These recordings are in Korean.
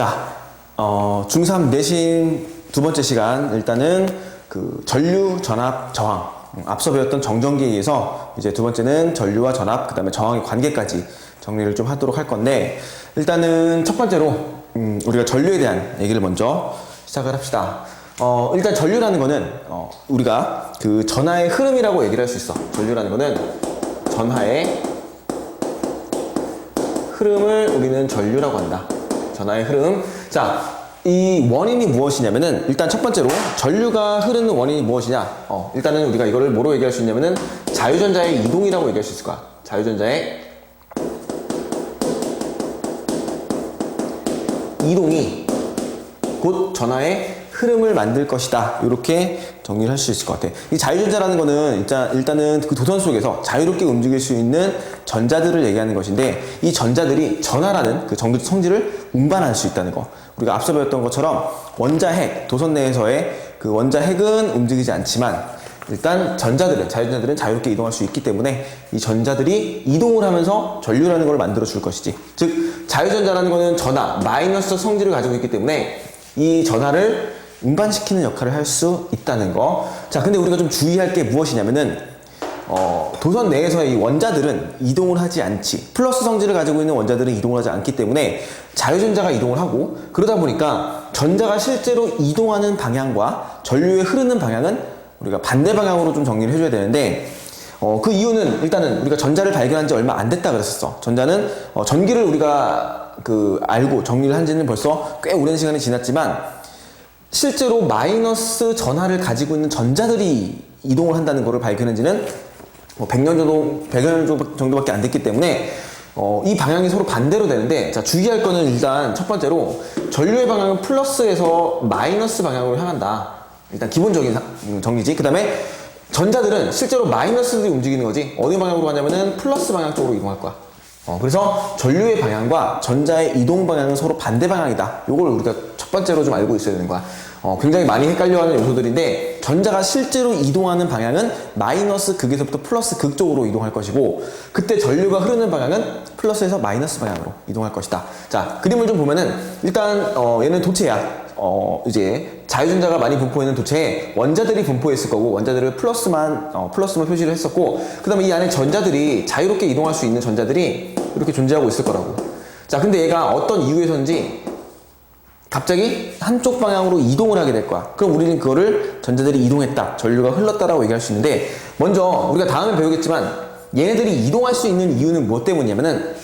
자, 중3 내신 두 번째 시간, 일단은 그 전류, 전압, 저항. 앞서 배웠던 정전기에 의해서 이제 두 번째는 전류와 전압, 그 다음에 저항의 관계까지 정리를 좀 하도록 할 건데, 일단은 첫 번째로, 우리가 전류에 대한 얘기를 먼저 시작을 합시다. 일단 전류라는 거는, 우리가 그 전하의 흐름이라고 얘기를 할 수 있어. 전류라는 거는 전하의 흐름을 우리는 전류라고 한다. 전하의 흐름. 자, 이 원인이 무엇이냐면은, 일단 첫 번째로 전류가 흐르는 원인이 무엇이냐. 일단은 우리가 이거를 뭐로 얘기할 수 있냐면은 자유전자의 이동이라고 얘기할 수 있을 거야. 자유전자의 이동이 곧 전하의 흐름을 만들 것이다. 이렇게 정리를 할 수 있을 것 같아. 이 자유전자라는 거는 일단은 그 도선 속에서 자유롭게 움직일 수 있는 전자들을 얘기하는 것인데, 이 전자들이 전하라는 그 성질을 운반할 수 있다는 거. 우리가 앞서 배웠던 것처럼 원자핵, 도선 내에서의 그 원자핵은 움직이지 않지만, 일단 자유전자들은 자유롭게 이동할 수 있기 때문에 이 전자들이 이동을 하면서 전류라는 걸 만들어 줄 것이지. 즉, 자유전자라는 거는 전하, 마이너스 성질을 가지고 있기 때문에 이 전하를 운반시키는 역할을 할 수 있다는 거. 자, 근데 우리가 좀 주의할 게 무엇이냐면은, 도선 내에서의 이 원자들은 이동을 하지 않지. 플러스 성질을 가지고 있는 원자들은 이동을 하지 않기 때문에 자유전자가 이동을 하고, 그러다 보니까 전자가 실제로 이동하는 방향과 전류에 흐르는 방향은 우리가 반대 방향으로 좀 정리를 해줘야 되는데, 그 이유는 일단은 우리가 전자를 발견한 지 얼마 안 됐다 그랬었어. 전자는, 전기를 우리가 알고 정리를 한 지는 벌써 꽤 오랜 시간이 지났지만, 실제로 마이너스 전하를 가지고 있는 전자들이 이동을 한다는 것을 발견한 지는 100년 정도밖에 안 됐기 때문에, 이 방향이 서로 반대로 되는데, 자, 주의할 거는 일단 첫 번째로 전류의 방향은 플러스에서 마이너스 방향으로 향한다. 일단 기본적인 정리지. 그 다음에 전자들은 실제로 마이너스들이 움직이는 거지. 어디 방향으로 가냐면은 플러스 방향 쪽으로 이동할 거야. 그래서 전류의 방향과 전자의 이동 방향은 서로 반대 방향이다. 요걸 우리가 첫 번째로 좀 알고 있어야 되는 거야. 굉장히 많이 헷갈려하는 요소들인데, 전자가 실제로 이동하는 방향은 마이너스 극에서부터 플러스 극 쪽으로 이동할 것이고, 그때 전류가 흐르는 방향은 플러스에서 마이너스 방향으로 이동할 것이다. 자, 그림을 좀 보면은, 일단 얘는 도체야. 이제 자유전자가 많이 분포있는 도체에 원자들이 분포했을 거고, 원자들을 플러스만 표시를 했었고, 그 다음에 이 안에 전자들이 자유롭게 이동할 수 있는 전자들이 이렇게 존재하고 있을 거라고. 자, 근데 얘가 어떤 이유에서인지 갑자기 한쪽 방향으로 이동을 하게 될 거야. 그럼 우리는 그거를 전자들이 이동했다, 전류가 흘렀다라고 얘기할 수 있는데, 먼저 우리가 다음에 배우겠지만 얘네들이 이동할 수 있는 이유는 무엇 때문이냐면은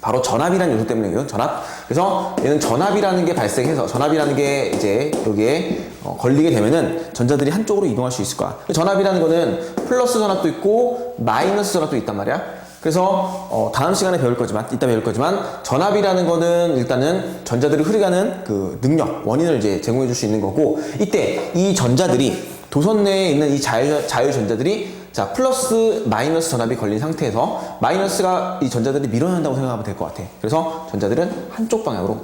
바로 전압이라는 요소 때문이에요. 전압. 그래서 얘는 전압이라는 게 발생해서, 전압이라는 게 이제 여기에 걸리게 되면은 전자들이 한쪽으로 이동할 수 있을 거야. 전압이라는 거는 플러스 전압도 있고 마이너스 전압도 있단 말이야. 그래서 다음 시간에 이따 배울 거지만 전압이라는 거는 일단은 전자들이 흐르게 하는 그 능력, 원인을 이제 제공해 줄 수 있는 거고, 이때 이 전자들이 도선 내에 있는 이 자유전자들이, 자, 플러스 마이너스 전압이 걸린 상태에서 마이너스가 이 전자들이 밀어낸다고 생각하면 될 것 같아. 그래서 전자들은 한쪽 방향으로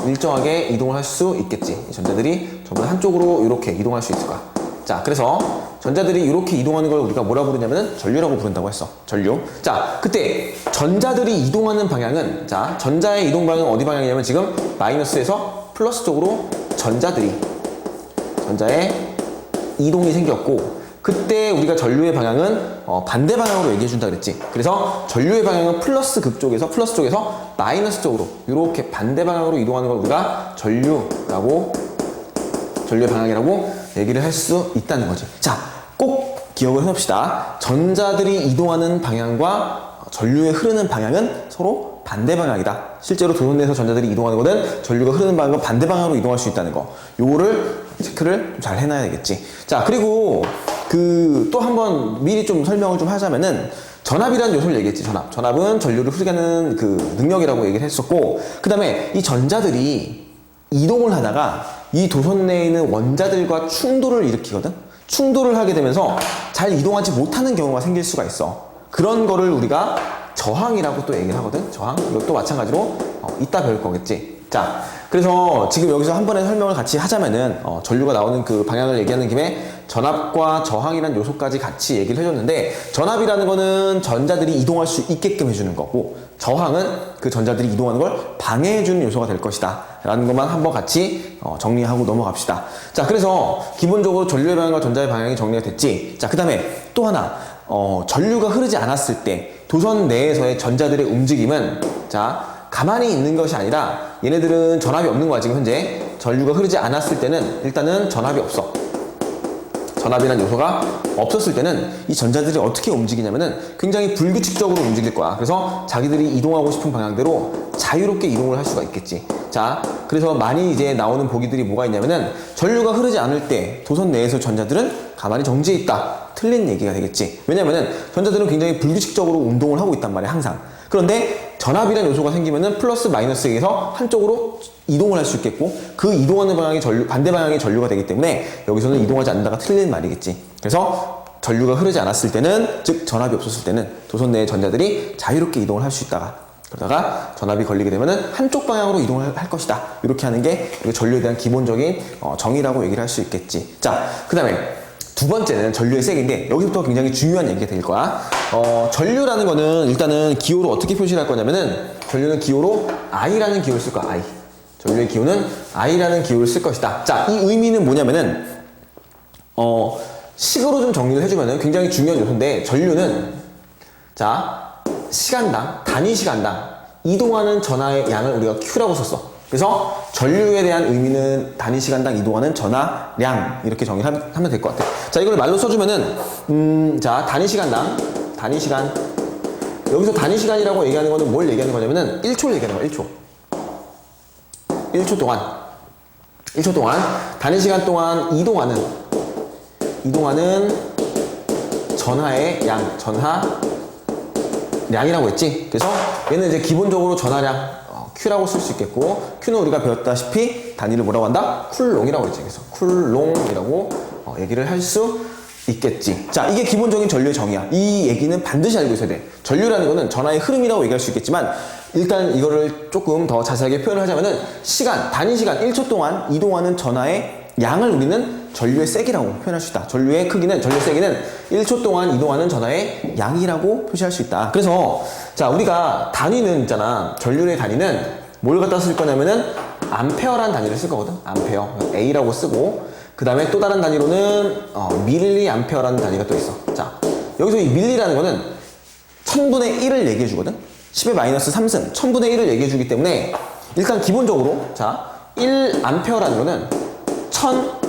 일정하게 이동을 할 수 있겠지. 이 전자들이 전부 다 한쪽으로 이렇게 이동할 수 있을 거야. 자, 그래서 전자들이 이렇게 이동하는 걸 우리가 뭐라 부르냐면은 전류라고 부른다고 했어. 전류. 자, 그때 전자들이 이동하는 방향은, 자, 전자의 이동 방향은 어디 방향이냐면 지금 마이너스에서 플러스 쪽으로 전자의 이동이 생겼고, 그때 우리가 전류의 방향은 반대 방향으로 얘기해 준다 그랬지. 그래서 전류의 방향은 플러스 쪽에서 마이너스 쪽으로 이렇게 반대 방향으로 이동하는 걸 우리가 전류의 방향이라고 얘기를 할 수 있다는 거지. 자, 꼭 기억을 해놓읍시다. 전자들이 이동하는 방향과 전류의 흐르는 방향은 서로 반대 방향이다. 실제로 도선 내에서 전자들이 이동하는 거는 전류가 흐르는 방향과 반대 방향으로 이동할 수 있다는 거. 요거를 체크를 잘 해놔야 되겠지. 자, 그리고 또 한번 미리 좀 설명을 좀 하자면은, 전압이라는 요소를 얘기했지. 전압은 전류를 흐르게 하는 그 능력이라고 얘기를 했었고, 그 다음에 이 전자들이 이동을 하다가 이 도선 내에 있는 원자들과 충돌을 일으키거든. 충돌을 하게 되면서 잘 이동하지 못하는 경우가 생길 수가 있어. 그런 거를 우리가 저항이라고 또 얘기를 하거든. 저항. 이것도 마찬가지로 이따 배울 거겠지. 자, 그래서 지금 여기서 한 번에 설명을 같이 하자면은 전류가 나오는 그 방향을 얘기하는 김에 전압과 저항이라는 요소까지 같이 얘기를 해줬는데, 전압이라는 거는 전자들이 이동할 수 있게끔 해주는 거고, 저항은 그 전자들이 이동하는 걸 방해해주는 요소가 될 것이다 라는 것만 한번 같이 정리하고 넘어갑시다. 자, 그래서 기본적으로 전류의 방향과 전자의 방향이 정리가 됐지. 자, 그 다음에 또 하나, 전류가 흐르지 않았을 때 도선 내에서의 전자들의 움직임은, 자, 가만히 있는 것이 아니라 얘네들은 전압이 없는 거야. 지금 현재 전류가 흐르지 않았을 때는 일단은 전압이 없어. 전압이라는 요소가 없었을 때는 이 전자들이 어떻게 움직이냐면은 굉장히 불규칙적으로 움직일 거야. 그래서 자기들이 이동하고 싶은 방향대로 자유롭게 이동을 할 수가 있겠지. 자, 그래서 많이 이제 나오는 보기들이 뭐가 있냐면은 전류가 흐르지 않을 때 도선 내에서 전자들은 가만히 정지해 있다. 틀린 얘기가 되겠지. 왜냐면은 전자들은 굉장히 불규칙적으로 운동을 하고 있단 말이야, 항상. 그런데 전압이라는 요소가 생기면은 플러스 마이너스에서 한쪽으로 이동을 할 수 있겠고, 그 이동하는 방향이 반대 방향의 전류가 되기 때문에 여기서는 이동하지 않는다가 틀린 말이겠지. 그래서 전류가 흐르지 않았을 때는, 즉 전압이 없었을 때는 도선 내의 전자들이 자유롭게 이동을 할 수 있다가, 그러다가 전압이 걸리게 되면은 한쪽 방향으로 이동을 할 것이다. 이렇게 하는 게 전류에 대한 기본적인 정의라고 얘기를 할 수 있겠지. 자, 그 다음에 두 번째는 전류의 세기인데, 여기서부터 굉장히 중요한 얘기가 될 거야. 전류라는 거는 일단은 기호로 어떻게 표시를 할 거냐면은, 전류는 기호로 I라는 기호를 쓸 거야. I. 전류의 기호는 I라는 기호를 쓸 것이다. 자, 이 의미는 뭐냐면은, 식으로 좀 정리를 해주면은 굉장히 중요한 요소인데, 전류는, 자, 시간당, 단위 시간당 이동하는 전하의 양을 우리가 Q라고 썼어. 그래서 전류에 대한 의미는 단위 시간당 이동하는 전하량, 이렇게 정의를 하면 될 것 같아. 자, 이걸 말로 써주면은, 자, 단위 시간당, 단위 시간. 여기서 단위 시간이라고 얘기하는 거는 뭘 얘기하는 거냐면은 1초를 얘기하는 거야, 1초. 1초 동안, 단위 시간 동안 이동하는 전하의 양, 전하량이라고 했지. 그래서 얘는 이제 기본적으로 전하량, Q라고 쓸 수 있겠고, Q는 우리가 배웠다시피 단위를 뭐라고 한다? 쿨롱이라고 했지. 그래서 쿨롱이라고 얘기를 할 수 있겠지. 자, 이게 기본적인 전류의 정의야. 이 얘기는 반드시 알고 있어야 돼. 전류라는 거는 전하의 흐름이라고 얘기할 수 있겠지만, 일단 이거를 조금 더 자세하게 표현을 하자면은, 단위 시간 1초 동안 이동하는 전하의 양을 우리는 전류의 세기라고 표현할 수 있다. 전류의 세기는 1초 동안 이동하는 전하의 양이라고 표시할 수 있다. 그래서 자, 우리가 단위는 있잖아. 전류의 단위는 뭘 갖다 쓸 거냐면은 암페어라는 단위를 쓸 거거든. 암페어. A라고 쓰고, 그 다음에 또 다른 단위로는 밀리암페어라는 단위가 또 있어. 자, 여기서 이 밀리라는 거는 1000분의 1을 얘기해 주거든. 10의 마이너스 3승 1000분의 1을 얘기해 주기 때문에, 일단 기본적으로 자, 1암페어라는 거는 1000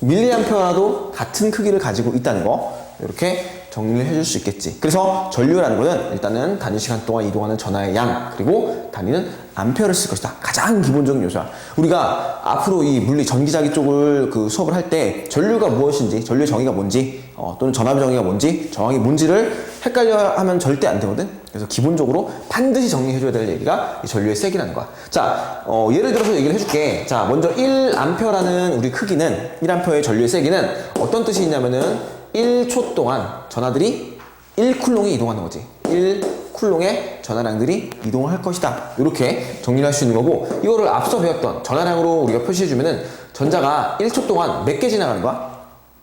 밀리암페어라도 같은 크기를 가지고 있다는 거, 이렇게 정리를 해줄 수 있겠지. 그래서 전류라는 거는 일단은 단위 시간 동안 이동하는 전하의 양, 그리고 단위는 암페어를 쓸 것이다. 가장 기본적인 요소야. 우리가 앞으로 이 물리 전기자기 쪽을 수업을 할 때 전류가 무엇인지, 전류의 정의가 뭔지, 또는 전압의 정의가 뭔지, 저항이 뭔지를 헷갈려 하면 절대 안 되거든. 그래서 기본적으로 반드시 정리해줘야 될 얘기가 이 전류의 세기라는 거야. 자, 예를 들어서 얘기를 해줄게. 자, 먼저 1암페어라는 우리 크기는, 1암페어의 전류의 세기는 어떤 뜻이 있냐면은 1초 동안 전하들이 1쿨롱이 이동하는 거지. 1쿨롱의 전하량들이 이동을 할 것이다. 이렇게 정리를 할 수 있는 거고, 이거를 앞서 배웠던 전하량으로 우리가 표시해주면은 전자가 1초 동안 몇 개 지나가는 거야?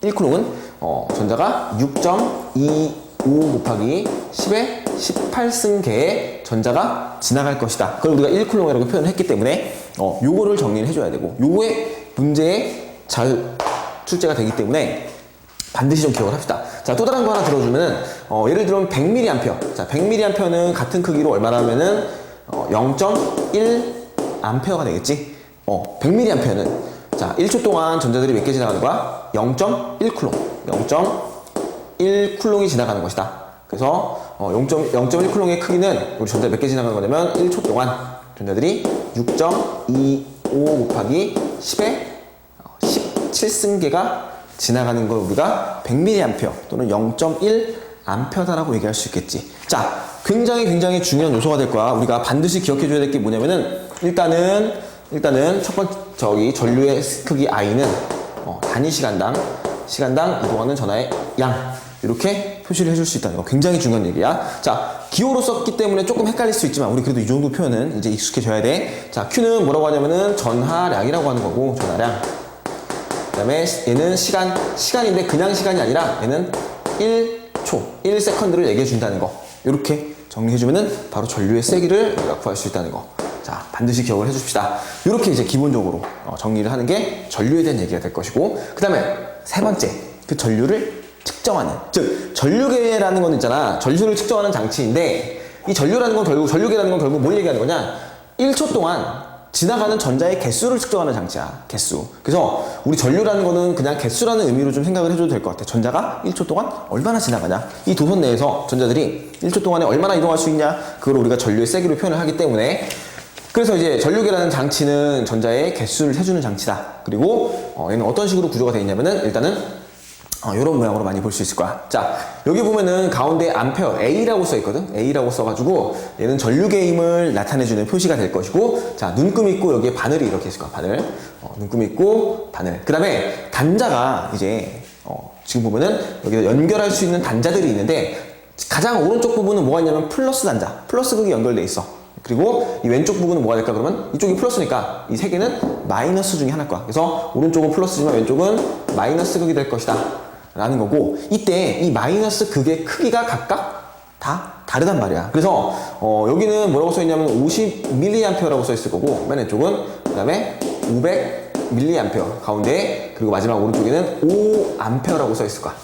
1쿨롱은 전자가 6.25 곱하기 10의 18승계의 전자가 지나갈 것이다. 그걸 우리가 1쿨롱이라고 표현을 했기 때문에 요거를 정리를 해줘야 되고, 요거의 문제에 잘 출제가 되기 때문에 반드시 좀 기억을 합시다. 자, 또 다른 거 하나 들어주면은, 예를 들면 100mA. 자, 100mA는 같은 크기로 얼마나 하면은 0.1A가 되겠지. 100mA는 자, 1초 동안 전자들이 몇 개 지나가는 거야? 0.1쿨롱. 0.1쿨롱이 지나가는 것이다. 그래서 0.1쿨롱의 크기는 우리 전자 몇 개 지나가는 거냐면 1초 동안 전자들이 6.25 곱하기 10의 17승계가 지나가는 걸 우리가 100mA 또는 0.1A다라고 얘기할 수 있겠지. 자, 굉장히 중요한 요소가 될 거야. 우리가 반드시 기억해줘야 될 게 뭐냐면은, 일단은 첫 번째 전류의 크기 I는 단위 시간당 이동하는 전하의 양, 이렇게 표시를 해줄 수 있다는 거 굉장히 중요한 얘기야. 자, 기호로 썼기 때문에 조금 헷갈릴 수 있지만 우리 그래도 이 정도 표현은 이제 익숙해져야 돼. 자, Q는 뭐라고 하냐면은 전하량이라고 하는 거고, 전하량. 그 다음에 얘는 시간인데 그냥 시간이 아니라 얘는 1초, 1세컨드를 얘기해 준다는 거. 이렇게 정리해주면은 바로 전류의 세기를 우리가 구할 수 있다는 거. 자, 반드시 기억을 해줍시다. 이렇게 이제 기본적으로 정리를 하는 게 전류에 대한 얘기가 될 것이고, 그 다음에 세 번째, 그 전류를 측정하는, 즉 전류계라는 건 있잖아. 전류를 측정하는 장치인데, 이 전류라는 건 결국, 전류계라는 건 결국 뭘 얘기하는 거냐, 1초 동안 지나가는 전자의 개수를 측정하는 장치야. 개수. 그래서 우리 전류라는 거는 그냥 개수라는 의미로 좀 생각을 해줘도 될 것 같아. 전자가 1초 동안 얼마나 지나가냐, 이 도선 내에서 전자들이 1초 동안에 얼마나 이동할 수 있냐, 그걸 우리가 전류의 세기로 표현을 하기 때문에, 그래서 이제 전류계라는 장치는 전자의 개수를 세주는 장치다. 그리고 얘는 어떤 식으로 구조가 되어 있냐면은, 일단은 이런 모양으로 많이 볼 수 있을 거야. 자, 여기 보면은 가운데 암페어 A라고 써 있거든. A라고 써가지고 얘는 전류계임을 나타내주는 표시가 될 것이고, 자, 눈금 있고 여기에 바늘이 이렇게 있을 거야. 바늘. 눈금 있고 바늘. 그 다음에 단자가 이제 지금 보면은 여기다 연결할 수 있는 단자들이 있는데, 가장 오른쪽 부분은 뭐가 있냐면 플러스 단자, 플러스 극이 연결돼 있어. 그리고 이 왼쪽 부분은 뭐가 될까? 그러면 이쪽이 플러스니까 이 세 개는 마이너스 중에 하나일 거야. 그래서 오른쪽은 플러스지만 왼쪽은 마이너스 극이 될 것이다 라는 거고, 이때 이 마이너스 극의 크기가 각각 다 다르단 말이야. 그래서 여기는 뭐라고 써 있냐면 50mA라고 써 있을 거고, 맨 왼쪽은, 그 다음에 500mA 가운데, 그리고 마지막 오른쪽에는 5A라고 써 있을 거야.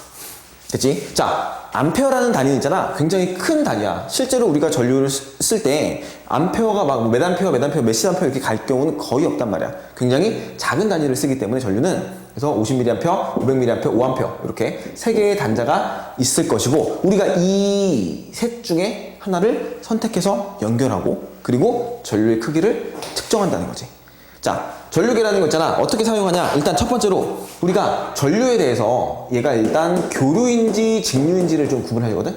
됐지? 자, 암페어라는 단위는 있잖아. 굉장히 큰 단위야. 실제로 우리가 전류를 쓸 때 암페어가 막 몇 암페어, 몇십 암페어 이렇게 갈 경우는 거의 없단 말이야. 굉장히 작은 단위를 쓰기 때문에 전류는, 그래서 50mA, 500mA, 5A 이렇게 세 개의 단자가 있을 것이고, 우리가 이 셋 중에 하나를 선택해서 연결하고, 그리고 전류의 크기를 측정한다는 거지. 자, 전류계라는 거 있잖아. 어떻게 사용하냐? 일단 첫 번째로 우리가 전류에 대해서 얘가 일단 교류인지 직류인지를 좀 구분하거든.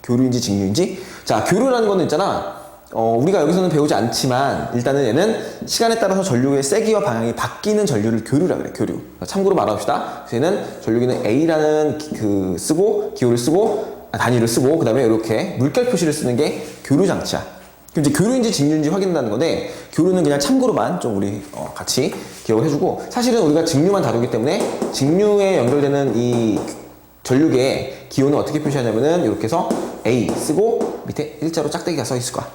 교류인지 직류인지. 자, 교류라는 거는 있잖아. 우리가 여기서는 배우지 않지만 일단은 얘는 시간에 따라서 전류의 세기와 방향이 바뀌는 전류를 교류라 그래. 교류. 참고로 말합시다. 그래서 얘는 전류기는 A라는 기호를 쓰고, 단위를 쓰고, 그 다음에 이렇게 물결 표시를 쓰는 게 교류 장치야. 그럼 이제 교류인지 직류인지 확인한다는 건데, 교류는 그냥 참고로만 좀 우리 같이 기억을 해주고, 사실은 우리가 직류만 다루기 때문에 직류에 연결되는 이 전류계의 기호는 어떻게 표시하냐면은 이렇게 해서 A 쓰고 밑에 일자로 짝대기가 써 있을 거야.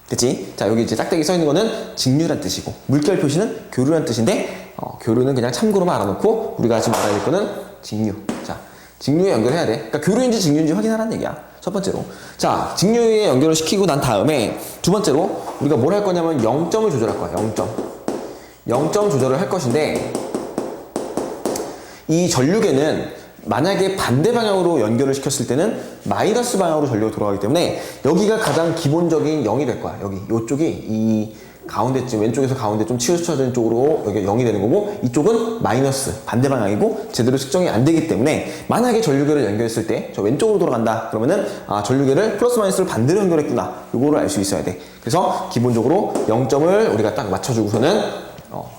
됐지? 자, 여기 이제 짝대기 써 있는 거는 직류란 뜻이고, 물결 표시는 교류란 뜻인데, 교류는 그냥 참고로만 알아놓고 우리가 지금 알아야 될 거는 직류. 자, 직류에 연결해야 돼. 그러니까 교류인지 직류인지 확인하라는 얘기야. 첫 번째로. 자, 직류에 연결을 시키고 난 다음에 두 번째로 우리가 뭘 할 거냐면 0점을 조절할 거야. 0점 조절을 할 것인데, 이 전류계는 만약에 반대 방향으로 연결을 시켰을 때는 마이너스 방향으로 전류가 돌아가기 때문에 여기가 가장 기본적인 0이 될 거야. 여기 이쪽이 이 가운데쯤, 왼쪽에서 가운데 좀 치우쳐진 쪽으로 여기 0이 되는 거고, 이쪽은 마이너스 반대 방향이고 제대로 측정이 안 되기 때문에, 만약에 전류계를 연결했을 때 저 왼쪽으로 돌아간다 그러면은 전류계를 플러스 마이너스를 반대로 연결했구나, 이거를 알 수 있어야 돼. 그래서 기본적으로 0점을 우리가 딱 맞춰주고서는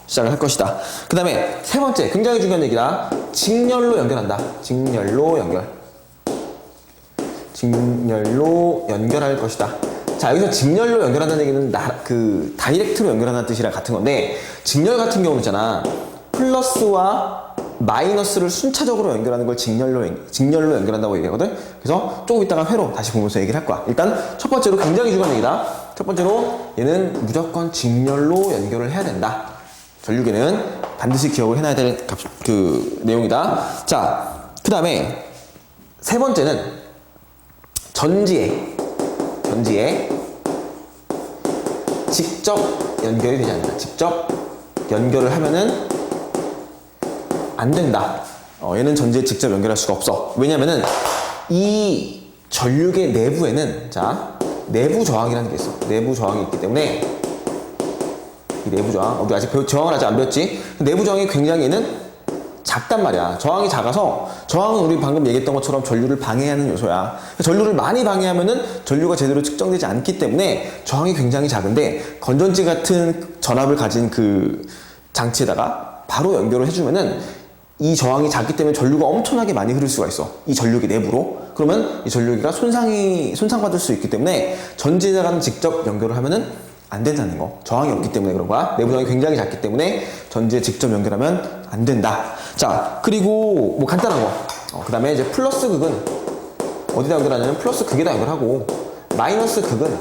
시작을 할 것이다. 그 다음에 세 번째, 굉장히 중요한 얘기다. 직렬로 연결한다. 직렬로 연결할 것이다. 자, 여기서 직렬로 연결한다는 얘기는 다이렉트로 연결한다는 뜻이랑 같은 건데, 직렬 같은 경우는 있잖아. 플러스와 마이너스를 순차적으로 연결하는 걸 직렬로 연결한다고 얘기하거든. 그래서 조금 이따가 회로 다시 보면서 얘기를 할 거야. 일단 첫 번째로 굉장히 중요한 얘기다. 첫 번째로 얘는 무조건 직렬로 연결을 해야 된다. 전류계는 반드시 기억을 해놔야 될 내용이다. 자, 그 다음에 세 번째는 전지에 직접 연결이 되지 않는다. 직접 연결을 하면은 안 된다. 얘는 전지에 직접 연결할 수가 없어. 왜냐면은 이 전류계 내부에는, 자, 내부 저항이라는 게 있어. 내부 저항이 있기 때문에, 이 내부 저항, 우리 아직 저항을 아직 안 배웠지? 내부 저항이 굉장히 얘는 작단 말이야. 저항이 작아서, 저항은 우리 방금 얘기했던 것처럼 전류를 방해하는 요소야. 전류를 많이 방해하면은 전류가 제대로 측정되지 않기 때문에 저항이 굉장히 작은데, 건전지 같은 전압을 가진 그 장치에다가 바로 연결을 해주면은 이 저항이 작기 때문에 전류가 엄청나게 많이 흐를 수가 있어. 이 전류기 내부로. 그러면 이 전류기가 손상받을 수 있기 때문에 전지에다가는 직접 연결을 하면은 안 된다는 거. 저항이 없기 때문에 그런 거야. 내부 저항이 굉장히 작기 때문에 전지에 직접 연결하면 안 된다. 자, 그리고 뭐 간단한 거. 그 다음에 이제 플러스 극은 어디다 연결하냐면 플러스 극에다 연결하고 마이너스 극은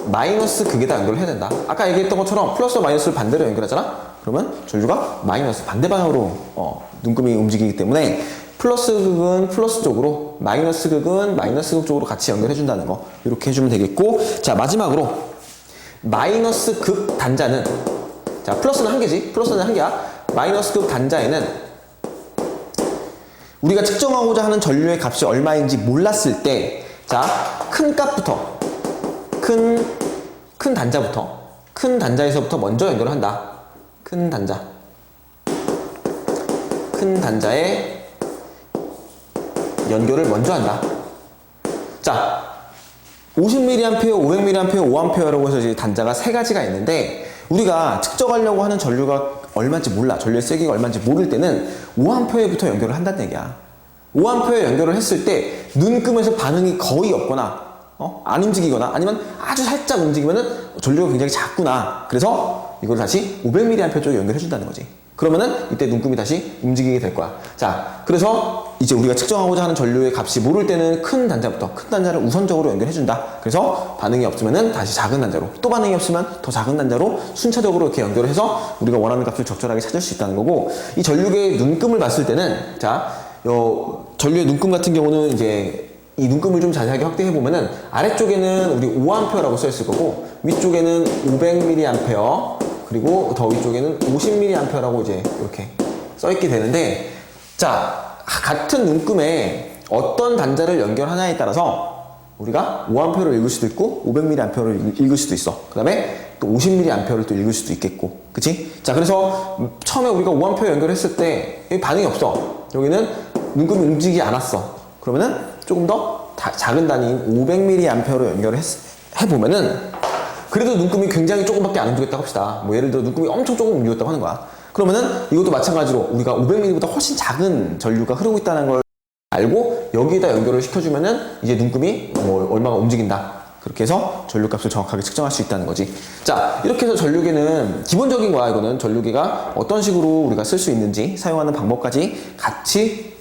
마이너스 극에다 연결을 해야 된다. 아까 얘기했던 것처럼 플러스와 마이너스를 반대로 연결하잖아? 그러면 전류가 마이너스 반대 방향으로 눈금이 움직이기 때문에 플러스 극은 플러스 쪽으로 마이너스 극은 마이너스 극 쪽으로 같이 연결해 준다는 거 이렇게 해주면 되겠고 자 마지막으로 마이너스 극 단자는 자 플러스는 한 개지 플러스는 한 개야 마이너스 극 단자에는 우리가 측정하고자 하는 전류의 값이 얼마인지 몰랐을 때 자 큰 값부터 큰 단자에서부터 먼저 연결을 한다. 큰 단자에 연결을 먼저 한다. 자, 50mA, 500mA, 5A라고 해서 이제 단자가 세 가지가 있는데 우리가 측정하려고 하는 전류가 얼마인지 몰라. 전류의 세기가 얼마인지 모를 때는 5A부터 연결을 한다는 얘기야. 5A에 연결을 했을 때 눈금에서 반응이 거의 없거나 안 움직이거나 아니면 아주 살짝 움직이면은 전류가 굉장히 작구나. 그래서 이걸 다시 500mA 쪽에 연결해 준다는 거지. 그러면은 이때 눈금이 다시 움직이게 될 거야. 자, 그래서 이제 우리가 측정하고자 하는 전류의 값이 모를 때는 큰 단자를 우선적으로 연결해 준다. 그래서 반응이 없으면은 다시 작은 단자로, 또 반응이 없으면 더 작은 단자로 순차적으로 이렇게 연결을 해서 우리가 원하는 값을 적절하게 찾을 수 있다는 거고, 이 전류의 눈금을 봤을 때는 자, 전류의 눈금 같은 경우는 이제 이 눈금을 좀 자세하게 확대해 보면은 아래쪽에는 우리 5A라고 써 있을 거고 위쪽에는 500mA 그리고 더 위쪽에는 50mA라고 이제 이렇게 써 있게 되는데 자 같은 눈금에 어떤 단자를 연결하냐에 따라서 우리가 5A를 읽을 수도 있고 500mA를 읽을 수도 있어. 그 다음에 또 50mA를 또 읽을 수도 있겠고 그치? 자 그래서 처음에 우리가 5A 연결했을 때 반응이 없어. 여기는 눈금이 움직이지 않았어. 그러면은 조금 더 작은 단위인 500mA로 연결을 해보면은 그래도 눈금이 굉장히 조금밖에 안 움직였다고 합시다. 뭐 예를 들어 눈금이 엄청 조금 움직였다고 하는 거야. 그러면은 이것도 마찬가지로 우리가 500mA보다 훨씬 작은 전류가 흐르고 있다는 걸 알고 여기에다 연결을 시켜주면은 이제 눈금이 뭐 얼마가 움직인다. 그렇게 해서 전류값을 정확하게 측정할 수 있다는 거지. 자, 이렇게 해서 전류계는 기본적인 거야. 이거는 전류계가 어떤 식으로 우리가 쓸 수 있는지 사용하는 방법까지 같이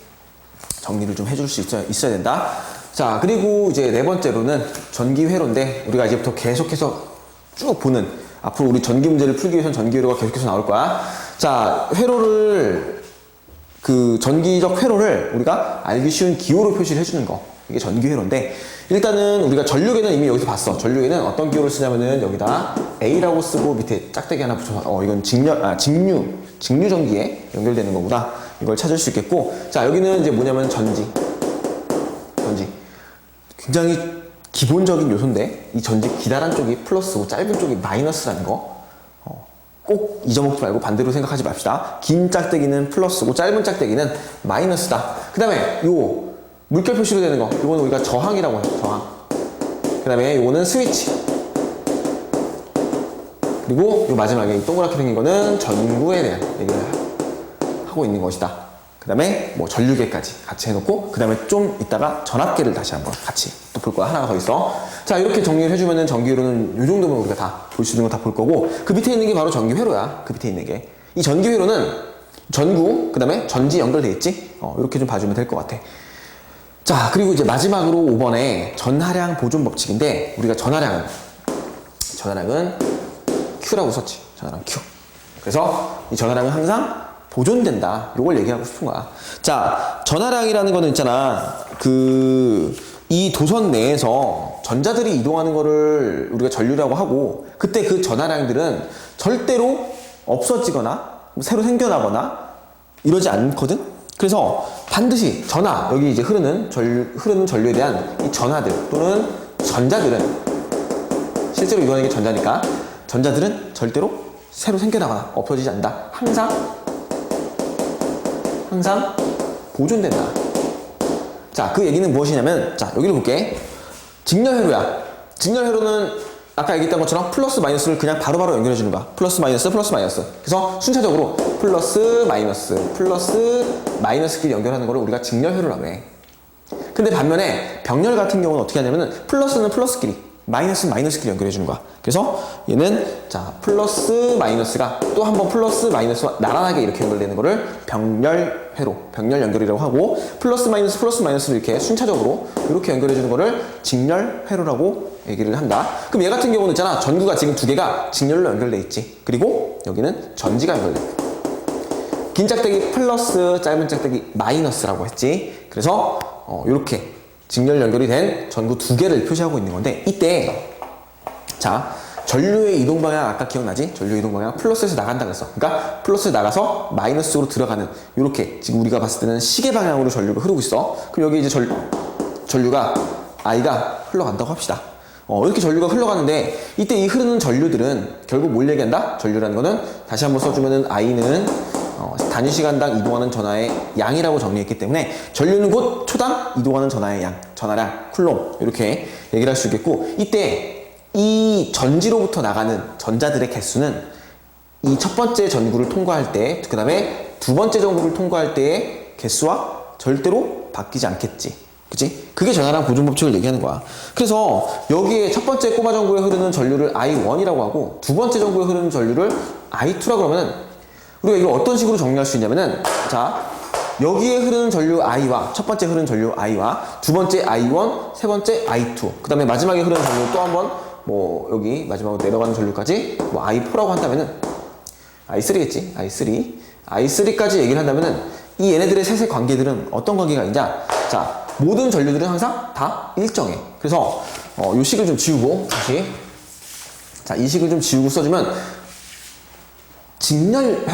정리를 좀 해줄 수 있어야 된다. 자, 그리고 이제 네 번째로는 전기회로인데 우리가 이제부터 계속해서 쭉 보는 앞으로 우리 전기 문제를 풀기 위해서는 전기회로가 계속해서 나올 거야. 자, 회로를 전기적 회로를 우리가 알기 쉬운 기호로 표시를 해주는 거. 이게 전기회로인데 일단은 우리가 전류계는 이미 여기서 봤어. 전류계는 어떤 기호를 쓰냐면은 여기다 A라고 쓰고 밑에 짝대기 하나 붙여서 이건 직류 전기에 연결되는 거구나. 이걸 찾을 수 있겠고 자 여기는 이제 뭐냐면 전지 굉장히 기본적인 요소인데 이 전지 기다란 쪽이 플러스고 짧은 쪽이 마이너스라는 거 꼭 잊어먹지 말고 반대로 생각하지 맙시다. 긴 짝대기는 플러스고 짧은 짝대기는 마이너스다. 그 다음에 요 물결 표시로 되는 거 이거는 우리가 저항이라고 해요. 저항. 그 다음에 요거는 스위치. 그리고 요 마지막에 이 동그랗게 생긴 거는 전구에 대한 얘기를 하고 있는 것이다. 그 다음에 뭐 전류계까지 같이 해놓고 그 다음에 좀 이따가 전압계를 다시 한번 같이 또 볼 거야. 하나가 더 있어. 자 이렇게 정리를 해주면은 전기회로는 요 정도면 우리가 다 볼 수 있는 거 다 볼 거고 그 밑에 있는 게 바로 전기회로야. 그 밑에 있는 게 이 전기회로는 전구 그 다음에 전지 연결돼 있지. 이렇게 좀 봐주면 될 것 같아. 자 그리고 이제 마지막으로 5번에 전하량 보존 법칙인데 우리가 전하량은 Q라고 썼지. 전하량 Q. 그래서 이 전하량은 항상 보존된다. 요걸 얘기하고 싶은 거야. 자, 전하량이라는 거는 있잖아. 이 도선 내에서 전자들이 이동하는 거를 우리가 전류라고 하고 그때 그 전하량들은 절대로 없어지거나 새로 생겨나거나 이러지 않거든? 그래서 반드시 여기 이제 흐르는 전류에 대한 이 전하들 또는 전자들은 실제로 이동하는 게 전자니까 전자들은 절대로 새로 생겨나거나 없어지지 않는다. 항상 보존된다. 자, 그 얘기는 무엇이냐면, 자, 여기를 볼게. 직렬회로야. 직렬회로는 아까 얘기했던 것처럼 플러스 마이너스를 그냥 바로바로 연결해 주는 거야. 플러스 마이너스 플러스 마이너스. 그래서 순차적으로 플러스 마이너스끼리 연결하는 거를 우리가 직렬회로라고 해. 근데 반면에 병렬 같은 경우는 어떻게 하냐면은 플러스는 플러스끼리, 마이너스는 마이너스끼리 연결해 주는 거야. 그래서 얘는 자 플러스 마이너스가 또 한 번 플러스 마이너스와 나란하게 이렇게 연결되는 거를 병렬 연결이라고 하고, 플러스 마이너스를 이렇게 순차적으로 이렇게 연결해 주는 거를 직렬회로라고 얘기를 한다. 그럼 얘 같은 경우는 있잖아, 전구가 지금 두 개가 직렬로 연결돼 있지. 그리고 여기는 전지가 연결돼 있고, 긴 짝대기 플러스 짧은 짝대기 마이너스라고 했지. 그래서 이렇게 직렬 연결이 된 전구 두 개를 표시하고 있는 건데, 이때 자 전류의 이동 방향 아까 기억나지? 전류의 이동 방향 플러스에서 나간다 그랬어. 그러니까 플러스에 나가서 마이너스로 들어가는, 이렇게 지금 우리가 봤을 때는 시계 방향으로 전류가 흐르고 있어. 그럼 여기 이제 전류가 I가 흘러간다고 합시다. 이렇게 전류가 흘러가는데, 이때 이 흐르는 전류들은 결국 뭘 얘기한다? 전류라는 거는 다시 한번 써주면은 I는 단위 시간당 이동하는 전하의 양이라고 정리했기 때문에 전류는 곧 초당 이동하는 전하의 양, 전하량, 쿨롬, 이렇게 얘기를 할 수 있겠고, 이때 이 전지로부터 나가는 전자들의 개수는 이 첫 번째 전구를 통과할 때, 그 다음에 두 번째 전구를 통과할 때의 개수와 절대로 바뀌지 않겠지. 그치? 그게 전하량 보존 법칙을 얘기하는 거야. 그래서 여기에 첫 번째 꼬마 전구에 흐르는 전류를 I1이라고 하고, 두 번째 전구에 흐르는 전류를 I2라고 그러면은 우리가 이걸 어떤 식으로 정리할 수 있냐면은, 자 여기에 흐르는 전류 I와 첫 번째 흐르는 전류 I와 두 번째 I1, 세 번째 I2, 그 다음에 마지막에 흐르는 전류 또 한 번 여기 마지막으로 내려가는 전류까지 I4라고 한다면은 I3겠지. I3까지 얘기를 한다면은 이 얘네들의 셋의 관계들은 어떤 관계가 있냐? 자, 모든 전류들은 항상 다 일정해. 그래서 이 식을 좀 지우고 다시, 자, 이 식을 좀 지우고 써주면, 직렬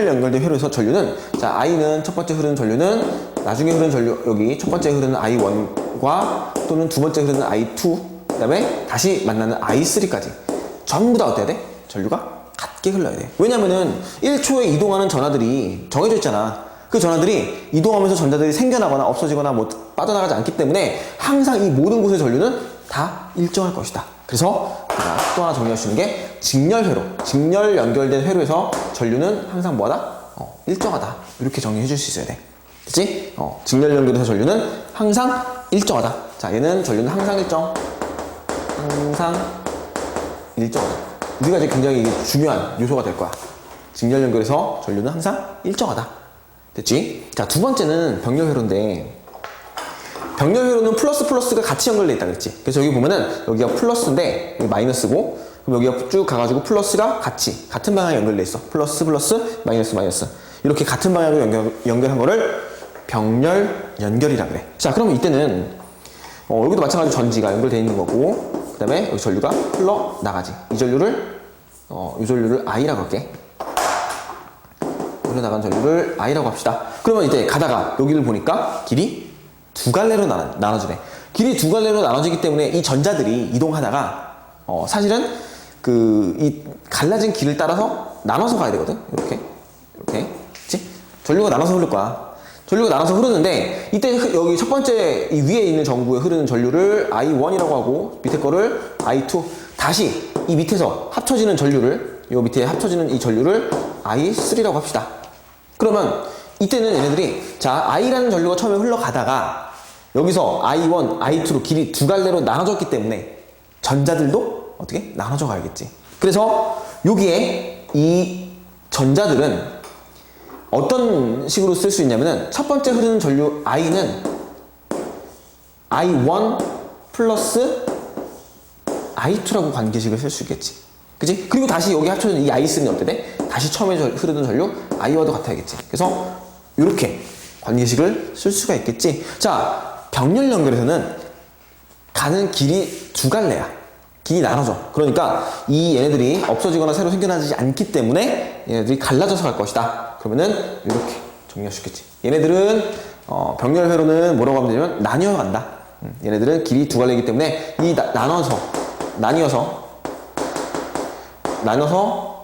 연결된 회로에서 전류는, 자 I는 첫 번째 흐르는 전류는 나중에 흐르는 전류, 여기 첫 번째 흐르는 I1과 또는 두 번째 흐르는 I2, 그 다음에 다시 만나는 I3까지 전부 다 어때야 돼? 전류가 같게 흘러야 돼. 왜냐면은 1초에 이동하는 전하들이 정해져 있잖아. 그 전하들이 이동하면서 전자들이 생겨나거나 없어지거나 빠져나가지 않기 때문에 항상 이 모든 곳의 전류는 다 일정할 것이다. 그래서 제가 또 하나 정리할 수 있는 게 직렬회로, 직렬 연결된 회로에서 전류는 항상 뭐다? 일정하다. 이렇게 정리해 줄 수 있어야 돼. 그치? 직렬 연결돼서 전류는 항상 일정하다. 자, 얘는 전류는 항상 일정하다. 우리가 이제 굉장히 이게 중요한 요소가 될 거야. 직렬 연결해서 전류는 항상 일정하다. 됐지? 자, 두 번째는 병렬회로인데, 병렬회로는 플러스가 같이 연결되어 있다 그랬지. 그래서 여기 보면은 여기가 플러스인데 여기 마이너스고, 그럼 여기가 쭉 가가지고 플러스가 같은 방향에 연결되어 있어. 플러스 마이너스 이렇게 같은 방향으로 연결한 거를 병렬 연결이라 그래. 자, 그러면 이때는 여기도 마찬가지로 전지가 연결되어 있는 거고, 그 다음에 여기 전류가 흘러나가지. 이 전류를 I라고 할게. 흘러나간 전류를 I라고 합시다. 그러면 이제 가다가 여기를 보니까 길이 두 갈래로 나눠지네. 길이 두 갈래로 나눠지기 때문에 이 전자들이 이동하다가 사실은 이 갈라진 길을 따라서 나눠서 가야 되거든. 이렇게 그치? 전류가 나눠서 흐를 거야. 전류가 나눠서 흐르는데, 이때 여기 첫 번째 이 위에 있는 전구에 흐르는 전류를 I1이라고 하고, 밑에 거를 I2, 다시 이 밑에서 합쳐지는 전류를, 요 밑에 합쳐지는 이 전류를 I3라고 합시다. 그러면 이때는 얘네들이, 자, I라는 전류가 처음에 흘러가다가 여기서 I1, I2로 길이 두 갈래로 나눠졌기 때문에 전자들도 어떻게? 나눠져 가야겠지. 그래서 여기에 이 전자들은 어떤 식으로 쓸 수 있냐면은, 첫 번째 흐르는 전류 I는 I1 플러스 I2라고 관계식을 쓸 수 있겠지. 그치? 그리고 다시 여기 합쳐진 이 I3는 어때 돼? 다시 처음에 흐르는 전류 I와도 같아야겠지. 그래서 이렇게 관계식을 쓸 수가 있겠지. 자, 병렬 연결에서는 가는 길이 두 갈래야. 길이 나눠져. 그러니까 이 얘네들이 없어지거나 새로 생겨나지 않기 때문에 얘네들이 갈라져서 갈 것이다. 그러면은 이렇게 정리할 수 있겠지. 얘네들은 병렬회로는 뭐라고 하면 되냐면 나뉘어 간다. 얘네들은 길이 두 갈래이기 때문에 이 나뉘어서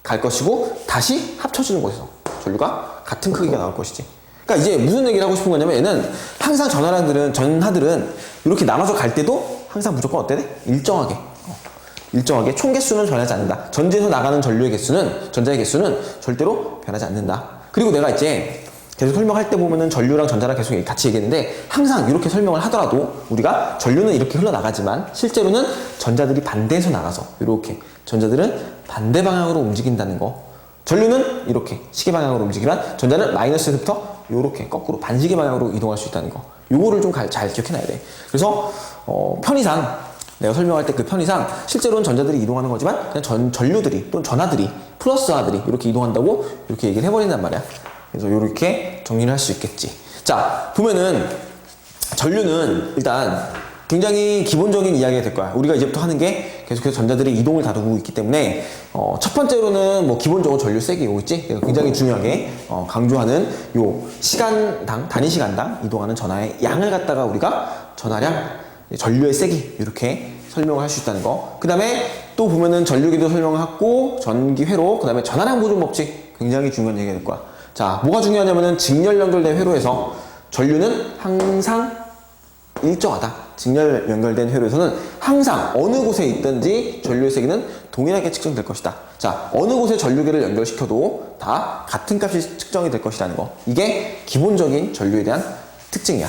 갈 것이고, 다시 합쳐지는 곳에서 전류가 같은 크기가 나올 것이지. 그러니까 이제 무슨 얘기를 하고 싶은 거냐면 얘는 항상 전하들은 이렇게 나눠서 갈 때도 항상 무조건 어때 돼? 일정하게 총 개수는 변하지 않는다. 전지에서 나가는 전자의 개수는 절대로 변하지 않는다. 그리고 내가 이제 계속 설명할 때 보면은 전류랑 전자랑 계속 같이 얘기했는데 항상 이렇게 설명을 하더라도 우리가 전류는 이렇게 흘러나가지만 실제로는 전자들이 반대에서 나가서 이렇게 전자들은 반대 방향으로 움직인다는 거. 전류는 이렇게 시계 방향으로 움직이지만 전자는 마이너스에서부터 이렇게 거꾸로 반시계 방향으로 이동할 수 있다는 거. 요거를 좀 잘 기억해놔야 돼. 그래서 편의상 내가 설명할 때 그 편의상 실제로는 전자들이 이동하는 거지만 그냥 전류들이 또는 전하들이 플러스하들이 이렇게 이동한다고 이렇게 얘기를 해버린단 말이야. 그래서 이렇게 정리를 할 수 있겠지. 자, 보면은 전류는 일단 굉장히 기본적인 이야기가 될 거야. 우리가 이제부터 하는 게 계속해서 전자들의 이동을 다루고 있기 때문에 첫 번째로는 뭐 기본적으로 전류 세기 요거 있지? 굉장히 중요하게 강조하는 요 시간당 단위 시간당 이동하는 전하의 양을 갖다가 우리가 전하량, 전류의 세기 이렇게 설명을 할 수 있다는 거. 그 다음에 또 보면은 전류기도 설명하고 전기회로, 그 다음에 전하량 보존 법칙 굉장히 중요한 얘기가 될 거야. 자, 뭐가 중요하냐면은 직렬 연결된 회로에서 전류는 항상 일정하다. 직렬 연결된 회로에서는 항상 어느 곳에 있든지 전류의 세기는 동일하게 측정될 것이다. 자, 어느 곳에 전류계를 연결시켜도 다 같은 값이 측정이 될 것이라는 거. 이게 기본적인 전류에 대한 특징이야.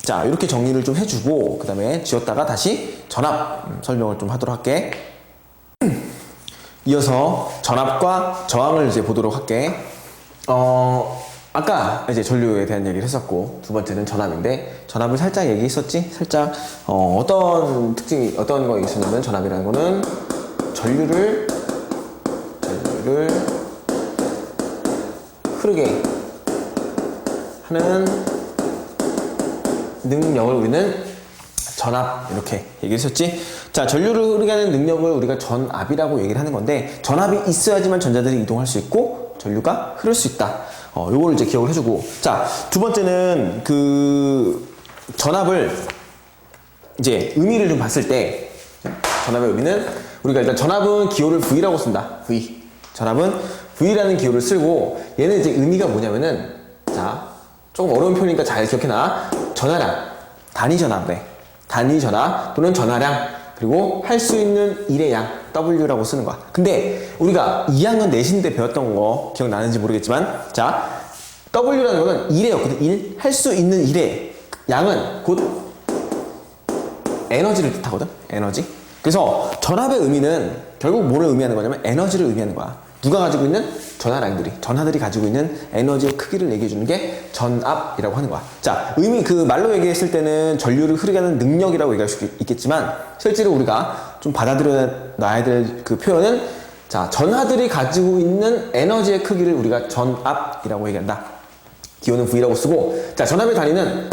자, 이렇게 정리를 좀 해주고 그 다음에 지웠다가 다시 전압 설명을 좀 하도록 할게. 이어서 전압과 저항을 이제 보도록 할게. 아까 이제 전류에 대한 얘기를 했었고 두 번째는 전압인데 전압을 살짝 얘기했었지? 살짝 어떤 특징이 어떤 거 있었냐면 전압이라는 거는 전류를 흐르게 하는 능력을 우리는 전압 이렇게 얘기를 했었지? 자, 전류를 흐르게 하는 능력을 우리가 전압이라고 얘기를 하는 건데 전압이 있어야지만 전자들이 이동할 수 있고 전류가 흐를 수 있다. 요걸 이제 기억을 해주고. 자, 두 번째는 그 전압을 이제 의미를 좀 봤을 때 전압의 의미는 우리가 일단 전압은 기호를 V라고 쓴다. V. 전압은 V라는 기호를 쓰고 얘는 이제 의미가 뭐냐면은 자, 조금 어려운 표현이니까 잘 기억해놔. 전하량, 단위 전압, 단위 전압 또는 전하량 그리고 할 수 있는 일의 양 W라고 쓰는 거야. 근데 우리가 2학년 내신 때 배웠던 거 기억나는지 모르겠지만 자, W라는 거는 일이었거든. 할 수 있는 일의 양은 곧 에너지를 뜻하거든. 에너지. 그래서 전압의 의미는 결국 뭐를 의미하는 거냐면 에너지를 의미하는 거야. 누가 가지고 있는 전하들이 가지고 있는 에너지의 크기를 얘기해 주는 게 전압이라고 하는 거야. 자, 의미 그 말로 얘기했을 때는 전류를 흐르게 하는 능력이라고 얘기할 수 있겠지만 실제로 우리가 좀 받아들여 놔야 될 그 표현은 자, 전하들이 가지고 있는 에너지의 크기를 우리가 전압이라고 얘기한다. 기호는 V라고 쓰고 자, 전압의 단위는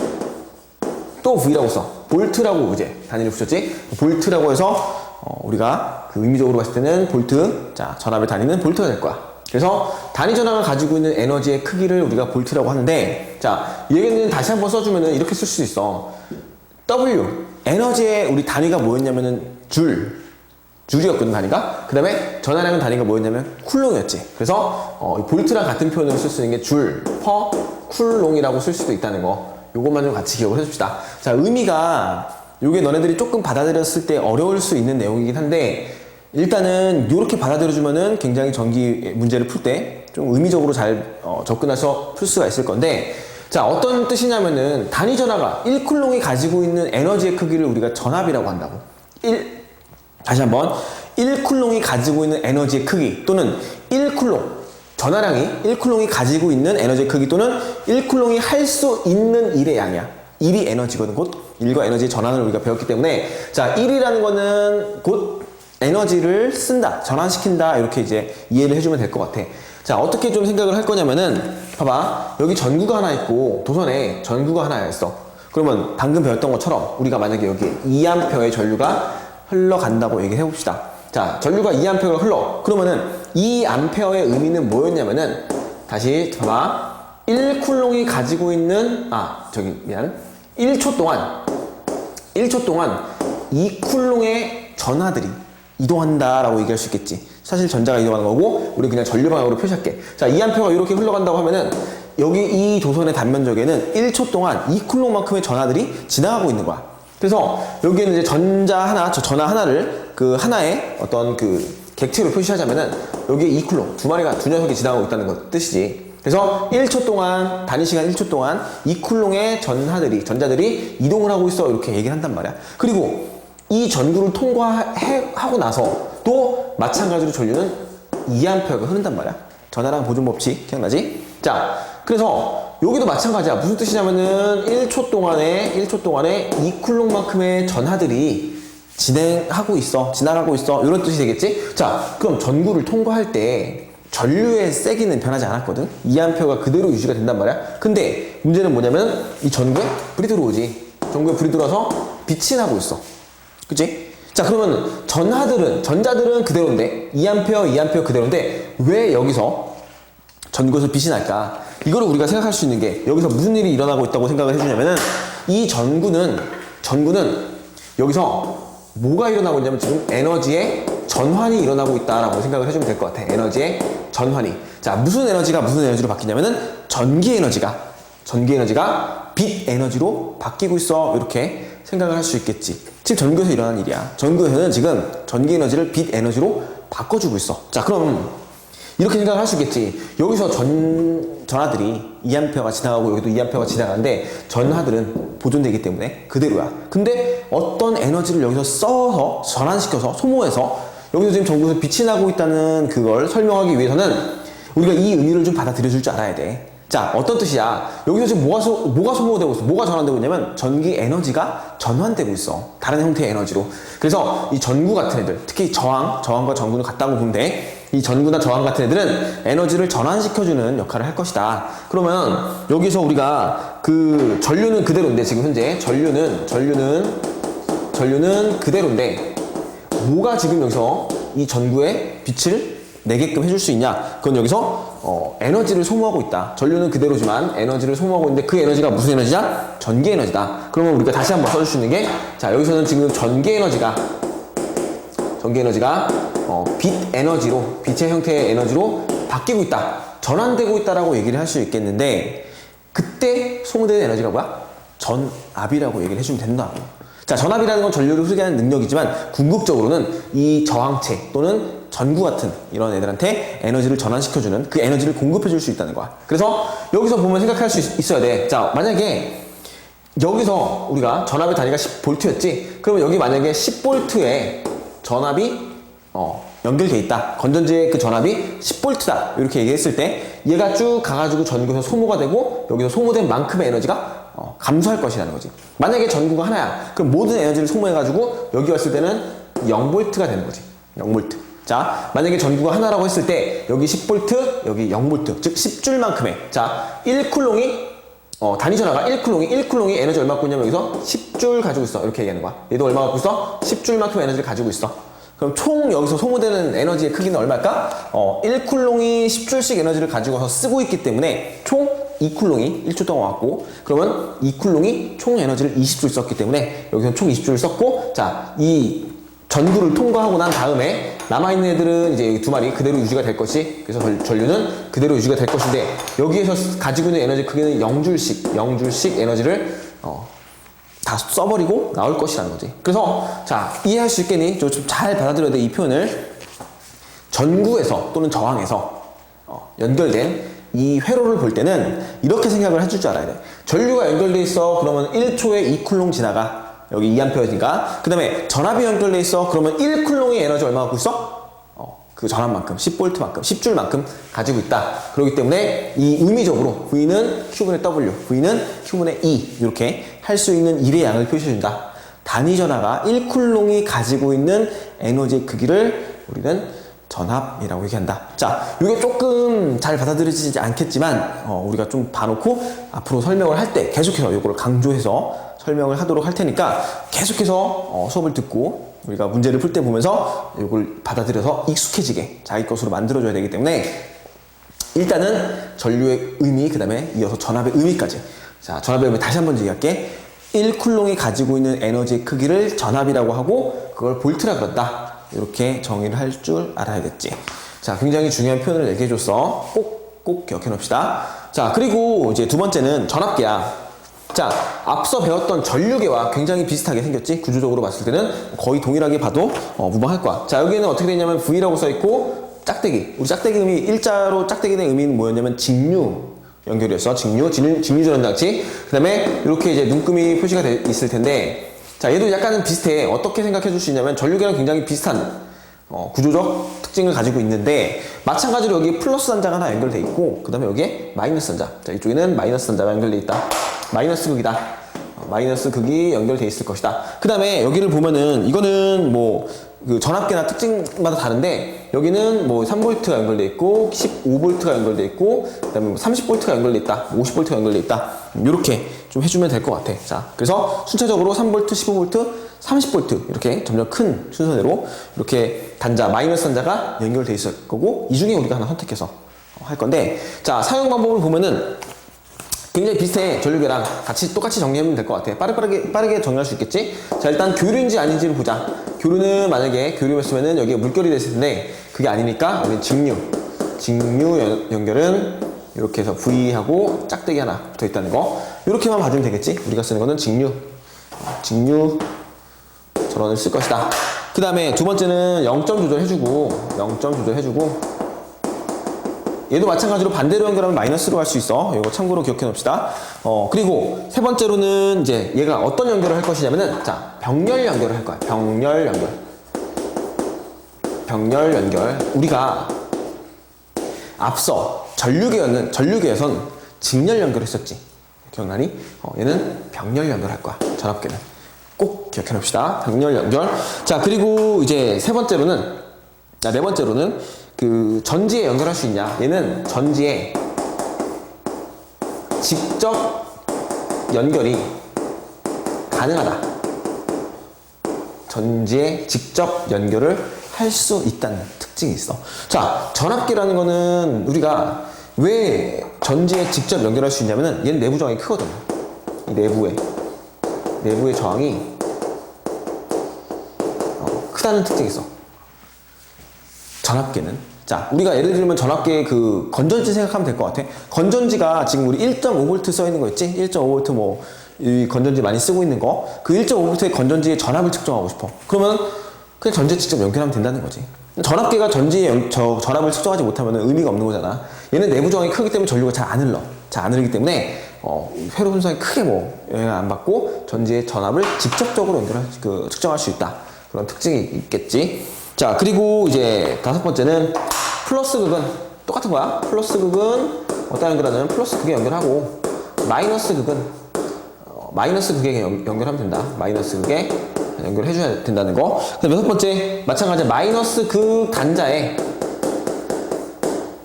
또 V라고 써. 볼트라고 이제 단위를 붙였지. 볼트라고 해서 우리가 그 의미적으로 봤을 때는 볼트, 자, 전압의 단위는 볼트가 될 거야. 그래서 단위 전압을 가지고 있는 에너지의 크기를 우리가 볼트라고 하는데 자, 이 얘기는 다시 한번 써주면은 이렇게 쓸 수 있어. W, 에너지의 우리 단위가 뭐였냐면은 줄이었거든 단위가. 그 다음에 전하량은 단위가 뭐였냐면 쿨롱이었지. 그래서 볼트랑 같은 표현으로 쓸 수 있는 게 줄, 퍼, 쿨롱이라고 쓸 수도 있다는 거. 요것만 좀 같이 기억을 해줍시다. 자, 의미가 요게 너네들이 조금 받아들였을 때 어려울 수 있는 내용이긴 한데 일단은 요렇게 받아들여주면은 굉장히 전기 문제를 풀 때 좀 의미적으로 잘 접근해서 풀 수가 있을 건데 자, 어떤 뜻이냐면은 단위 전하가 1쿨롱이 가지고 있는 에너지의 크기를 우리가 전압이라고 한다고. 다시 한번 1쿨롱이 가지고 있는 에너지의 크기 또는 1쿨롱 전하량이 1쿨롱이 가지고 있는 에너지의 크기 또는 1쿨롱이 할 수 있는 일의 양이야. 1이 에너지거든. 곧 1과 에너지의 전환을 우리가 배웠기 때문에 자, 1이라는 거는 곧 에너지를 쓴다, 전환시킨다 이렇게 이제 이해를 해주면 될 것 같아. 자, 어떻게 좀 생각을 할 거냐면은 봐봐, 여기 전구가 하나 있고 도선에 전구가 하나 있어. 그러면 방금 배웠던 것처럼 우리가 만약에 여기 2A의 전류가 흘러간다고 얘기해 봅시다. 자, 전류가 2A가 흘러. 그러면은 2A의 의미는 뭐였냐면은 다시 봐봐, 1쿨롱이 가지고 있는 1초 동안 2쿨롱의 전하들이 이동한다라고 얘기할 수 있겠지. 사실 전자가 이동하는 거고 우리 그냥 전류 방향으로 표시할게. 자, 2A가 이렇게 흘러간다고 하면은 여기 이 도선의 단면적에는 1초 동안 2쿨롱만큼의 전하들이 지나가고 있는 거야. 그래서 여기에는 이제 전자 하나, 전하 하나를 그 하나의 어떤 그 객체로 표시하자면은 여기에 2쿨롱, 두 녀석이 지나가고 있다는 것 뜻이지. 그래서 1초 동안, 단위 시간 1초 동안 2쿨롱의 전자들이 이동을 하고 있어. 이렇게 얘기를 한단 말이야. 그리고 이 전구를 통과하고 나서 또 마찬가지로 전류는 2A가 흐른단 말이야. 전하랑 보존 법칙 기억나지? 자, 그래서 여기도 마찬가지야. 무슨 뜻이냐면은 1초 동안에 2쿨롱만큼의 전하들이 지나가고 있어. 이런 뜻이 되겠지? 자, 그럼 전구를 통과할 때 전류의 세기는 변하지 않았거든? 2A가 그대로 유지가 된단 말이야. 근데 문제는 뭐냐면 이 전구에 불이 들어오지. 전구에 불이 들어와서 빛이 나고 있어. 그치? 자, 그러면 전자들은 그대로인데 2A 그대로인데 왜 여기서 전구에서 빛이 날까? 이거를 우리가 생각할 수 있는 게 여기서 무슨 일이 일어나고 있다고 생각을 해주냐면은 이 전구는 여기서 뭐가 일어나고 있냐면 지금 에너지의 전환이 일어나고 있다라고 생각을 해주면 될 것 같아. 에너지의 전환이. 자, 무슨 에너지가 무슨 에너지로 바뀌냐면은 전기 에너지가 빛 에너지로 바뀌고 있어. 이렇게 생각을 할 수 있겠지. 지금 전구에서 일어나는 일이야. 전구에서는 지금 전기 에너지를 빛 에너지로 바꿔주고 있어. 자, 그럼 이렇게 생각을 할 수 있겠지. 여기서 전하들이 2A가 지나가고 여기도 2A가 지나가는데 전하들은 보존되기 때문에 그대로야. 근데 어떤 에너지를 여기서 써서 전환시켜서 소모해서 여기서 지금 전구에서 빛이 나고 있다는 그걸 설명하기 위해서는 우리가 이 의미를 좀 받아들여줄 줄 알아야 돼. 자, 어떤 뜻이야? 여기서 지금 뭐가 소모되고 있어? 뭐가 전환되고 있냐면 전기 에너지가 전환되고 있어. 다른 형태의 에너지로. 그래서 이 전구 같은 애들, 특히 저항과 전구는 같다고 보면 돼. 이 전구나 저항 같은 애들은 에너지를 전환시켜주는 역할을 할 것이다. 그러면 여기서 우리가 그 전류는 그대로인데 지금 현재 전류는 그대로인데 뭐가 지금 여기서 이 전구에 빛을 내게끔 해줄 수 있냐? 그건 여기서 에너지를 소모하고 있다. 전류는 그대로지만 에너지를 소모하고 있는데 그 에너지가 무슨 에너지냐? 전기 에너지다. 그러면 우리가 다시 한번 써줄 수 있는 게, 자, 여기서는 지금 전기 에너지가 빛 에너지로, 빛의 형태의 에너지로 바뀌고 있다. 전환되고 있다라고 얘기를 할 수 있겠는데, 그때 소모되는 에너지가 뭐야? 전압이라고 얘기를 해주면 된다고. 자, 전압이라는 건 전류를 흐르게 하는 능력이지만 궁극적으로는 이 저항체 또는 전구 같은 이런 애들한테 에너지를 전환시켜주는 그 에너지를 공급해줄 수 있다는 거야. 그래서 여기서 보면 생각할 수 있어야 돼. 자, 만약에 여기서 우리가 전압의 단위가 10V였지? 그러면 여기 만약에 10V에 전압이 연결돼 있다. 건전지의 그 전압이 10V다. 이렇게 얘기했을 때 얘가 쭉 가가지고 전구에서 소모가 되고 여기서 소모된 만큼의 에너지가 감소할 것이라는 거지. 만약에 전구가 하나야. 그럼 모든 에너지를 소모해가지고 여기 왔을 때는 0V가 되는 거지. 0V. 자, 만약에 전구가 하나라고 했을 때 여기 10V, 여기 0V. 즉 10줄만큼의. 자, 1쿨롱이 단위 전하가 1쿨롱이 에너지 얼마 갖고 있냐면 여기서 10줄 가지고 있어. 이렇게 얘기하는 거야. 얘도 얼마 갖고 있어? 10줄만큼 에너지를 가지고 있어. 그럼 총 여기서 소모되는 에너지의 크기는 얼마일까? 1쿨롱이 10줄씩 에너지를 가지고서 쓰고 있기 때문에 총 2쿨롱이 1초 동안 왔고, 그러면 2쿨롱이 총 에너지를 20줄 썼기 때문에 여기서 총 20줄을 썼고, 자, 이 전구를 통과하고 난 다음에 남아있는 애들은 이제 두 마리 그대로 유지가 될 것이, 그래서 전류는 그대로 유지가 될 것인데 여기에서 가지고 있는 에너지 크기는 0줄씩 에너지를 다 써버리고 나올 것이라는 거지. 그래서 자, 이해할 수 있겠니? 좀 잘 받아들여야 돼. 이 표현을 전구에서 또는 저항에서 연결된 이 회로를 볼 때는 이렇게 생각을 해줄 줄 알아야 돼. 전류가 연결돼 있어. 그러면 1초에 2쿨롱 지나가. 여기 2A니까. 그 다음에 전압이 연결돼 있어. 그러면 1쿨롱의 에너지 얼마 갖고 있어? 그 전압만큼, 10V만큼, 10줄만큼 가지고 있다. 그렇기 때문에 이 의미적으로 V는 Q분의 W, V는 Q분의 E 이렇게 할 수 있는 일의 양을 표시해준다. 단위 전하가 1쿨롱이 가지고 있는 에너지의 크기를 우리는 전압이라고 얘기한다. 자, 이게 조금 잘 받아들여지지 않겠지만 우리가 좀 봐놓고 앞으로 설명을 할 때 계속해서 이걸 강조해서 설명을 하도록 할 테니까 계속해서 수업을 듣고 우리가 문제를 풀 때 보면서 이걸 받아들여서 익숙해지게 자기 것으로 만들어줘야 되기 때문에 일단은 전류의 의미, 그 다음에 이어서 전압의 의미까지. 자, 전압의 의미 다시 한번 얘기할게. 1쿨롱이 가지고 있는 에너지의 크기를 전압이라고 하고 그걸 볼트라 그런다. 이렇게 정의를 할 줄 알아야겠지. 자, 굉장히 중요한 표현을 얘기해줬어. 꼭 기억해 놓읍시다. 자, 그리고 이제 두 번째는 전압계야. 자, 앞서 배웠던 전류계와 굉장히 비슷하게 생겼지? 구조적으로 봤을 때는 거의 동일하게 봐도 무방할 거야. 자, 여기는 어떻게 되냐면 V라고 써있고 짝대기. 우리 짝대기 의미, 일자로 짝대기 된 의미는 뭐였냐면 직류 연결이었어. 직류 전원장치. 그 다음에 이렇게 이제 눈금이 표시가 돼 있을 텐데, 자, 얘도 약간은 비슷해. 어떻게 생각해 줄 수 있냐면 전류계랑 굉장히 비슷한 구조적 특징을 가지고 있는데, 마찬가지로 여기 플러스 단자가 하나 연결돼 있고, 그 다음에 여기에 마이너스 단자. 자, 이쪽에는 마이너스 단자가 연결돼 있다. 마이너스 극이다. 마이너스 극이 연결돼 있을 것이다. 그 다음에 여기를 보면은 이거는 뭐 그 전압계나 특징마다 다른데, 여기는 뭐 3V가 연결돼 있고 15V가 연결돼 있고, 그 다음에 30V가 연결돼 있다, 50V가 연결돼 있다. 이렇게 좀 해주면 될 것 같아. 자, 그래서 순차적으로 3V, 15V, 30V 이렇게 점점 큰 순서대로 이렇게 단자, 마이너스 단자가 연결돼 있을 거고, 이 중에 우리가 하나 선택해서 할 건데, 자, 사용 방법을 보면은 굉장히 비슷해. 전류계랑 똑같이 정리하면 될 것 같아. 빠르게 정리할 수 있겠지? 자, 일단 교류인지 아닌지를 보자. 교류는 만약에 교류였으면은 여기에 물결이 됐을 텐데, 그게 아니니까 우리 직류 연결은 이렇게 해서 V하고 짝대기 하나 붙어 있다는 거. 이렇게만 봐주면 되겠지? 우리가 쓰는 거는 직류 전원을 쓸 것이다. 그 다음에 두 번째는 0점 조절해주고, 얘도 마찬가지로 반대로 연결하면 마이너스로 할 수 있어. 이거 참고로 기억해 놓읍시다. 그리고 세 번째로는 이제 얘가 어떤 연결을 할 것이냐면은, 자, 병렬 연결을 할 거야. 병렬 연결. 우리가 앞서 전류계에선 직렬 연결했었지. 기억나니? 얘는 병렬 연결할 거야. 전압계는. 꼭 기억해 놓읍시다. 병렬 연결. 자, 그리고 이제 네 번째로는 그 전지에 연결할 수 있냐? 얘는 전지에 직접 연결이 가능하다. 전지에 직접 연결을 할 수 있다는 특징이 있어. 자, 전압계라는 거는 우리가 왜 전지에 직접 연결할 수 있냐면은, 얘는 내부 저항이 크거든. 이 내부의 저항이 크다는 특징이 있어. 전압계는. 자, 우리가 예를 들면 전압계 그 건전지 생각하면 될 것 같아. 건전지가 지금 우리 1.5V 써 있는 거 있지? 1.5V 뭐 이 건전지 많이 쓰고 있는 거. 그 1.5V의 건전지의 전압을 측정하고 싶어. 그러면 그냥 전지에 직접 연결하면 된다는 거지. 전압계가 전지의 전압을 측정하지 못하면 의미가 없는 거잖아. 얘는 내부 저항이 크기 때문에 전류가 잘 안 흘러. 잘 안 흐르기 때문에 회로 손상이 크게 뭐 영향을 안 받고 전지의 전압을 직접적으로 측정할 수 있다. 그런 특징이 있겠지. 자, 그리고 이제 다섯 번째는 플러스 극은 똑같은 거야. 플러스 극은 어디다 연결하냐면 플러스 극에 연결하고, 마이너스 극은 마이너스 극에 연결하면 된다. 마이너스 극에 연결해줘야 된다는 거. 그다음 여섯 번째, 마찬가지 마이너스 극 단자에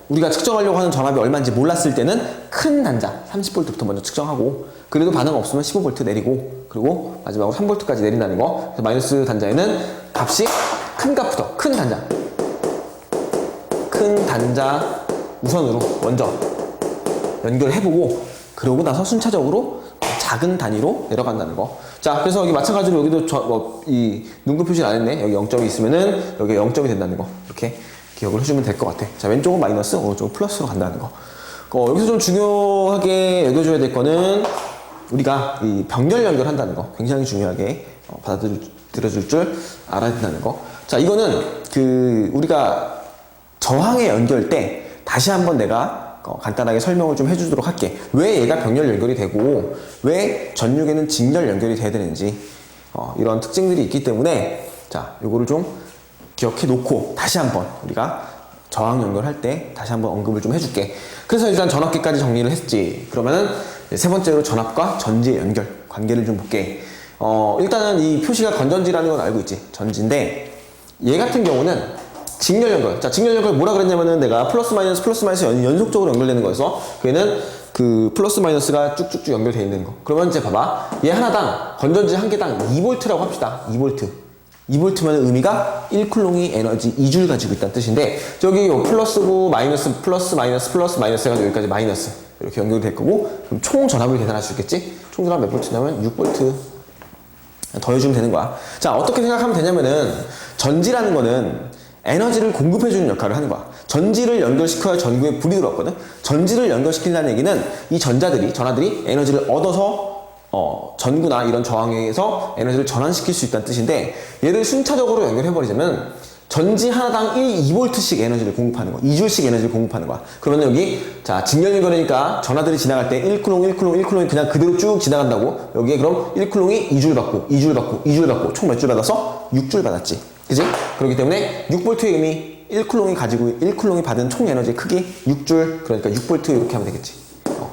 우리가 측정하려고 하는 전압이 얼마인지 몰랐을 때는 큰 단자 30V부터 먼저 측정하고, 그래도 반응 없으면 15V 내리고, 그리고 마지막으로 3V까지 내린다는 거. 그래서 마이너스 단자에는 값이 큰 값부터, 큰 단자 우선으로 먼저 연결해보고, 그러고 나서 순차적으로 작은 단위로 내려간다는 거. 자, 그래서 여기 마찬가지로 여기도 이 눈금 표시를 안 했네. 여기 0점이 있으면은 여기 0점이 된다는 거. 이렇게 기억을 해주면 될 것 같아. 자, 왼쪽은 마이너스, 오른쪽은 플러스로 간다는 거. 여기서 좀 중요하게 여겨줘야 될 거는 우리가 이 병렬 연결한다는 거. 굉장히 중요하게 받아들여줄 줄 알아야 된다는 거. 자, 이거는 우리가 저항의 연결 때 다시 한번 내가 간단하게 설명을 좀 해주도록 할게. 왜 얘가 병렬 연결이 되고 왜 전류계는 직렬 연결이 돼야 되는지 이런 특징들이 있기 때문에, 자, 요거를 좀 기억해 놓고 다시 한번 우리가 저항 연결할 때 다시 한번 언급을 좀 해줄게. 그래서 일단 전압계까지 정리를 했지. 그러면은 세 번째로 전압과 전지의 연결 관계를 좀 볼게. 일단은 이 표시가 건전지라는 건 알고 있지. 전지인데 얘 같은 경우는 직렬 연결. 자, 직렬 연결 뭐라 그랬냐면은 내가 플러스 마이너스 연속적으로 연결되는 거여서, 걔는 그 플러스 마이너스가 쭉쭉쭉 연결되어 있는 거. 그러면 이제 봐봐. 얘 하나당, 건전지 한 개당 2V라고 합시다. 2V면 의미가 1쿨롱이 에너지 2줄 가지고 있다는 뜻인데, 저기 플러스고 마이너스 플러스 마이너스 해가지고 여기까지 마이너스 이렇게 연결이 될 거고, 그럼 총 전압을 계산할 수 있겠지? 총 전압 몇 볼트냐면 6V 더해주면 되는 거야. 자, 어떻게 생각하면 되냐면은 전지라는 거는 에너지를 공급해주는 역할을 하는 거야. 전지를 연결시켜야 전구에 불이 들어왔거든. 전지를 연결시킨다는 얘기는 이 전하들이 에너지를 얻어서 전구나 이런 저항에서 에너지를 전환시킬 수 있다는 뜻인데, 얘를 순차적으로 연결해버리자면 전지 하나당 2V씩 에너지를 공급하는 거야. 2줄씩 에너지를 공급하는 거야. 그러면 여기 자 직렬 연결이니까 전하들이 지나갈 때 1쿨롱 1쿨롱이 그냥 그대로 쭉 지나간다고. 여기에 그럼 1쿨롱이 2줄 받고 2줄 받고 2줄 받고 총 몇 줄 받았어? 6줄 받았지. 그지? 그렇기 때문에 6V의 의미, 1쿨롱이 받은 총 에너지의 크기 6줄, 그러니까 6V 이렇게 하면 되겠지.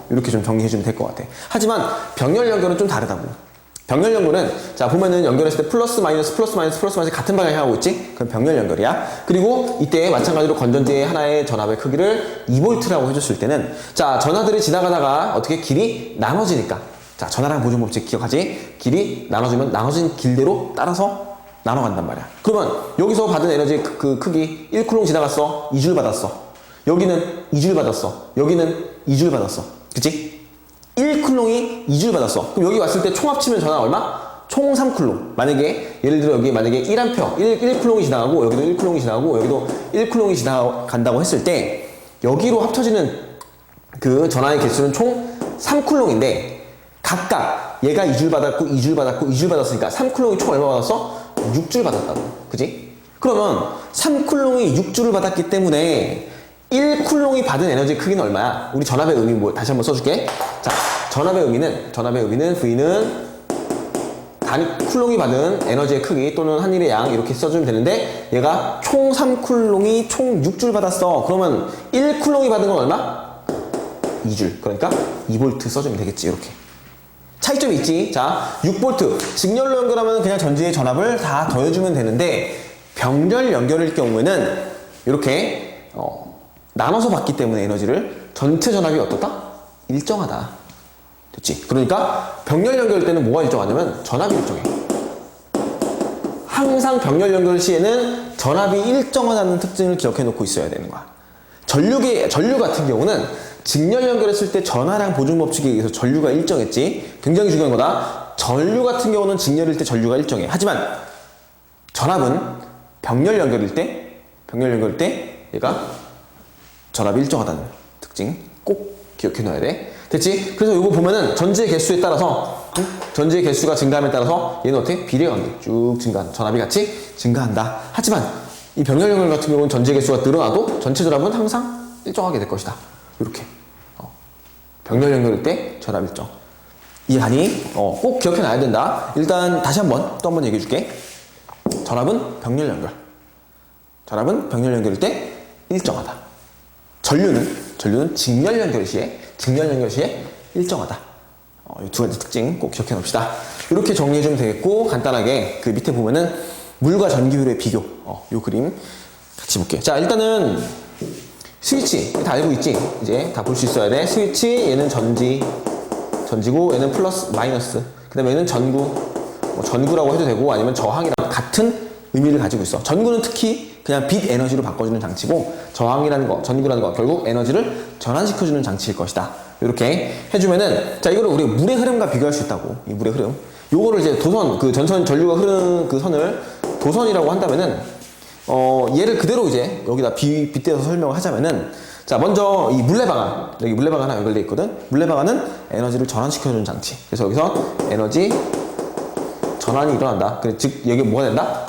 이렇게 좀 정리해주면 될 것 같아. 하지만 병렬 연결은 좀 다르다고. 병렬 연결은 자 보면은 연결했을 때 플러스 마이너스 같은 방향에 하고 있지? 그럼 병렬 연결이야. 그리고 이때 마찬가지로 건전지의 하나의 전압의 크기를 2V라고 해줬을 때는 자 전하들이 지나가다가 어떻게 길이 나눠지니까, 자 전하랑 보존법칙 기억하지? 길이 나눠지면 나눠진 길대로 따라서 나눠간단 말이야. 그러면 여기서 받은 에너지 그 크기 1쿨롱 지나갔어. 2줄 받았어. 여기는 2줄 받았어. 여기는 2줄 받았어. 그치? 1쿨롱이 2줄 받았어. 그럼 여기 왔을 때 총 합치면 전화 얼마? 총 3쿨롱. 만약에 예를 들어 여기 만약에 1A 1쿨롱이 지나가고 여기도 1쿨롱이 지나가고 여기도 1쿨롱이 지나간다고 했을 때 여기로 합쳐지는 그 전화의 개수는 총 3쿨롱인데 각각 얘가 2줄 받았고 2줄 받았고 2줄 받았으니까 3쿨롱이 총 얼마 받았어? 6줄 받았다고. 그지? 그러면 3쿨롱이 6줄을 받았기 때문에 1쿨롱이 받은 에너지 크기는 얼마야? 우리 전압의 의미 뭐 다시 한번 써줄게. 자, 전압의 의미는 V는 단 쿨롱이 받은 에너지의 크기 또는 한일의 양 이렇게 써주면 되는데, 얘가 총 3쿨롱이 총 6줄 받았어. 그러면 1쿨롱이 받은 건 얼마? 2줄. 그러니까 2V 써주면 되겠지. 이렇게. 차이점이 있지. 자, 6V. 직렬로 연결하면 그냥 전지의 전압을 다 더해주면 되는데, 병렬 연결일 경우에는 이렇게 나눠서 받기 때문에 에너지를 전체 전압이 어떻다? 일정하다. 됐지? 그러니까 병렬 연결 때는 뭐가 일정하냐면 전압이 일정해. 항상 병렬 연결 시에는 전압이 일정하다는 특징을 기억해 놓고 있어야 되는 거야. 전류 같은 경우는 직렬 연결했을 때 전하랑 보존 법칙에 의해서 전류가 일정했지. 굉장히 중요한 거다. 전류 같은 경우는 직렬일 때 전류가 일정해. 하지만 전압은 병렬 연결일 때 얘가 전압이 일정하다는 특징 꼭 기억해 놔야 돼. 됐지? 그래서 이거 보면은 전지의 개수에 따라서 전지의 개수가 증가함에 따라서 얘는 어떻게? 비례관계 쭉 증가한다. 전압이 같이 증가한다. 하지만 이 병렬 연결 같은 경우는 전지의 개수가 늘어나도 전체 전압은 항상 일정하게 될 것이다. 이렇게 병렬 연결일 때 전압 일정. 이해하니? 꼭 기억해 놔야 된다. 일단 다시 한번 얘기해 줄게. 전압은 병렬 연결일 때 일정하다. 전류는 직렬 연결 시에 일정하다. 이 두 가지 특징 꼭 기억해 놓읍시다. 이렇게 정리해 주면 되겠고, 간단하게 그 밑에 보면은 물과 전기율의 비교, 요 그림 같이 볼게요. 자, 일단은 스위치 다 알고 있지? 이제 다 볼 수 있어야 돼. 스위치, 얘는 전지고 얘는 플러스 마이너스, 그 다음에 얘는 전구라고 해도 되고 아니면 저항이랑 같은 의미를 가지고 있어. 전구는 특히 그냥 빛 에너지로 바꿔주는 장치고, 전구라는 거 결국 에너지를 전환시켜주는 장치일 것이다. 이렇게 해주면은, 자, 이거를 우리 물의 흐름과 비교할 수 있다고. 이 물의 흐름, 요거를 이제 도선, 그 전류가 흐르는 그 선을 도선이라고 한다면은, 얘를 그대로 이제 여기다 빗대서 설명을 하자면은, 자, 먼저 이 물레방아, 여기 물레방아 하나 연결되어 있거든. 물레방아는 에너지를 전환시켜주는 장치. 그래서 여기서 에너지 전환이 일어난다. 즉 여기 뭐가 된다?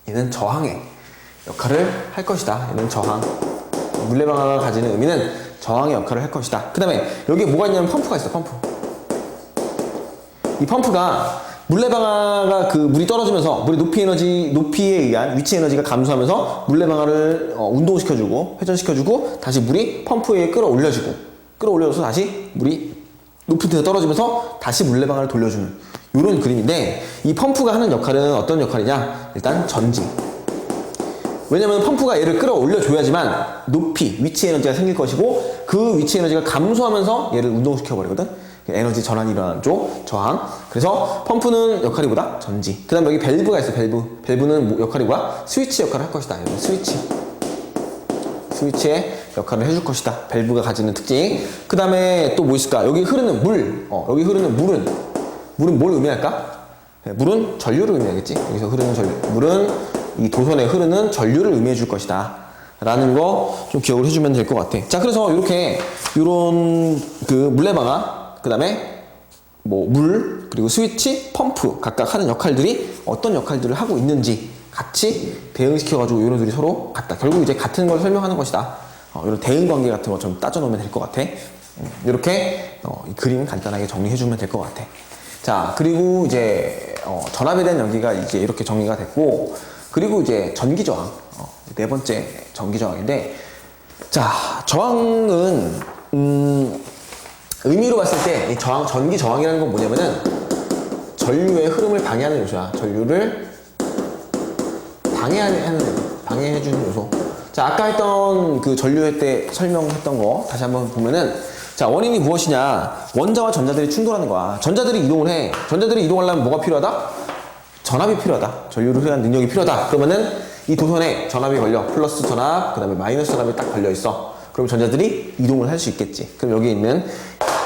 얘는 저항의 역할을 할 것이다. 얘는 저항. 물레방아가 가지는 의미는 저항의 역할을 할 것이다. 그 다음에 여기에 뭐가 있냐면 펌프가 있어. 펌프. 이 펌프가 물레방아가 그 물이 떨어지면서 물의 높이에 의한 위치 에너지가 감소하면서 물레방아를 운동시켜주고 회전시켜주고 다시 물이 펌프에 끌어올려져서 다시 물이 높은 데서 떨어지면서 다시 물레방아를 돌려주는 이런 그림인데, 이 펌프가 하는 역할은 어떤 역할이냐? 일단 전지. 왜냐면 펌프가 얘를 끌어올려줘야지만 위치 에너지가 생길 것이고, 그 위치 에너지가 감소하면서 얘를 운동시켜버리거든. 에너지 전환이 일어나는 쪽, 저항. 그래서 펌프는 역할이 뭐다? 전지. 그 다음 여기 밸브가 있어. 밸브는 역할이 뭐야? 스위치 역할을 할 것이다. 스위치의 역할을 해줄 것이다. 밸브가 가지는 특징. 그 다음에 또 뭐 있을까? 여기 흐르는 물은 뭘 의미할까? 물은 전류를 의미하겠지. 여기서 흐르는 물은 이 도선에 흐르는 전류를 의미해 줄 것이다 라는 거 좀 기억을 해주면 될 것 같아. 자, 그래서 이렇게 요런 그 물레방아, 그 다음에 뭐 물, 그리고 스위치, 펌프 각각 하는 역할들이 어떤 역할들을 하고 있는지 같이 대응시켜가지고 이런 둘이 서로 같다. 결국 이제 같은 걸 설명하는 것이다. 이런 대응 관계 같은 거 좀 따져놓으면 될 것 같아. 이렇게 이 그림 간단하게 정리해주면 될 것 같아. 자, 그리고 이제 전압에 대한 연기가 이제 이렇게 정리가 됐고, 그리고 이제 전기 저항, 네 번째 전기 저항인데, 자, 저항은 의미로 봤을 때 이 저항, 전기 저항이라는 건 뭐냐면은 전류의 흐름을 방해하는 요소야. 전류를 방해해주는 요소. 자, 아까 했던 그 전류회 때 설명했던 거 다시 한번 보면은, 자, 원인이 무엇이냐? 원자와 전자들이 충돌하는 거야. 전자들이 이동을 해. 전자들이 이동하려면 뭐가 필요하다? 전압이 필요하다. 전류를 흐르는 능력이 필요하다. 그러면은 이 도선에 전압이 걸려. 플러스 전압, 그 다음에 마이너스 전압이 딱 걸려 있어. 그럼 전자들이 이동을 할 수 있겠지. 그럼 여기 있는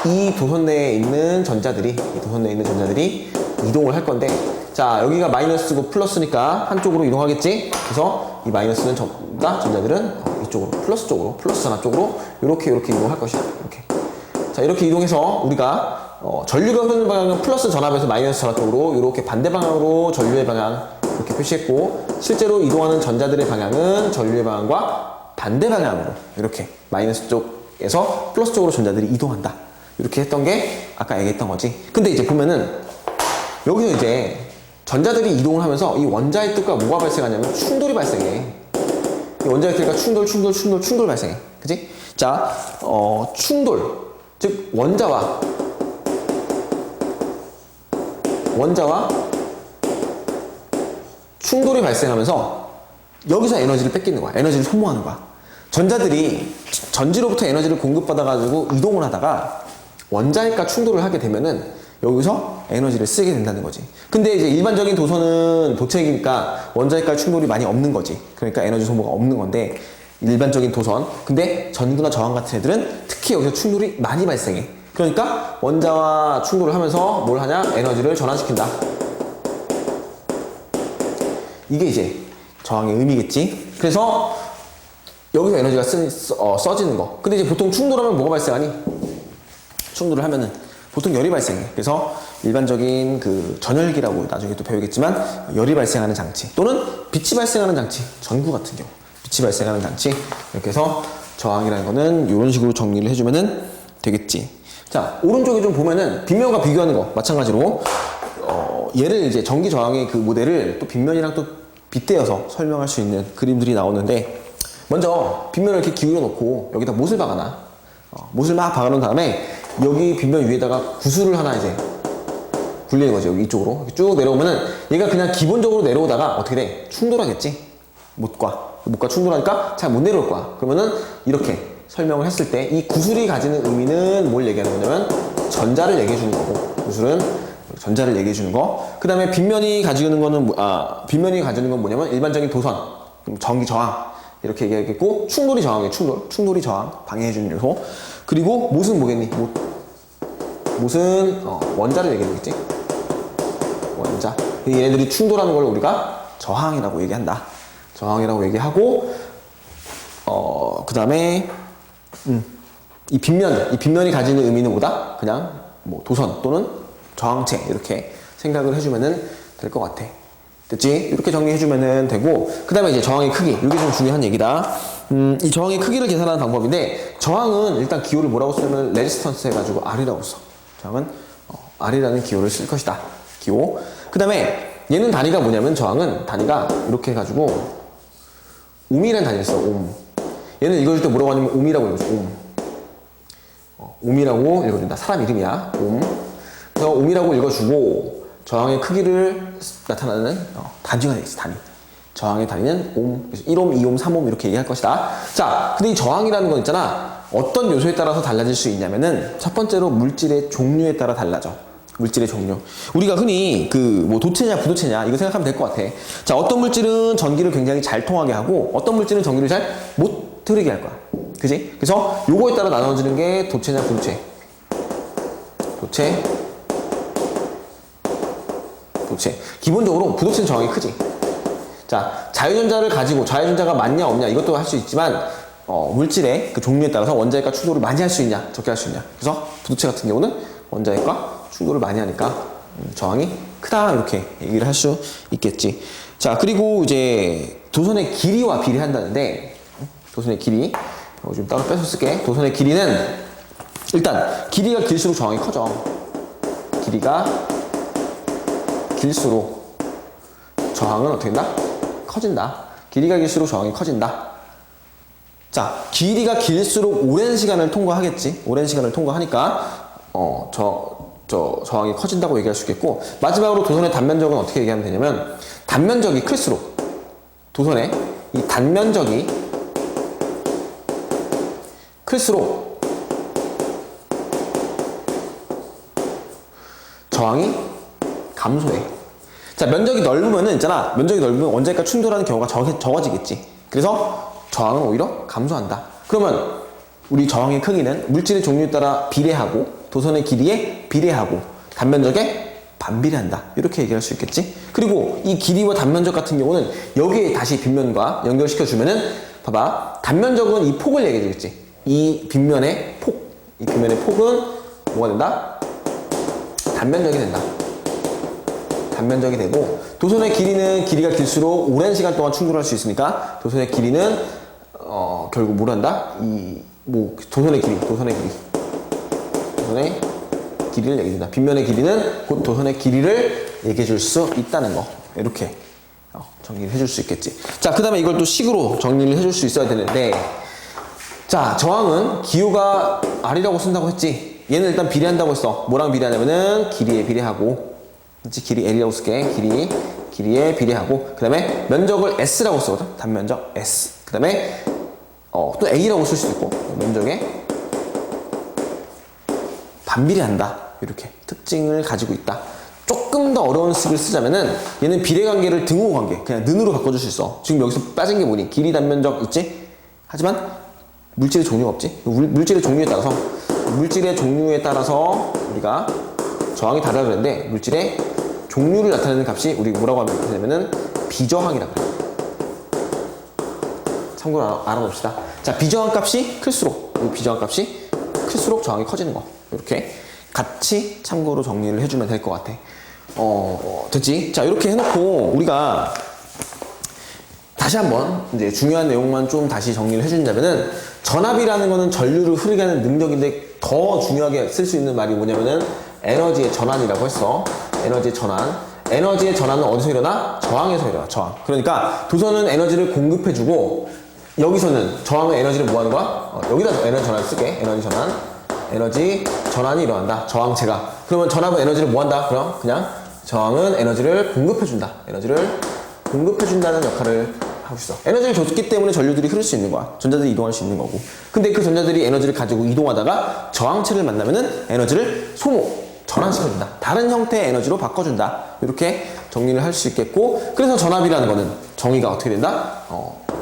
이 도선 내에 있는 전자들이 이동을 할 건데, 자, 여기가 마이너스고 플러스니까 한쪽으로 이동하겠지. 그래서 이 마이너스는 전부 다 전자들은 이쪽으로, 플러스 쪽으로, 플러스 전압 쪽으로 이렇게 이동할 것이야. 이렇게. 자, 이렇게 이동해서 우리가 전류가 흐르는 방향은 플러스 전압에서 마이너스 전압 쪽으로 이렇게 반대 방향으로 전류의 방향 이렇게 표시했고, 실제로 이동하는 전자들의 방향은 전류의 방향과 반대 방향으로 이렇게 마이너스 쪽에서 플러스 쪽으로 전자들이 이동한다. 이렇게 했던 게 아까 얘기했던 거지. 근데 이제 보면은 여기서 이제 전자들이 이동을 하면서 이 원자의 뜻과 뭐가 발생하냐면 충돌이 발생해. 이 원자의 뜻과 충돌 발생해. 그치? 자, 충돌. 즉, 원자와 충돌이 발생하면서 여기서 에너지를 뺏기는 거야. 에너지를 소모하는 거야. 전자들이 전지로부터 에너지를 공급받아가지고 이동을 하다가 원자핵과 충돌을 하게 되면은 여기서 에너지를 쓰게 된다는 거지. 근데 이제 일반적인 도선은 도체이니까 원자핵과 충돌이 많이 없는 거지. 그러니까 에너지 소모가 없는 건데, 일반적인 도선. 근데 전구나 저항 같은 애들은 특히 여기서 충돌이 많이 발생해. 그러니까 원자와 충돌을 하면서 뭘 하냐? 에너지를 전환시킨다. 이게 이제 저항의 의미겠지. 그래서 여기서 에너지가 써지는 거. 근데 이제 보통 충돌하면 뭐가 발생하니? 충돌을 하면은 보통 열이 발생해. 그래서 일반적인 그 전열기라고 나중에 또 배우겠지만 열이 발생하는 장치 또는 빛이 발생하는 장치, 전구 같은 경우 빛이 발생하는 장치, 이렇게 해서 저항이라는 거는 이런 식으로 정리를 해주면은 되겠지. 자, 오른쪽에 좀 보면은 빗면과 비교하는 거 마찬가지로 얘를 이제 전기 저항의 그 모델을 또 빗면이랑 또 빗대어서 설명할 수 있는 그림들이 나오는데, 먼저 빗면을 이렇게 기울여 놓고 여기다 못을 박아놔. 못을 막 박아놓은 다음에 여기 빗면 위에다가 구슬을 하나 이제 굴리는 거지. 여기 이쪽으로 쭉 내려오면은 얘가 그냥 기본적으로 내려오다가 어떻게 돼? 충돌하겠지. 못과 충돌하니까 잘 못 내려올 거야. 그러면은 이렇게 설명을 했을 때 이 구슬이 가지는 의미는 뭘 얘기하는 거냐면 전자를 얘기해 주는 거고, 구슬은 전자를 얘기해 주는 거. 그 다음에 빗면이 가지는 거는 빗면이 가지는 건 뭐냐면 일반적인 도선, 전기 저항 이렇게 얘기하겠고, 충돌이 저항이에요. 충돌이 저항 방해해 주는 요소. 그리고 못은 뭐겠니? 못은 원자를 얘기하겠지. 원자. 얘네들이 충돌하는 걸 우리가 저항이라고 얘기한다. 저항이라고 얘기하고, 그 다음에 이 빗면이 가지는 의미는 뭐다? 그냥 뭐 도선 또는 저항체 이렇게 생각을 해주면은 될 것 같아. 됐지? 이렇게 정리해주면은 되고, 그 다음에 이제 저항의 크기. 이게 좀 중요한 얘기다. 이 저항의 크기를 계산하는 방법인데, 저항은 일단 기호를 뭐라고 쓰면 레지스턴스 해가지고 R이라고 써. 저항은 R이라는 기호를 쓸 것이다. 기호. 그 다음에 얘는 단위가 뭐냐면, 저항은 단위가 이렇게 해가지고 옴이라는 단위를 써. 옴. 얘는 읽어줄 때 뭐라고 하냐면 옴이라고 읽어줘. 옴이라고 읽어준다. 사람 이름이야. 옴. 그래서 옴이라고 읽어주고, 저항의 크기를 나타나는 단위가 되겠지. 단위. 저항의 단위는 옴. 그래서 1옴, 2옴, 3옴 이렇게 얘기할 것이다. 자, 근데 이 저항이라는 건 있잖아. 어떤 요소에 따라서 달라질 수 있냐면은, 첫 번째로 물질의 종류에 따라 달라져. 물질의 종류. 우리가 흔히 뭐 도체냐 부도체냐 이거 생각하면 될 것 같아. 자, 어떤 물질은 전기를 굉장히 잘 통하게 하고 어떤 물질은 전기를 잘 못 흐르게 할 거야. 그지? 그래서 요거에 따라 나눠지는 게 도체냐 부도체. 도체. 기본적으로 부도체는 저항이 크지. 자, 자유전자를 가지고 자유전자가 많냐 없냐 이것도 할 수 있지만 물질의 그 종류에 따라서 원자핵과 충돌을 많이 할 수 있냐 적게 할 수 있냐. 그래서 부도체 같은 경우는 원자핵과 충돌을 많이 하니까 저항이 크다 이렇게 얘기를 할 수 있겠지. 자, 그리고 이제 도선의 길이와 비례한다는데 도선의 길이 좀 따로 빼서 쓸게. 도선의 길이는 일단 길이가 길수록 저항이 커져. 길이가 길수록 저항은 어떻게 된다? 커진다. 길이가 길수록 저항이 커진다. 자, 길이가 길수록 오랜 시간을 통과하겠지. 오랜 시간을 통과하니까 저항이 커진다고 얘기할 수 있겠고, 마지막으로 도선의 단면적은 어떻게 얘기하면 되냐면 단면적이 클수록 도선의 이 단면적이 클수록 저항이 감소해. 자, 면적이 넓으면은 있잖아. 면적이 넓으면 원자핵과 충돌하는 경우가 적어지겠지. 그래서 저항은 오히려 감소한다. 그러면 우리 저항의 크기는 물질의 종류에 따라 비례하고 도선의 길이에 비례하고 단면적에 반비례한다. 이렇게 얘기할 수 있겠지. 그리고 이 길이와 단면적 같은 경우는 여기에 다시 빗면과 연결시켜 주면은 봐봐. 단면적은 이 폭을 얘기해 주겠지. 이 빗면의 폭. 이 빗면의 폭은 뭐가 된다? 단면적이 된다. 단면적이 되고, 도선의 길이는 길이가 길수록 오랜 시간 동안 충돌할 수 있으니까 도선의 길이는 결국 뭘 한다? 도선의 길이를 얘기해준다. 빗면의 길이는 곧 도선의 길이를 얘기해 줄 수 있다는 거. 이렇게 정리를 해줄 수 있겠지. 자, 그 다음에 이걸 또 식으로 정리를 해줄 수 있어야 되는데, 자, 저항은 기호가 R이라고 쓴다고 했지. 얘는 일단 비례한다고 했어. 뭐랑 비례하냐면은 길이에 비례하고, 그치? 길이 L이라고 쓸게. 길이에 비례하고, 그 다음에 면적을 S라고 쓰거든. 단면적 S. 그 다음에 또 A라고 쓸 수도 있고, 면적에 반비례한다. 이렇게 특징을 가지고 있다. 조금 더 어려운 식을 쓰자면은 얘는 비례관계를 등호 관계, 그냥 는으로 바꿔줄 수 있어. 지금 여기서 빠진 게 뭐니? 길이 단면적 있지? 하지만 물질의 종류가 없지? 물질의 종류에 따라서 우리가 저항이 다르다 그랬는데, 물질의 종류를 나타내는 값이 우리 뭐라고 하냐면은 비저항이라고 해요. 참고로 알아봅시다. 자, 비저항 값이 클수록, 저항이 커지는 거. 이렇게 같이 참고로 정리를 해주면 될 것 같아. 됐지? 자, 이렇게 해놓고 우리가 다시 한번 이제 중요한 내용만 좀 다시 정리를 해준다면은, 전압이라는 거는 전류를 흐르게 하는 능력인데 더 중요하게 쓸 수 있는 말이 뭐냐면은 에너지의 전환이라고 했어. 에너지의 전환은 어디서 일어나? 저항에서 일어나. 저항. 그러니까 도선은 에너지를 공급해주고, 여기서는 저항은 에너지를 뭐 하는 거야? 여기다 에너지 전환을 쓸게. 에너지 전환이 일어난다. 저항체가. 그러면 전압은 에너지를 뭐 한다? 그럼 그냥 저항은 에너지를 공급해준다. 에너지를 공급해준다는 역할을 하고 있어. 에너지를 줬기 때문에 전류들이 흐를 수 있는 거야. 전자들이 이동할 수 있는 거고. 근데 그 전자들이 에너지를 가지고 이동하다가 저항체를 만나면은 에너지를 전환시켜준다. 다른 형태의 에너지로 바꿔준다. 이렇게 정리를 할 수 있겠고, 그래서 전압이라는 거는 정의가 어떻게 된다?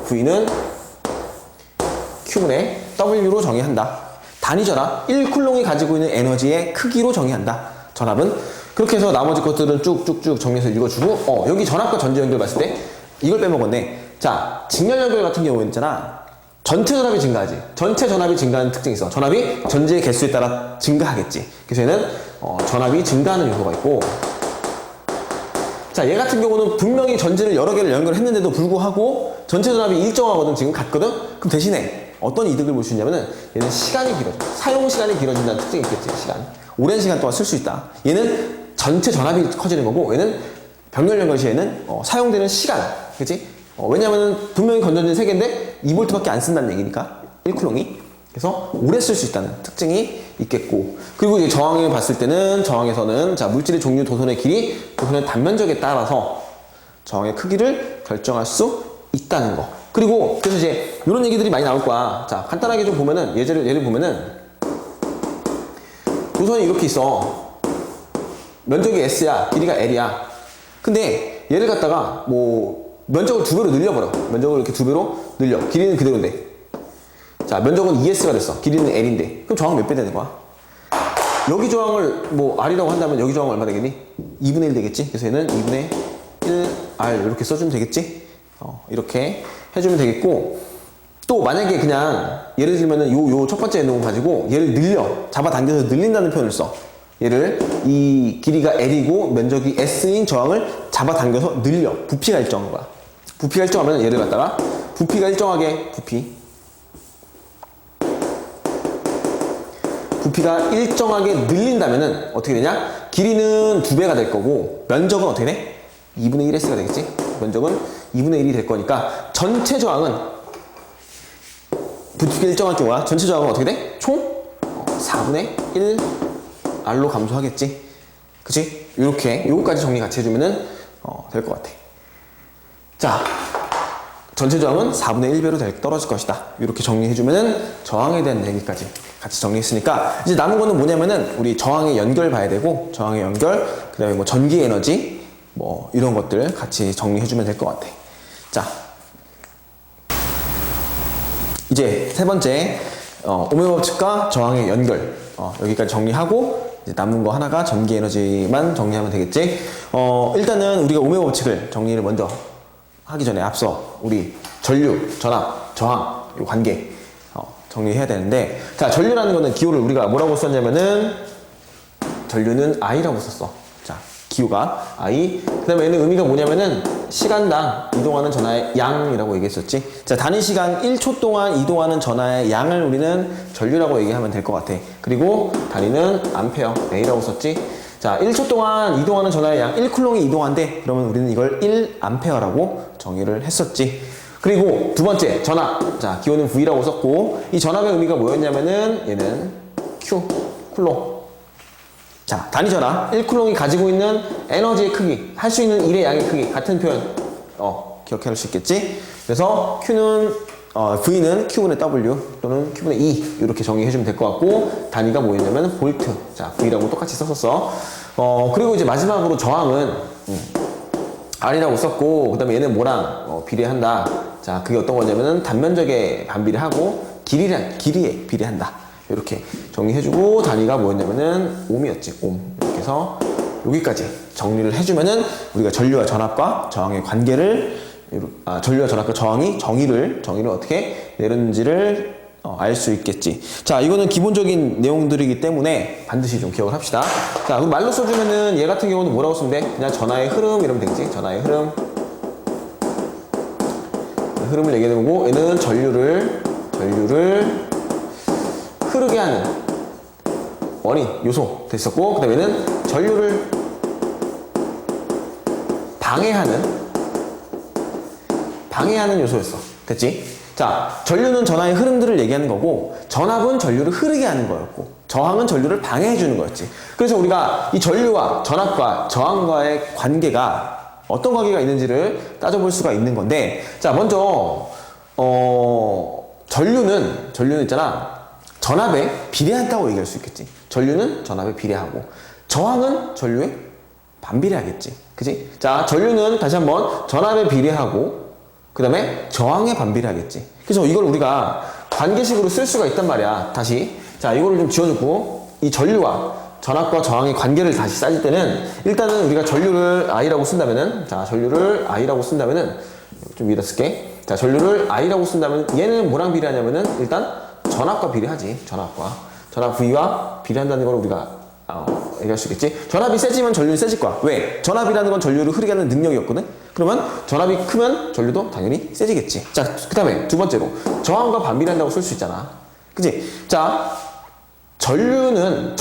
V는 Q분의 W로 정의한다. 단위 전압 1쿨롱이 가지고 있는 에너지의 크기로 정의한다. 전압은. 그렇게 해서 나머지 것들은 쭉쭉쭉 정리해서 읽어주고, 여기 전압과 전지 연결 봤을 때 이걸 빼먹었네. 자, 직렬 연결 같은 경우에는 있잖아. 전체 전압이 증가하지. 전체 전압이 증가하는 특징이 있어. 전압이 전지의 개수에 따라 증가하겠지. 그래서 얘는 전압이 증가하는 요소가 있고, 자, 얘 같은 경우는 분명히 전지를 여러 개를 연결했는데도 불구하고 전체 전압이 일정하거든. 지금 같거든. 그럼 대신에 어떤 이득을 볼 수 있냐면은 얘는 시간이 길어져. 사용 시간이 길어진다는 특징이 있겠지. 시간. 오랜 시간 동안 쓸 수 있다. 얘는 전체 전압이 커지는 거고, 얘는 병렬 연결 시에는 사용되는 시간. 그치? 왜냐면은 분명히 건전지는 3개인데 2V밖에 안 쓴다는 얘기니까. 1쿨롱이. 그래서 오래 쓸 수 있다는 특징이 있겠고, 그리고 이제 저항을 봤을 때는, 저항에서는 자, 물질의 종류, 도선의 길이, 도선의 단면적에 따라서 저항의 크기를 결정할 수 있다는 거. 그리고 그래서 이제 이런 얘기들이 많이 나올 거야. 자, 간단하게 좀 보면은 예를 보면은 도선이 이렇게 있어. 면적이 S야, 길이가 L이야. 근데 얘를 갖다가 뭐 면적을 2배로 늘려버려. 면적을 이렇게 2배로 늘려. 길이는 그대로인데. 자, 면적은 ES가 됐어. 길이는 L인데. 그럼 저항 몇 배 되는 거야? 여기 저항을 뭐 R이라고 한다면 여기 저항 얼마 되겠니? 2분의 1 되겠지? 그래서 얘는 2분의 1R 이렇게 써주면 되겠지? 이렇게 해주면 되겠고, 또 만약에 그냥 예를 들면은 요 첫 번째 내용 가지고 얘를 잡아당겨서 늘린다는 표현을 써. 얘를 이 길이가 L이고 면적이 S인 저항을 잡아당겨서 늘려. 부피가 일정한 거야. 부피가 일정하면 얘를 갖다가 부피가 일정하게 부피가 일정하게 늘린다면은 어떻게 되냐? 길이는 2배가 될 거고 면적은 어떻게 돼? 2분의 1S가 되겠지? 면적은 2분의 1이 될 거니까 전체 저항은 부피가 일정할 경우야. 전체 저항은 어떻게 돼? 총 4분의 1 R로 감소하겠지? 그치? 요렇게 요거까지 정리 같이 해주면은 될 것 같아. 자, 전체 저항은 4분의 1배로 떨어질 것이다. 이렇게 정리해주면은 저항에 대한 얘기까지 같이 정리했으니까 이제 남은 거는 뭐냐면은 우리 저항의 연결 봐야 되고, 저항의 연결, 그 다음에 뭐 전기 에너지 뭐 이런 것들 같이 정리해주면 될 것 같아. 자, 이제 세 번째 오메 법칙과 저항의 연결 여기까지 정리하고 이제 남은 거 하나가 전기 에너지만 정리하면 되겠지. 일단은 우리가 오메 법칙을 정리를 먼저 하기 전에 앞서 우리 전류, 전압, 저항 이 관계 정리해야 되는데, 자, 전류라는 거는 기호를 우리가 뭐라고 썼냐면은 전류는 I라고 썼어. 자, 기호가 I. 그 다음에 얘는 의미가 뭐냐면은 시간당 이동하는 전하의 양이라고 얘기했었지. 자, 단위 시간 1초 동안 이동하는 전하의 양을 우리는 전류라고 얘기하면 될 것 같아. 그리고 단위는 암페어, A라고 썼지. 자, 1초 동안 이동하는 전하의 양 1쿨롱이 이동한대. 그러면 우리는 이걸 1암페어라고 정의를 했었지. 그리고 두 번째, 전압. 자, 기호는 V라고 썼고, 이 전압의 의미가 뭐였냐면은 얘는 Q, 쿨롱. 자, 단위 전압 1쿨롱이 가지고 있는 에너지의 크기, 할 수 있는 일의 양의 크기, 같은 표현 기억할 수 있겠지? 그래서 Q는 V는 Q분의 W 또는 Q분의 E 이렇게 정의해주면 될 것 같고, 단위가 뭐였냐면 볼트. 자, V라고 똑같이 썼었어. 그리고 이제 마지막으로 저항은 R이라고 썼고, 그 다음에 얘는 뭐랑 비례한다. 자, 그게 어떤 거냐면은 단면적에 반비례하고 길이에 비례한다. 이렇게 정리해주고, 단위가 뭐였냐면은 옴이었지. 옴. 이렇게 해서 여기까지 정리를 해주면은 우리가 전류와 전압과 저항의 관계를, 전류와 전압과 저항이 정의를 어떻게 내렸는지를 알 수 있겠지. 자, 이거는 기본적인 내용들이기 때문에 반드시 좀 기억을 합시다. 자, 그럼 말로 써주면은 얘 같은 경우는 뭐라고 쓰면 돼? 그냥 전하의 흐름 이러면 되겠지. 전하의 흐름을 얘기하는 거고, 얘는 전류를 흐르게 하는 원인, 요소 됐었고, 그 다음에 얘는 전류를 방해하는 요소였어. 됐지? 자, 전류는 전하의 흐름들을 얘기하는 거고, 전압은 전류를 흐르게 하는 거였고, 저항은 전류를 방해해주는 거였지. 그래서 우리가 이 전류와 전압과 저항과의 관계가 어떤 관계가 있는지를 따져볼 수가 있는 건데, 자, 먼저 전류는 있잖아, 전압에 비례한다고 얘기할 수 있겠지. 전류는 전압에 비례하고, 저항은 전류에 반비례하겠지. 그치? 자, 전류는 다시 한번 전압에 비례하고, 그 다음에 저항에 반비례하겠지. 그래서 이걸 우리가 관계식으로 쓸 수가 있단 말이야. 다시. 자, 이거를 좀 지워주고, 이 전류와 전압과 저항의 관계를 다시 따질 때는, 일단은 우리가 전류를 I라고 쓴다면은, 자, 전류를 I라고 쓴다면은, 좀 위에다 쓸게. 자, 전류를 I라고 쓴다면, 얘는 뭐랑 비례하냐면은, 일단 전압과 비례하지. 전압 V와 비례한다는 걸 우리가 얘기할 수 있겠지. 전압이 세지면 전류는 세질 거야. 왜? 전압이라는 건 전류를 흐르게 하는 능력이었거든. 그러면 전압이 크면 전류도 당연히 세지겠지. 자, 그 다음에 두 번째로 저항과 반비례한다고 쓸 수 있잖아. 그치? 자, 전류는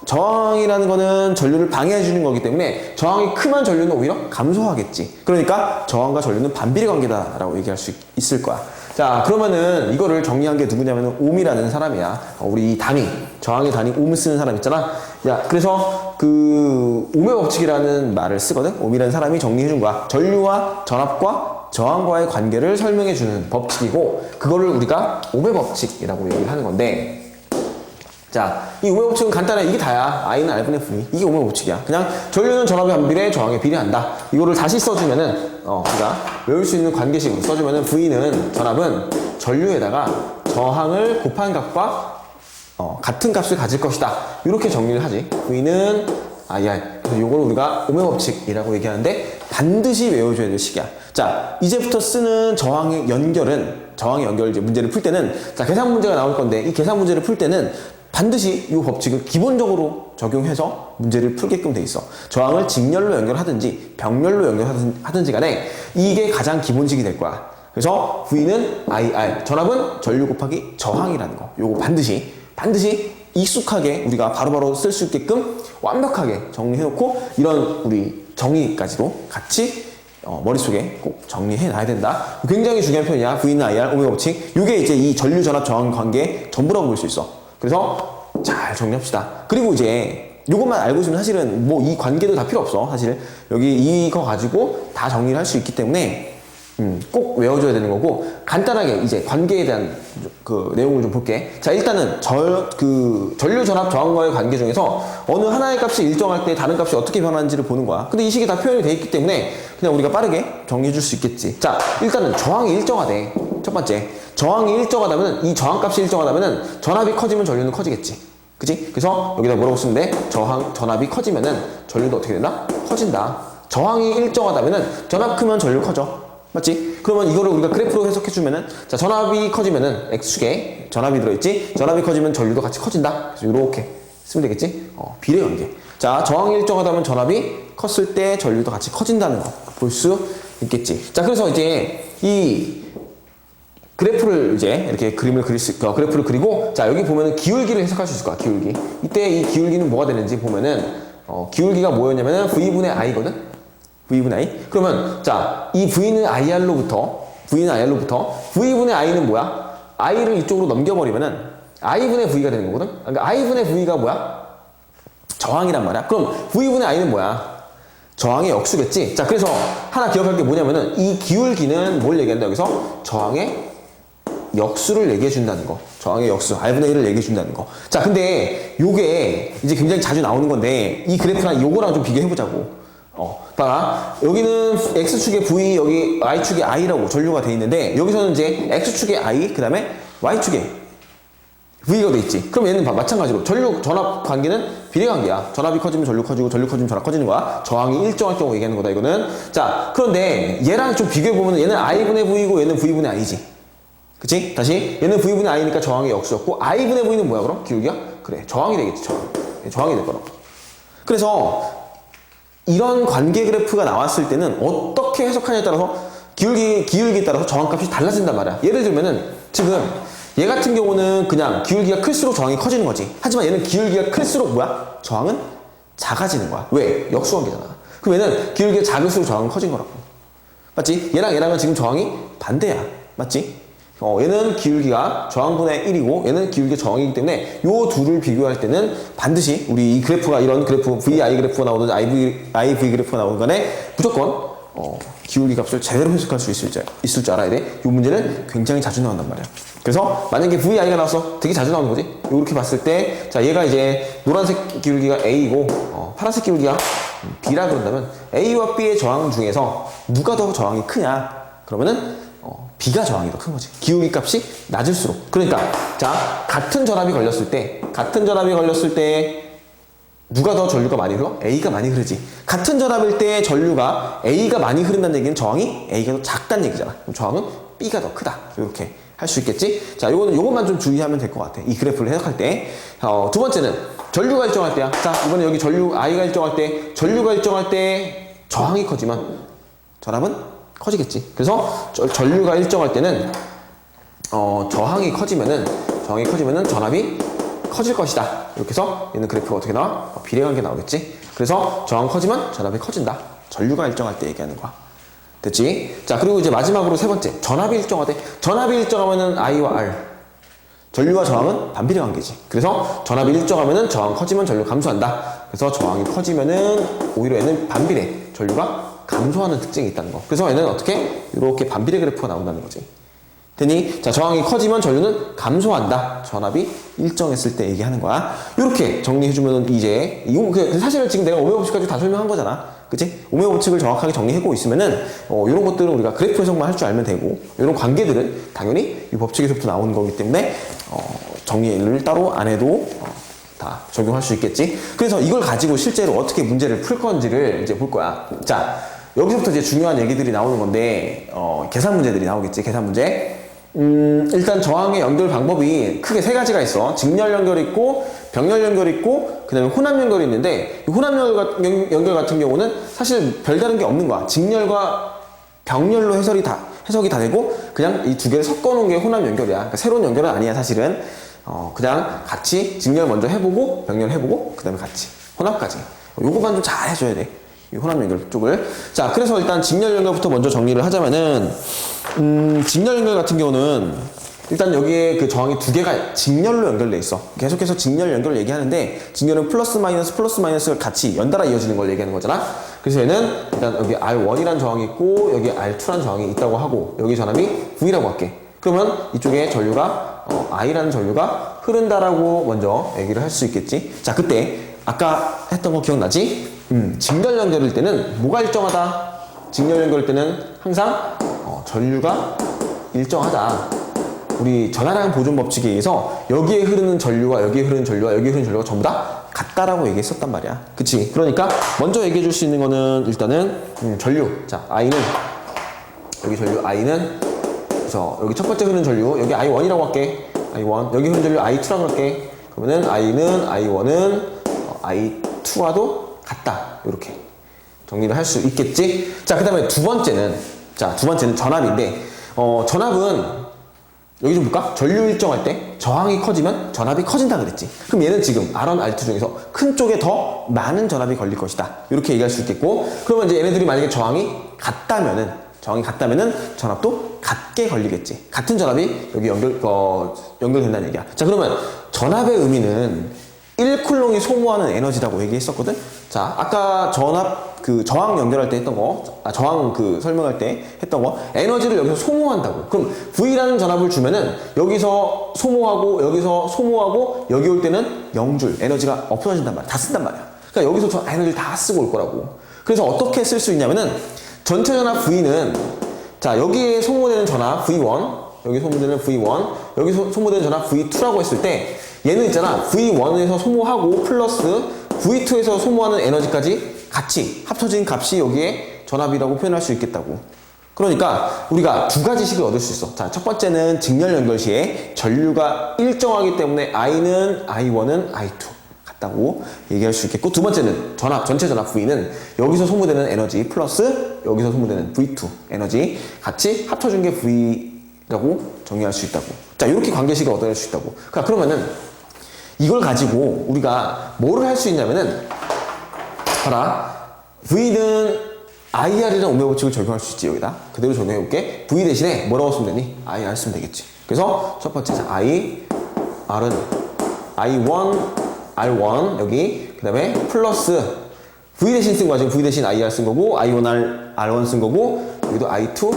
저항이라는 거는 전류를 방해해 주는 거기 때문에 저항이 크면 전류는 오히려 감소하겠지. 그러니까 저항과 전류는 반비례 관계다라고 얘기할 수 있을 거야. 자, 그러면은 이거를 정리한 게 누구냐면은 옴이라는 사람이야. 우리 이 단위, 저항의 단위 옴을 쓰는 사람 있잖아. 야, 그래서 그 옴의 법칙이라는 말을 쓰거든. 옴이라는 사람이 정리해 준 거야. 전류와 전압과 저항과의 관계를 설명해 주는 법칙이고, 그거를 우리가 옴의 법칙이라고 얘기를 하는 건데, 자, 이 옴의 법칙은 간단해. 이게 다야. I는 R분의 V. 이게 옴의 법칙이야. 그냥 전류는 전압에 반비례, 저항에 비례한다. 이거를 다시 써주면은, 우리가 외울 수 있는 관계식으로 써주면은, V는, 전압은 전류에다가 저항을 곱한 값과 같은 값을 가질 것이다. 이렇게 정리를 하지. V는 IR. 그래서 이걸 우리가 옴의 법칙이라고 얘기하는데, 반드시 외워줘야 될 시기야. 자, 이제부터 쓰는 저항의 연결을 이제 문제를 풀 때는, 자, 계산 문제가 나올 건데, 이 계산 문제를 풀 때는 반드시 이 법칙을 기본적으로 적용해서 문제를 풀게끔 돼 있어. 저항을 직렬로 연결하든지 병렬로 연결하든지 간에 이게 가장 기본식이 될 거야. 그래서 V는 IR, 전압은 전류 곱하기 저항이라는 거. 요거 반드시 익숙하게 우리가 바로바로 쓸 수 있게끔 완벽하게 정리해놓고, 이런 우리 정의까지도 같이 머릿속에 꼭 정리해 놔야 된다. 굉장히 중요한 표현이야. V는 IR, 오메가 법칙. 요게 이제 이 전류 전압 저항 관계의 전부라고 볼 수 있어. 그래서 잘 정리합시다. 그리고 이제 요것만 알고 있으면 사실은 뭐 이 관계도 다 필요 없어. 사실 여기 이거 가지고 다 정리를 할 수 있기 때문에 꼭 외워줘야 되는 거고, 간단하게 이제 관계에 대한 그 내용을 좀 볼게. 자, 일단은 전류 전압 저항과의 관계 중에서 어느 하나의 값이 일정할 때 다른 값이 어떻게 변하는지를 보는 거야. 근데 이 식이 다 표현이 돼 있기 때문에 그냥 우리가 빠르게 정리해 줄 수 있겠지. 자, 일단은 저항이 일정하대. 첫 번째, 저항이 일정하다면은, 이 저항값이 일정하다면은 전압이 커지면 전류는 커지겠지. 그치? 그래서 여기다 뭐라고 쓰는데, 전압이 커지면은 전류도 어떻게 된다? 커진다. 저항이 일정하다면은 전압 크면 전류 커져. 맞지? 그러면 이거를 우리가 그래프로 해석해주면은, 자, 전압이 커지면은 X축에 전압이 들어있지? 전압이 커지면 전류도 같이 커진다. 그래서 이렇게 쓰면 되겠지? 비례 관계. 자, 저항이 일정하다면 전압이 컸을 때 전류도 같이 커진다는 거 볼 수 있겠지. 자, 그래서 이제 이 그래프를 이제 이렇게 그림을 그래프를 그리고, 자, 여기 보면은 기울기를 해석할 수 있을 거야. 기울기. 이때 이 기울기는 뭐가 되는지 보면은, 기울기가 뭐였냐면은 V분의 I거든? V분의 I? 그러면, 자, 이 V는 IR로부터 V분의 I는 뭐야? I를 이쪽으로 넘겨버리면은 I분의 V가 되는 거거든? 그러니까 I분의 V가 뭐야? 저항이란 말이야. 그럼 V분의 I는 뭐야? 저항의 역수겠지? 자, 그래서 하나 기억할 게 뭐냐면은, 이 기울기는 뭘 얘기한다, 여기서? 저항의 역수를 얘기해 준다는 거. 저항의 역수, R분의 1을 얘기해 준다는 거. 자, 근데 요게 이제 굉장히 자주 나오는 건데, 이 그래프랑 요거랑 좀 비교해 보자고. 봐라. 여기는 X축에 V, 여기 Y축에 I라고 전류가 돼 있는데, 여기서는 이제 X축에 I, 그 다음에 Y축에 V가 돼 있지. 그럼 얘는 마찬가지로 전류 전압 관계는 비례 관계야. 전압이 커지면 전류 커지고, 전류 커지면 전압 커지는 거야. 저항이 일정할 경우 얘기하는 거다, 이거는. 자, 그런데 얘랑 좀 비교해 보면 얘는 I분의 V고 얘는 V분의 I지. 그치? 다시, 얘는 V분의 I니까 저항의 역수였고, I분의 V는 뭐야, 그럼? 기울기가? 그래, 저항이 되겠지, 저항이 될 거라고. 그래서 이런 관계 그래프가 나왔을 때는 어떻게 해석하냐에 따라서 기울기에 따라서 저항값이 달라진단 말이야. 예를 들면은 지금 얘 같은 경우는 그냥 기울기가 클수록 저항이 커지는 거지. 하지만 얘는 기울기가 클수록 뭐야? 저항은 작아지는 거야. 왜? 역수관계잖아. 그럼 얘는 기울기가 작을수록 저항은 커진 거라고. 맞지? 얘랑은 지금 저항이 반대야. 맞지? 얘는 기울기가 저항분의 1이고 얘는 기울기가 저항이기 때문에 요 둘을 비교할 때는 반드시 우리 이 그래프가, 이런 그래프 VI 그래프가 나오든지 IV 그래프가 나오는 간에 무조건 기울기 값을 제대로 해석할 수 있을 줄 알아야 돼. 이 문제는 굉장히 자주 나온단 말이야. 그래서 만약에 VI가 나와서 되게 자주 나오는 거지. 이렇게 봤을 때, 자, 얘가 이제 노란색 기울기가 A이고 파란색 기울기가 B라 그런다면 A와 B의 저항 중에서 누가 더 저항이 크냐? 그러면은 B가 저항이 더 큰 거지. 기울기 값이 낮을수록. 그러니까 자, 같은 전압이 걸렸을 때 누가 더 전류가 많이 흘러? A가 많이 흐르지. 같은 전압일 때 전류가 A가 많이 흐른다는 얘기는 저항이 A가 더 작다는 얘기잖아. 그럼 저항은 B가 더 크다. 이렇게 할 수 있겠지? 자, 요것만 좀 주의하면 될 것 같아. 이 그래프를 해석할 때. 두 번째는 전류가 일정할 때야. 자, 이번에 여기 I가 일정할 때, 전류가 일정할 때 저항이 커지면 전압은 커지겠지. 그래서 전류가 일정할 때는 저항이 커지면은 전압이 커질 것이다. 이렇게 해서 얘는 그래프가 어떻게 나와? 비례관계 나오겠지. 그래서 저항 커지면 전압이 커진다. 전류가 일정할 때 얘기하는 거야. 됐지? 자, 그리고 이제 마지막으로 세 번째, 전압이 일정하대. 전압이 일정하면은 I와 R, 전류와 저항은 반비례 관계지. 그래서 전압이 일정하면은 저항 커지면 전류 감소한다. 그래서 저항이 커지면은 오히려 얘는 반비례, 전류가 감소하는 특징이 있다는 거. 그래서 얘는 어떻게? 이렇게 반비례 그래프가 나온다는 거지. 되니? 자, 저항이 커지면 전류는 감소한다. 전압이 일정했을 때 얘기하는 거야. 이렇게 정리해주면 이제, 사실은 지금 내가 오메가 법칙까지 다 설명한 거잖아. 그치? 오메가 법칙을 정확하게 정리하고 있으면은, 이런 것들은 우리가 그래프 해석만 할 줄 알면 되고, 이런 관계들은 당연히 이 법칙에서부터 나오는 거기 때문에, 정리를 따로 안 해도, 다 적용할 수 있겠지? 그래서 이걸 가지고 실제로 어떻게 문제를 풀 건지를 이제 볼 거야. 자, 여기서부터 이제 중요한 얘기들이 나오는 건데, 계산 문제들이 나오겠지, 계산 문제. 일단 저항의 연결 방법이 크게 세 가지가 있어. 직렬 연결 있고, 병렬 연결 있고, 그 다음에 혼합 연결이 있는데, 이 혼합 연결 같은 경우는 사실 별다른 게 없는 거야. 직렬과 병렬로 해석이 다 되고, 그냥 이 두 개를 섞어 놓은 게 혼합 연결이야. 그러니까 새로운 연결은 아니야, 사실은. 그냥 같이 직렬 먼저 해보고, 병렬 해보고, 그 다음에 같이. 혼합까지. 요거만 좀 잘 해줘야 돼. 이 혼합 연결 쪽을. 자, 그래서 일단 직렬 연결부터 먼저 정리를 하자면은, 직렬 연결 같은 경우는, 일단 여기에 그 저항이 두 개가 직렬로 연결돼 있어. 계속해서 직렬 연결을 얘기하는데, 직렬은 플러스 마이너스가 같이 연달아 이어지는 걸 얘기하는 거잖아. 그래서 얘는 일단 여기 R1이라는 저항이 있고, 여기 R2라는 저항이 있다고 하고, 여기 전압이 V라고 할게. 그러면 이쪽에 전류가, I라는 전류가 흐른다라고 먼저 얘기를 할 수 있겠지. 자, 그때, 아까 했던 거 기억나지? 직렬 연결일 때는 뭐가 일정하다? 직렬 연결일 때는 항상 전류가 일정하다. 우리 전하량 보존 법칙에 의해서 여기에 흐르는 전류와 여기에 흐르는 전류와 여기에 흐르는 전류가 전부 다 같다라고 얘기했었단 말이야. 그치? 그러니까 먼저 얘기해 줄 수 있는 거는 일단은 전류. 자, I는 여기 전류 I는 그래서 여기 첫 번째 흐르는 전류 여기 I1이라고 할게. I1 여기 흐르는 전류 I2라고 할게. 그러면은 I는 I1은 I2와도 같다. 이렇게 정리를 할 수 있겠지. 자, 그 다음에 두 번째는 전압인데, 전압은 여기 좀 볼까? 전류 일정할 때 저항이 커지면 전압이 커진다 그랬지. 그럼 얘는 지금 R1, R2 중에서 큰 쪽에 더 많은 전압이 걸릴 것이다. 이렇게 얘기할 수 있겠고, 그러면 이제 얘네들이 만약에 저항이 같다면은 전압도 같게 걸리겠지. 같은 전압이 여기 연결된다는 얘기야. 자, 그러면 전압의 의미는 1쿨롱이 소모하는 에너지라고 얘기했었거든? 자, 아까 저항 연결할 때 했던 거, 저항 설명할 때 했던 거, 에너지를 여기서 소모한다고. 그럼 V라는 전압을 주면은, 여기서 소모하고, 여기 올 때는 0줄, 에너지가 없어진단 말이야. 다 쓴단 말이야. 그러니까 여기서 저 에너지를 다 쓰고 올 거라고. 그래서 어떻게 쓸 수 있냐면은, 전체 전압 V는, 자, 여기에 소모되는 전압 V1, 여기 소모되는 V1, 여기 소모되는 전압 V2라고 했을 때, 얘는 있잖아. V1에서 소모하고 플러스 V2에서 소모하는 에너지까지 같이 합쳐진 값이 여기에 전압이라고 표현할 수 있겠다고. 그러니까 우리가 두 가지 식을 얻을 수 있어. 자, 첫 번째는 직렬 연결 시에 전류가 일정하기 때문에 I1은 I2 같다고 얘기할 수 있겠고, 두 번째는 전체 전압 V는 여기서 소모되는 에너지 플러스 여기서 소모되는 V2 에너지 같이 합쳐준 게 V라고 정의할 수 있다고. 자, 이렇게 관계식을 얻어낼 수 있다고. 그러면은 이걸 가지고 우리가 뭐를 할 수 있냐면은, 봐라. V는 IR이라는 오메 법칙을 적용할 수 있지, 여기다. 그대로 적용해볼게. V 대신에 뭐라고 쓰면 되니? IR 쓰면 되겠지. 그래서 첫 번째, R은 I1, R1, 여기. 그 다음에 플러스 V 대신 쓴 거야. 지금 V 대신 IR 쓴 거고, I1, R1 쓴 거고, 여기도 I2,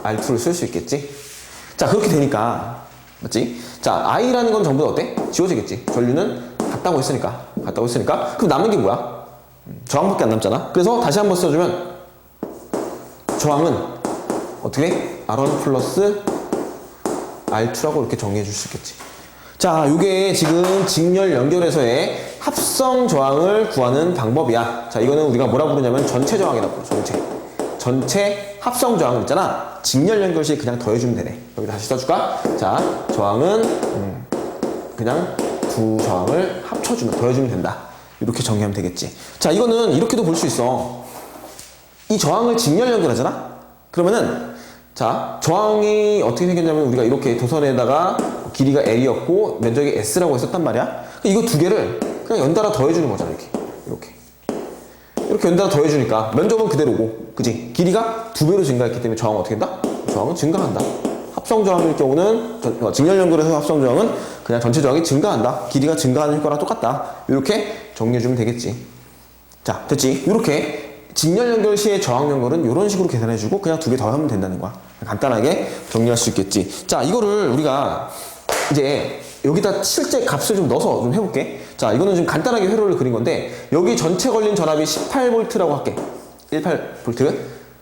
R2를 쓸 수 있겠지. 자, 그렇게 되니까, 맞지? 자, I라는 건 전부 다 어때? 지워지겠지. 전류는 같다고 했으니까. 그럼 남는 게 뭐야? 저항밖에 안 남잖아. 그래서 다시 한번 써주면, 저항은 어떻게 돼? R1 플러스 R2라고 이렇게 정리해 줄 수 있겠지. 자, 이게 지금 직렬 연결에서의 합성 저항을 구하는 방법이야. 자, 이거는 우리가 뭐라 부르냐면 전체 저항이라고 부르죠. 전체 합성 저항 있잖아. 직렬 연결 시에 그냥 더해주면 되네. 여기 다시 써줄까? 자, 저항은 그냥 두 저항을 더해주면 된다. 이렇게 정리하면 되겠지. 자, 이거는 이렇게도 볼 수 있어. 이 저항을 직렬 연결하잖아? 그러면은, 자, 저항이 어떻게 생겼냐면 우리가 이렇게 도선에다가 길이가 L이었고 면적이 S라고 했었단 말이야. 이거 두 개를 그냥 연달아 더해주는 거잖아. 이렇게 연달아 더해주니까 면적은 그대로고, 그지? 길이가 두 배로 증가했기 때문에 저항은 어떻게 된다? 저항은 증가한다. 합성 저항일 경우는, 직렬 연결에서 합성 저항은 그냥 전체 저항이 증가한다. 길이가 증가하는 효과랑 똑같다. 이렇게 정리해주면 되겠지. 자, 됐지? 이렇게 직렬 연결 시의 저항 연결은 이런 식으로 계산해주고 그냥 두 개 더 하면 된다는 거야. 간단하게 정리할 수 있겠지. 자, 이거를 우리가 이제 여기다 실제 값을 좀 넣어서 좀 해볼게. 자, 이거는 좀 간단하게 회로를 그린 건데, 여기 전체 걸린 전압이 18V라고 할게. 18V.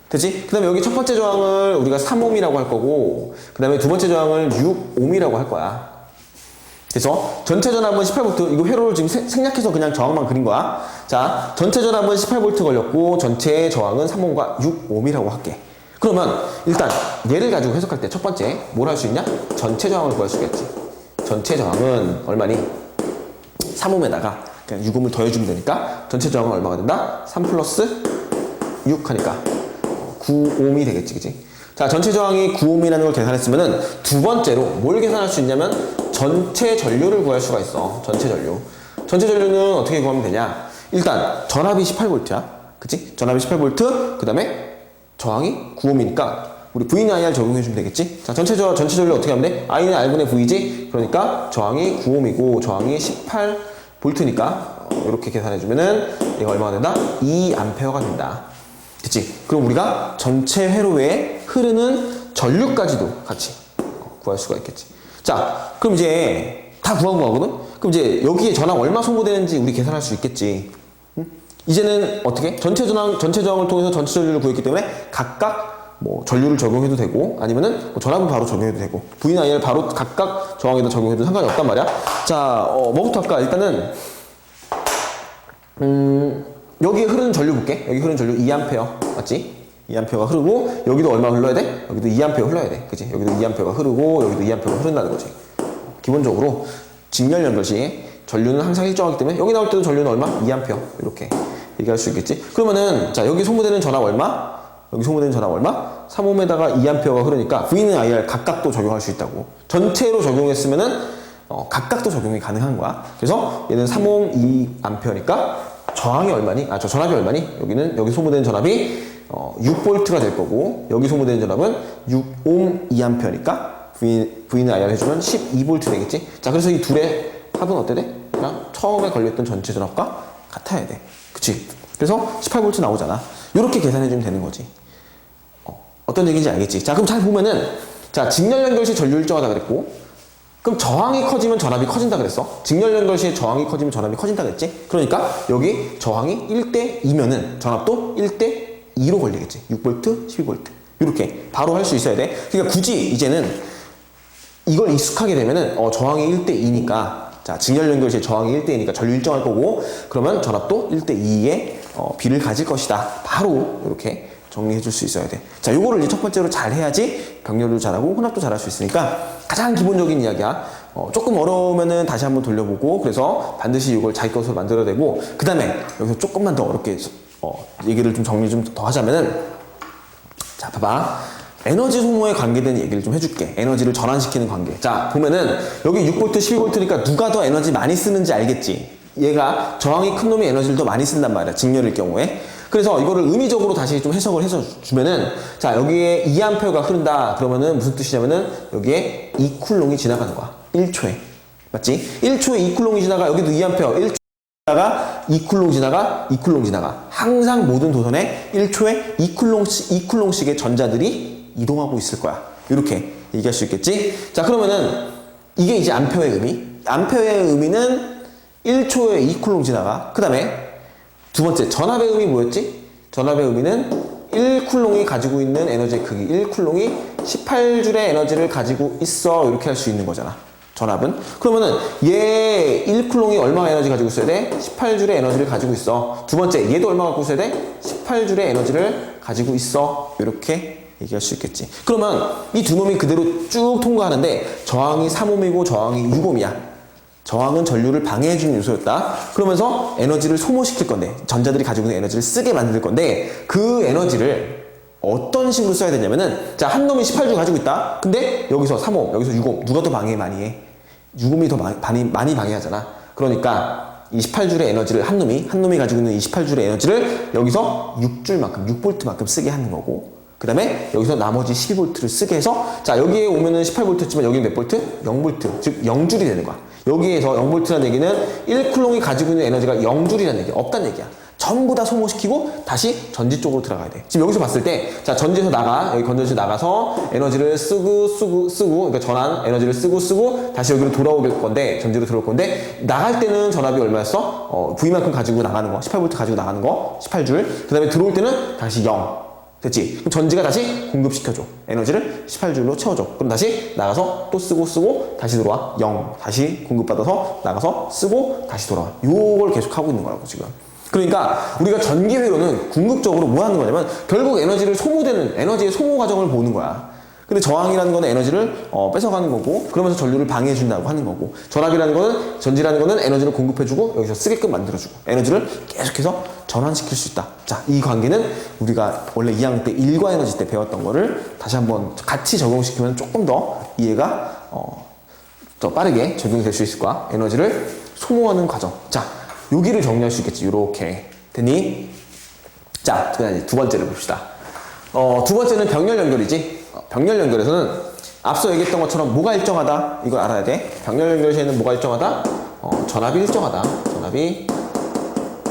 됐지? 그 다음에 여기 첫 번째 저항을 우리가 3ohm이라고 할 거고, 그 다음에 두 번째 저항을 6ohm이라고 할 거야. 그래서 전체 전압은 18V, 이거 회로를 지금 생략해서 그냥 저항만 그린 거야. 자, 전체 전압은 18V 걸렸고 전체 저항은 3옴과 6옴이라고 할게. 그러면 일단 얘를 가지고 해석할 때 첫 번째 뭘 할 수 있냐? 전체 저항을 구할 수 있겠지. 전체 저항은 얼마니? 3옴에다가 그냥 6옴을 더해주면 되니까 전체 저항은 얼마가 된다? 3 플러스 6 하니까 9옴이 되겠지, 그치? 자, 전체 저항이 9옴이라는 걸 계산했으면은 두 번째로 뭘 계산할 수 있냐면 전체 전류를 구할 수가 있어. 전체 전류. 전체 전류는 어떻게 구하면 되냐? 일단 전압이 18V야. 그치? 전압이 18V, 그 다음에 저항이 9옴이니까 우리 V는 적용해주면 되겠지? 자, 전체 전류 어떻게 하면 돼? I는 R분의 V지? 그러니까 저항이 9옴이고 저항이 18V니까 이렇게 계산해주면은 얘가 얼마가 된다? 2A가 된다. 그치? 그럼 우리가 전체 회로에 흐르는 전류까지도 같이 구할 수가 있겠지. 자, 그럼 이제 다 구한 거거든? 그럼 이제 여기에 전압 얼마 소모되는지 우리 계산할 수 있겠지. 응? 이제는 어떻게? 전체 저항을 통해서 전체 전류를 구했기 때문에 각각 뭐 전류를 적용해도 되고 아니면은 뭐 전압을 바로 적용해도 되고 V나 I를 바로 각각 저항에다 적용해도 상관이 없단 말이야. 자, 뭐부터 할까? 일단은 여기에 흐르는 전류 볼게. 여기 흐르는 전류 2A 맞지? 2A가 흐르고 여기도 얼마 흘러야 돼? 여기도 2A 흘러야 돼. 그치? 여기도 2A가 흐르고 여기도 2A가 흐른다는 거지. 기본적으로 직렬 연결 시 전류는 항상 일정하기 때문에 여기 나올 때도 전류는 얼마? 2A 이렇게 얘기할 수 있겠지. 그러면은 자, 여기 소모되는 전압 얼마? 여기 소모되는 전압 얼마? 3옴에다가 2A가 흐르니까 V는 IR 각각도 적용할 수 있다고. 전체로 적용했으면은 각각도 적용이 가능한 거야. 그래서 얘는 3옴 2A니까 저항이 얼마니? 저 전압이 얼마니? 여기 소모되는 전압이 6V가 될 거고 여기 소모되는 전압은 6옴 2A니까 V는 IR 해주면 12V 되겠지? 자, 그래서 이 둘의 합은 어때 돼? 그냥 처음에 걸렸던 전체 전압과 같아야 돼. 그치? 그래서 18V 나오잖아. 이렇게 계산해주면 되는 거지. 어떤 얘기인지 알겠지? 자, 그럼 잘 보면은 자, 직렬 연결 시 전류 일정하다 그랬고 그럼 저항이 커지면 전압이 커진다 그랬어. 직렬 연결 시에 저항이 커지면 전압이 커진다 그랬지. 그러니까 여기 저항이 1대2면은 전압도 1대2로 걸리겠지. 6V, 12V 이렇게 바로 할 수 있어야 돼. 그러니까 굳이 이제는 이걸 익숙하게 되면은 저항이 1대2니까 자, 직렬 연결 시에 저항이 1대2니까 전류 일정할 거고 그러면 전압도 1대2의 비를 가질 것이다. 바로 이렇게 정리해 줄 수 있어야 돼. 자, 요거를 이제 첫 번째로 잘 해야지 병렬도 잘하고 혼합도 잘할 수 있으니까 가장 기본적인 이야기야. 조금 어려우면은 다시 한번 돌려보고 그래서 반드시 이걸 자기 것으로 만들어야 되고 그 다음에 여기서 조금만 더 어렵게 얘기를 좀 정리 좀 더 하자면은 자, 봐봐. 에너지 소모에 관계된 얘기를 좀 해줄게. 에너지를 전환시키는 관계. 자, 보면은 여기 6V, 12V니까 누가 더 에너지 많이 쓰는지 알겠지? 얘가 저항이 큰 놈이 에너지를 더 많이 쓴단 말이야. 직렬일 경우에. 그래서 이거를 의미적으로 다시 좀 해석을 해서 주면은 자, 여기에 2A가 흐른다. 그러면은 무슨 뜻이냐면은 여기에 2쿨롱이 지나가는 거야. 1초에. 맞지? 1초에 2쿨롱이 지나가. 여기도 2A. 1초 지나가 2쿨롱 지나가 2쿨롱 지나가. 항상 모든 도선에 1초에 2쿨롱씩의 전자들이 이동하고 있을 거야. 이렇게 얘기할 수 있겠지? 자, 그러면은 이게 이제 암페어의 의미. 암페어의 의미는 1초에 2쿨롱 지나가. 그 다음에 두 번째, 전압의 의미 뭐였지? 전압의 의미는 1쿨롱이 가지고 있는 에너지의 크기. 1쿨롱이 18줄의 에너지를 가지고 있어. 이렇게 할 수 있는 거잖아. 전압은. 그러면은 얘 1쿨롱이 얼마 에너지 가지고 있어야 돼? 18줄의 에너지를 가지고 있어. 두 번째, 얘도 얼마 갖고 있어야 돼? 18줄의 에너지를 가지고 있어. 이렇게 얘기할 수 있겠지. 그러면 이 두 놈이 그대로 쭉 통과하는데 저항이 3옴이고 저항이 6옴이야. 저항은 전류를 방해해주는 요소였다. 그러면서 에너지를 소모시킬 건데 전자들이 가지고 있는 에너지를 쓰게 만들 건데 그 에너지를 어떤 식으로 써야 되냐면은 자, 한 놈이 18줄 가지고 있다. 근데 여기서 3옴, 여기서 6옴 누가 더 방해 많이 해? 6옴이 더 많이 방해하잖아. 그러니까 이 18줄의 에너지를 한 놈이 가지고 있는 이 18줄의 에너지를 여기서 6V만큼 쓰게 하는 거고 그 다음에 여기서 나머지 12V를 쓰게 해서 자, 여기에 오면은 18V지만 여기는 몇 볼트? 0V, 즉 0줄이 되는 거야. 여기에서 0V라는 얘기는 1쿨롱이 가지고 있는 에너지가 0줄이라는 얘기야. 없다는 얘기야. 전부 다 소모시키고 다시 전지 쪽으로 들어가야 돼. 지금 여기서 봤을 때 자, 전지에서 여기 건전지 나가서 에너지를 쓰고 그러니까 전환 에너지를 쓰고 다시 여기로 돌아올 건데 전지로 들어올 건데 나갈 때는 전압이 얼마였어? V만큼 가지고 나가는 거 18V 가지고 나가는 거 18줄. 그 다음에 들어올 때는 다시 0 됐지? 그럼 전지가 다시 공급시켜줘. 에너지를 18J로 채워줘. 그럼 다시 나가서 또 쓰고 다시 들어와. 0. 다시 공급받아서 나가서 쓰고 다시 돌아와. 요걸 계속 하고 있는 거라고 지금. 그러니까 우리가 전기 회로는 궁극적으로 뭐 하는 거냐면 결국 에너지를 소모되는 에너지의 소모 과정을 보는 거야. 근데 저항이라는 거는 에너지를 뺏어가는 거고 그러면서 전류를 방해해준다고 하는 거고 전압이라는 거는 전지라는 거는 에너지를 공급해주고 여기서 쓰게끔 만들어주고 에너지를 계속해서 전환시킬 수 있다. 자, 이 관계는 우리가 원래 2학년 때 일과 에너지 때 배웠던 거를 다시 한번 같이 적용시키면 조금 더 이해가 더 빠르게 적용이 될 수 있을 거야. 에너지를 소모하는 과정. 자, 여기를 정리할 수 있겠지. 요렇게 됐니? 자, 그다음 이제 두 번째를 봅시다. 두 번째는 병렬 연결이지. 병렬 연결에서는 앞서 얘기했던 것처럼 뭐가 일정하다? 이걸 알아야 돼. 병렬 연결에서는 뭐가 일정하다? 전압이 일정하다. 전압이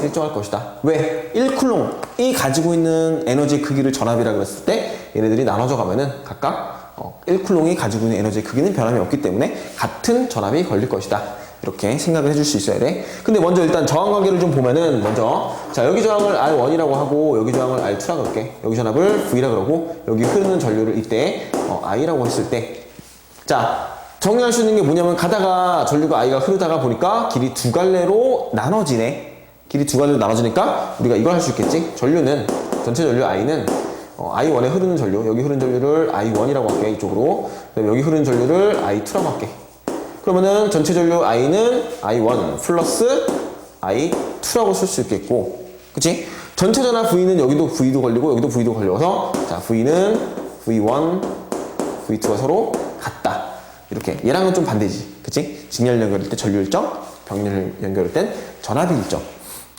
일정할 것이다. 왜? 1쿨롱이 가지고 있는 에너지 크기를 전압이라고 했을 때 얘네들이 나눠져 가면은 각각 1쿨롱이 가지고 있는 에너지 크기는 변함이 없기 때문에 같은 전압이 걸릴 것이다. 이렇게 생각을 해줄 수 있어야 돼. 근데 먼저 일단 저항 관계를 좀 보면은 먼저 자, 여기 저항을 R1이라고 하고 여기 저항을 R2라고 할게. 여기 전압을 V라 그러고 여기 흐르는 전류를 이때 I라고 했을 때 자, 정리할 수 있는 게 뭐냐면 가다가 전류가 I가 흐르다가 보니까 길이 두 갈래로 나눠지네. 길이 두 갈래로 나눠지니까 우리가 이걸 할 수 있겠지. 전류는 전체 전류 I는 I1에 흐르는 전류 여기 흐르는 전류를 I1이라고 할게. 이쪽으로. 그다음에 여기 흐르는 전류를 I2라고 할게. 그러면은 전체 전류 I는 I1 플러스 I2라고 쓸 수 있겠고, 그치? 전체 전압 V는 여기도 V도 걸리고 여기도 V도 걸려서 자, V는 V1, V2가 서로 같다. 이렇게. 얘랑은 좀 반대지. 그치? 직렬 연결일 때 전류 일정, 병렬 연결일 땐 전압이 일정.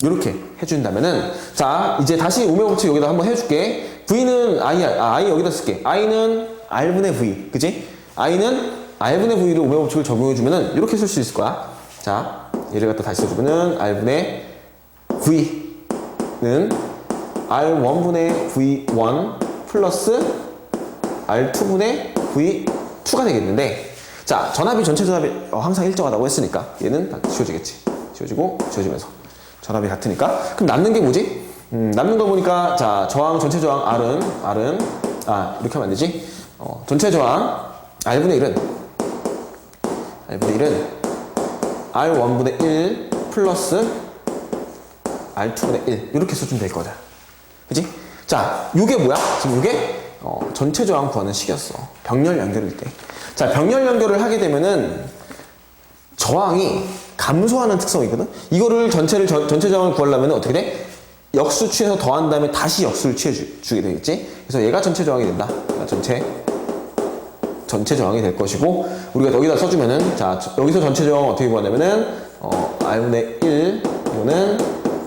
이렇게 해준다면은 자, 이제 다시 오메 법칙 여기다 한번 해줄게. V는 I 여기다 쓸게. I는 R분의 V. 그치? I는 R분의 V를 오메 법칙을 적용해주면은 이렇게 쓸 수 있을 거야. 자, 얘를 갖다 다시 써주면은 R분의 V는 R1분의 V1 플러스 R2분의 V2가 되겠는데, 자, 전압이 전체 전압이 항상 일정하다고 했으니까 얘는 다 지워지겠지. 지워지고 지워지면서 전압이 같으니까. 그럼 남는 게 뭐지? 남는 거 보니까 자, 저항 전체 저항 R은 이렇게 하면 안 되지. 전체 저항 R분의 1은 R1분의 1 플러스 R2분의 1 이렇게 써주면 될 거다. 그치? 자, 요게 뭐야? 지금 요게 전체 저항 구하는 식이었어. 병렬 연결일 때. 자, 병렬 연결을 하게 되면은 저항이 감소하는 특성이거든? 이거를 전체 저항을 구하려면 어떻게 돼? 역수 취해서 더한 다음에 다시 역수를 취해주게 되겠지? 그래서 얘가 전체 저항이 된다. 전체 저항이 될 것이고, 우리가 여기다 써주면은, 자, 여기서 전체 저항 어떻게 구하냐면은, R분의 1, 이거는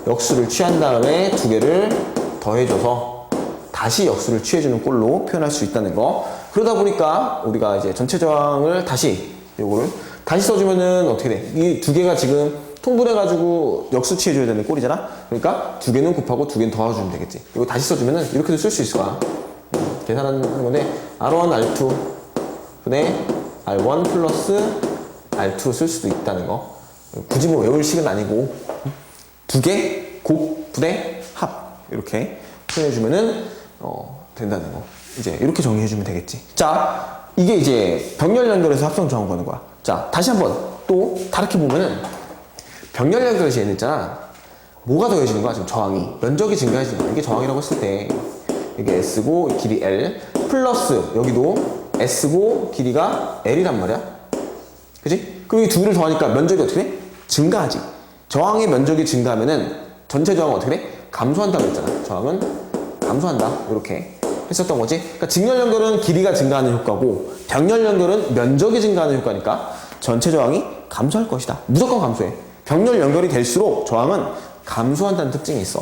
역수를 취한 다음에 두 개를 더해줘서 다시 역수를 취해주는 꼴로 표현할 수 있다는 거. 그러다 보니까 우리가 이제 전체 저항을 요거를 다시 써주면은 어떻게 돼? 이 두 개가 지금 통분해가지고 역수 취해줘야 되는 꼴이잖아? 그러니까 두 개는 곱하고 두 개는 더해주면 되겠지. 이거 다시 써주면은 이렇게도 쓸 수 있을 거야. 계산하는 건데, R1, R2 분의 R1 플러스 R2 쓸 수도 있다는 거. 굳이 뭐 외울 식은 아니고, 두 개, 곱, 분의 합. 이렇게 표현해주면은, 된다는 거. 이제 이렇게 정리해주면 되겠지. 자, 이게 이제 병렬 연결에서 합성 저항 구하는 거야. 자, 다시 한번 또 다르게 보면은, 병렬 연결에서 얘는 있잖아. 뭐가 더해지는 거야? 지금 저항이. 면적이 증가해지는 거야. 이게 저항이라고 했을 때, 이게 S고, 길이 L, 플러스, 여기도 S고, 길이가 L이란 말이야. 그치? 그럼 이 둘을 더하니까 면적이 어떻게 돼? 증가하지. 저항의 면적이 증가하면은 전체 저항은 어떻게 돼? 감소한다고 했잖아. 저항은 감소한다. 이렇게 했었던 거지. 그러니까 직렬 연결은 길이가 증가하는 효과고, 병렬 연결은 면적이 증가하는 효과니까 전체 저항이 감소할 것이다. 무조건 감소해. 병렬 연결이 될수록 저항은 감소한다는 특징이 있어.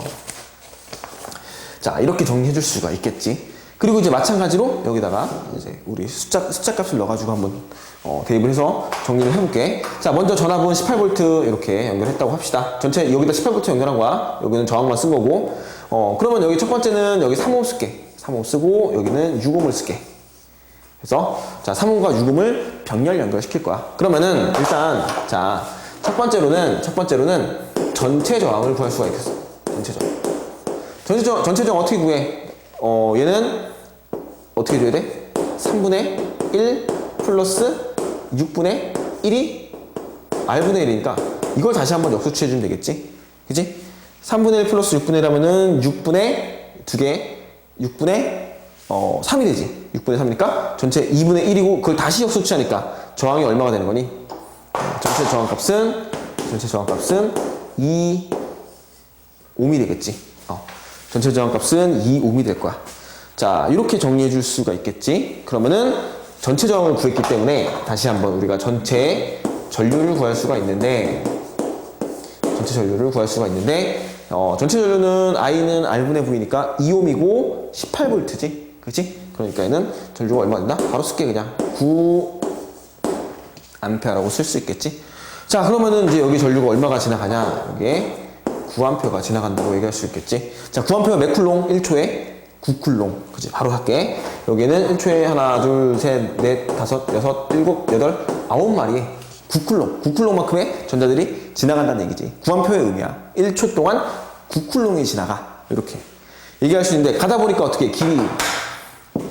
자, 이렇게 정리해 줄 수가 있겠지. 그리고 이제 마찬가지로 여기다가 이제 우리 숫자 값을 넣어가지고 한번 대입을 해서 정리를 해볼게. 자, 먼저 전압은 18V 이렇게 연결했다고 합시다. 전체 여기다 18V 연결한 거야. 여기는 저항만 쓴 거고. 그러면 여기 첫 번째는 여기 3옴 쓸게. 3옴 쓰고 여기는 6옴을 쓸게. 그래서 자, 3옴과 6옴을 병렬 연결시킬 거야. 그러면은 일단 자, 첫 번째로는 전체 저항을 구할 수가 있겠어. 전체 저항 어떻게 구해? 얘는 어떻게 줘야 돼? 3분의 1 플러스 6분의 1이 R분의 1이니까 이걸 다시 한번 역수취해주면 되겠지? 그치? 3분의 1 플러스 6분의 1 하면은 6분의 2개, 6분의 3이 되지. 6분의 3이니까 전체 2분의 1이고 그걸 다시 역수취하니까 저항이 얼마가 되는 거니? 전체 저항값은 2 옴이 되겠지. 전체 저항값은 2 옴이 될 거야. 자, 이렇게 정리해 줄 수가 있겠지. 그러면은 전체 저항을 구했기 때문에 다시 한번 우리가 전체 전류를 구할 수가 있는데 전체 전류는 I는 R분의 V니까 2옴이고 18V지. 그치? 그러니까 얘는 전류가 얼마 된다? 바로 쓸게 그냥 9A라고 쓸 수 있겠지. 자, 그러면은 이제 여기 전류가 얼마가 지나가냐? 여기에 9A가 지나간다고 얘기할 수 있겠지. 자, 9A가 몇 쿨롱? 1초에 9쿨롱. 그치? 바로 할게. 여기는 1초에 하나, 둘, 셋, 넷, 다섯, 여섯, 일곱, 여덟, 9마리에 9쿨롱. 9쿨롱만큼의 전자들이 지나간다는 얘기지. 9A의 의미야. 1초 동안 9쿨롱이 지나가. 이렇게 얘기할 수 있는데, 가다 보니까 어떻게 길이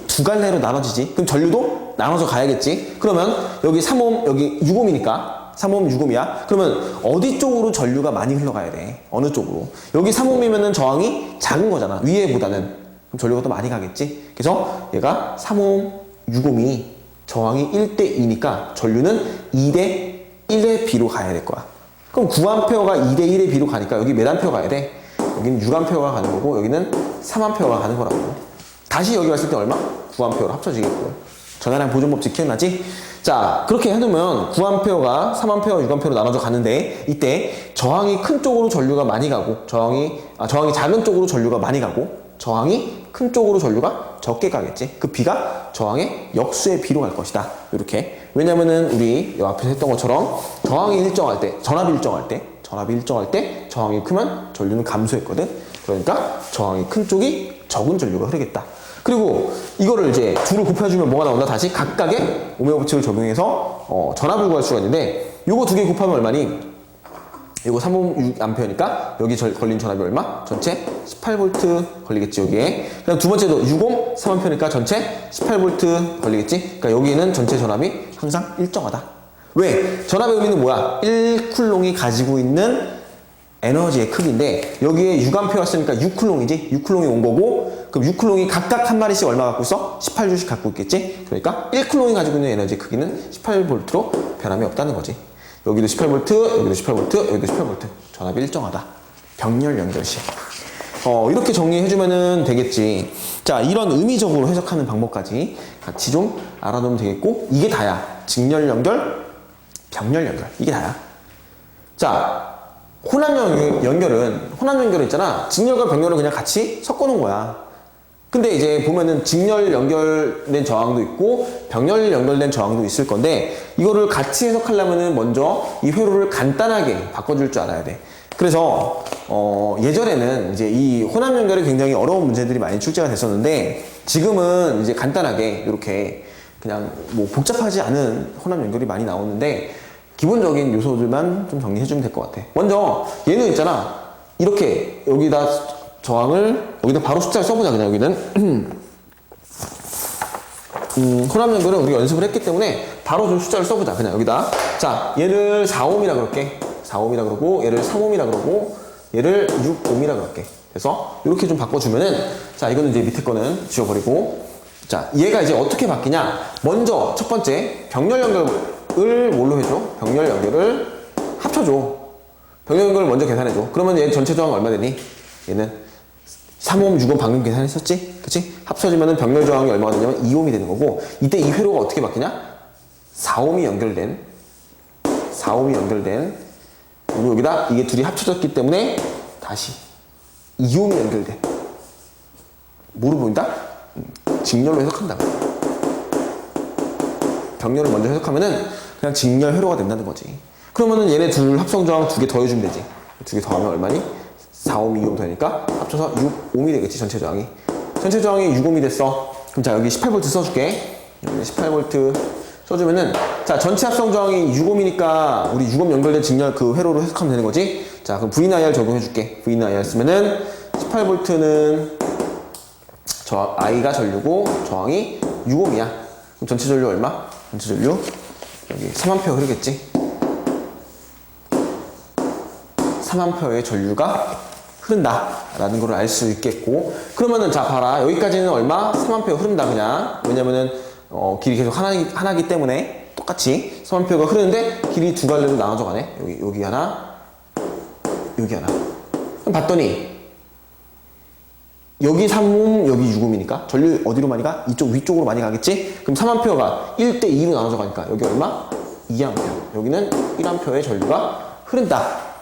두 갈래로 나눠지지? 그럼 전류도 나눠서 가야겠지? 그러면 여기 3옴, 여기 6옴이니까 3옴, 6옴이야. 그러면 어디 쪽으로 전류가 많이 흘러가야 돼? 어느 쪽으로? 여기 3옴이면은 저항이 작은 거잖아. 위에보다는. 그럼 전류가 더 많이 가겠지? 그래서 얘가 3옴, 6옴이 저항이 1대2니까 전류는 2대1의 B로 가야 될 거야. 그럼 9A가 2대1의 B로 가니까 여기 몇 A 가야 돼? 여기는 6A가 가는 거고 여기는 3A가 가는 거라고. 다시 여기 왔을 때 얼마? 9A로 합쳐지겠고. 전하량 보존법칙 기억나지? 자, 그렇게 해놓으면 9A가 3A, 6A로 나눠져 가는데 이때 저항이 큰 쪽으로 전류가 많이 가고 저항이 작은 쪽으로 전류가 많이 가고 저항이 큰 쪽으로 전류가 적게 가겠지. 그 B가 저항의 역수의 B로 갈 것이다. 이렇게. 왜냐면은 우리 앞에서 했던 것처럼 저항이 일정할 때, 전압이 일정할 때 저항이 크면 전류는 감소했거든. 그러니까 저항이 큰 쪽이 적은 전류가 흐르겠다. 그리고 이거를 이제 둘을 곱해주면 뭐가 나온다? 다시 각각의 오메가 법칙을 적용해서 전압을 구할 수가 있는데 요거 두 개 곱하면 얼마니? 이거 3옴 6A니까 여기 걸린 전압이 얼마? 전체 18V 걸리겠지 여기에. 그다음 두 번째도 6옴 3A니까 전체 18V 걸리겠지. 그러니까 여기는 전체 전압이 항상 일정하다. 왜? 전압의 의미는 뭐야? 1쿨롱이 가지고 있는 에너지의 크기인데 여기에 6A였으니까 6쿨롱이지? 6쿨롱이 온 거고 그럼 6쿨롱이 각각 한 마리씩 얼마 갖고 있어? 18J씩 갖고 있겠지? 그러니까 1쿨롱이 가지고 있는 에너지 크기는 18V로 변함이 없다는 거지. 여기도 18V, 여기도 18V, 여기도 18V. 전압이 일정하다. 병렬 연결식. 이렇게 정리해주면 되겠지. 자, 이런 의미적으로 해석하는 방법까지 같이 좀 알아두면 되겠고, 이게 다야. 직렬 연결, 병렬 연결. 이게 다야. 자, 혼합 연결은 있잖아. 직렬과 병렬을 그냥 같이 섞어놓은 거야. 근데 이제 보면은 직렬 연결된 저항도 있고 병렬 연결된 저항도 있을 건데 이거를 같이 해석하려면은 먼저 이 회로를 간단하게 바꿔줄 줄 알아야 돼. 그래서 예전에는 이제 이 혼합 연결에 굉장히 어려운 문제들이 많이 출제가 됐었는데 지금은 이제 간단하게 이렇게 그냥 뭐 복잡하지 않은 혼합 연결이 많이 나오는데 기본적인 요소들만 좀 정리해주면 될 것 같아. 먼저 얘는 있잖아. 이렇게 여기다 저항을 여기다 바로 숫자를 써보자. 그냥 여기는 혼합 연결은 우리가 연습을 했기 때문에 바로 좀 숫자를 써보자. 그냥 여기다. 자, 얘를 4옴이라 그럴게. 4옴이라 그러고 얘를 3옴이라 그러고 얘를 6옴이라 그럴게. 그래서 이렇게 좀 바꿔주면은 자, 이거는 이제 밑에 거는 지워버리고 자, 얘가 이제 어떻게 바뀌냐. 먼저 첫 번째 병렬 연결을 뭘로 해줘? 병렬 연결을 합쳐줘. 병렬 연결을 먼저 계산해줘. 그러면 얘 전체 저항 얼마 되니? 얘는 3옴, 6옴 방금 계산했었지? 그치? 합쳐지면은 병렬 저항이 얼마가 되냐면 2옴이 되는 거고 이때 이 회로가 어떻게 바뀌냐? 4옴이 연결된 그리고 여기다 이게 둘이 합쳐졌기 때문에 다시 2옴이 연결돼. 뭐로 보인다? 직렬로 해석한다. 병렬을 먼저 해석하면은 그냥 직렬 회로가 된다는 거지. 그러면은 얘네 둘 합성 저항 두 개 더해주면 되지. 두 개 더하면 얼마니? 4옴, 2옴 되니까 합쳐서 6옴이 되겠지. 전체 저항이 6옴이 됐어. 그럼 자, 여기 18V 써줄게. 여기 18V 써주면은 자, 전체 합성 저항이 6옴이니까 우리 6옴 연결된 직렬 그 회로로 해석하면 되는 거지. 자, 그럼 VIR 적용해줄게. VIR 쓰면은 18V는 I가 전류고 저항이 6ohm이야. 그럼 전체 전류 얼마? 전체 전류 여기 3A 흐르겠지. 3A의 전류가 흐른다라는 걸 알 수 있겠고, 그러면은 자 봐라, 여기까지는 얼마? 3A 흐른다. 그냥 왜냐면은 길이 계속 하나기 때문에 똑같이 3A가 흐르는데 길이 두 갈래로 나눠져 가네. 여기 하나, 여기 하나. 그럼 봤더니 여기 3ohm, 여기 6ohm이니까 전류 어디로 많이 가? 이쪽 위쪽으로 많이 가겠지? 그럼 3A가 1대 2로 나눠져 가니까 여기 얼마? 2A. 여기는 1A의 전류가 흐른다.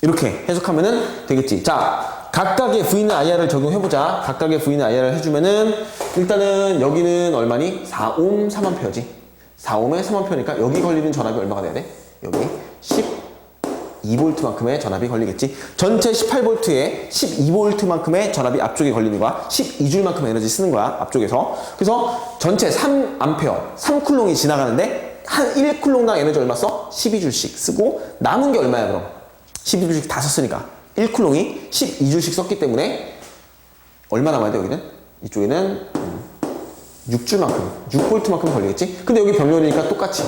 이렇게 해석하면은 되겠지. 자, 각각의 V는 IR을 적용해보자. 각각의 V는 IR을 해주면은, 일단은 여기는 얼마니? 4ohm 3A지. 4ohm에 3A니까 여기 걸리는 전압이 얼마가 돼야 돼? 여기 12V만큼의 전압이 걸리겠지. 전체 18V에 12V만큼의 전압이 앞쪽에 걸리는 거야. 12J만큼의 에너지 쓰는 거야, 앞쪽에서. 그래서 전체 3A, 3쿨롱이 지나가는데 한 1쿨롱당 에너지 얼마 써? 12J씩 쓰고, 남은 게 얼마야 그럼? 12J씩 다 썼으니까 1쿨롱이 12J씩 썼기 때문에 얼마 남아야 돼? 여기는? 이쪽에는 6V만큼 걸리겠지? 근데 여기 병렬이니까 똑같이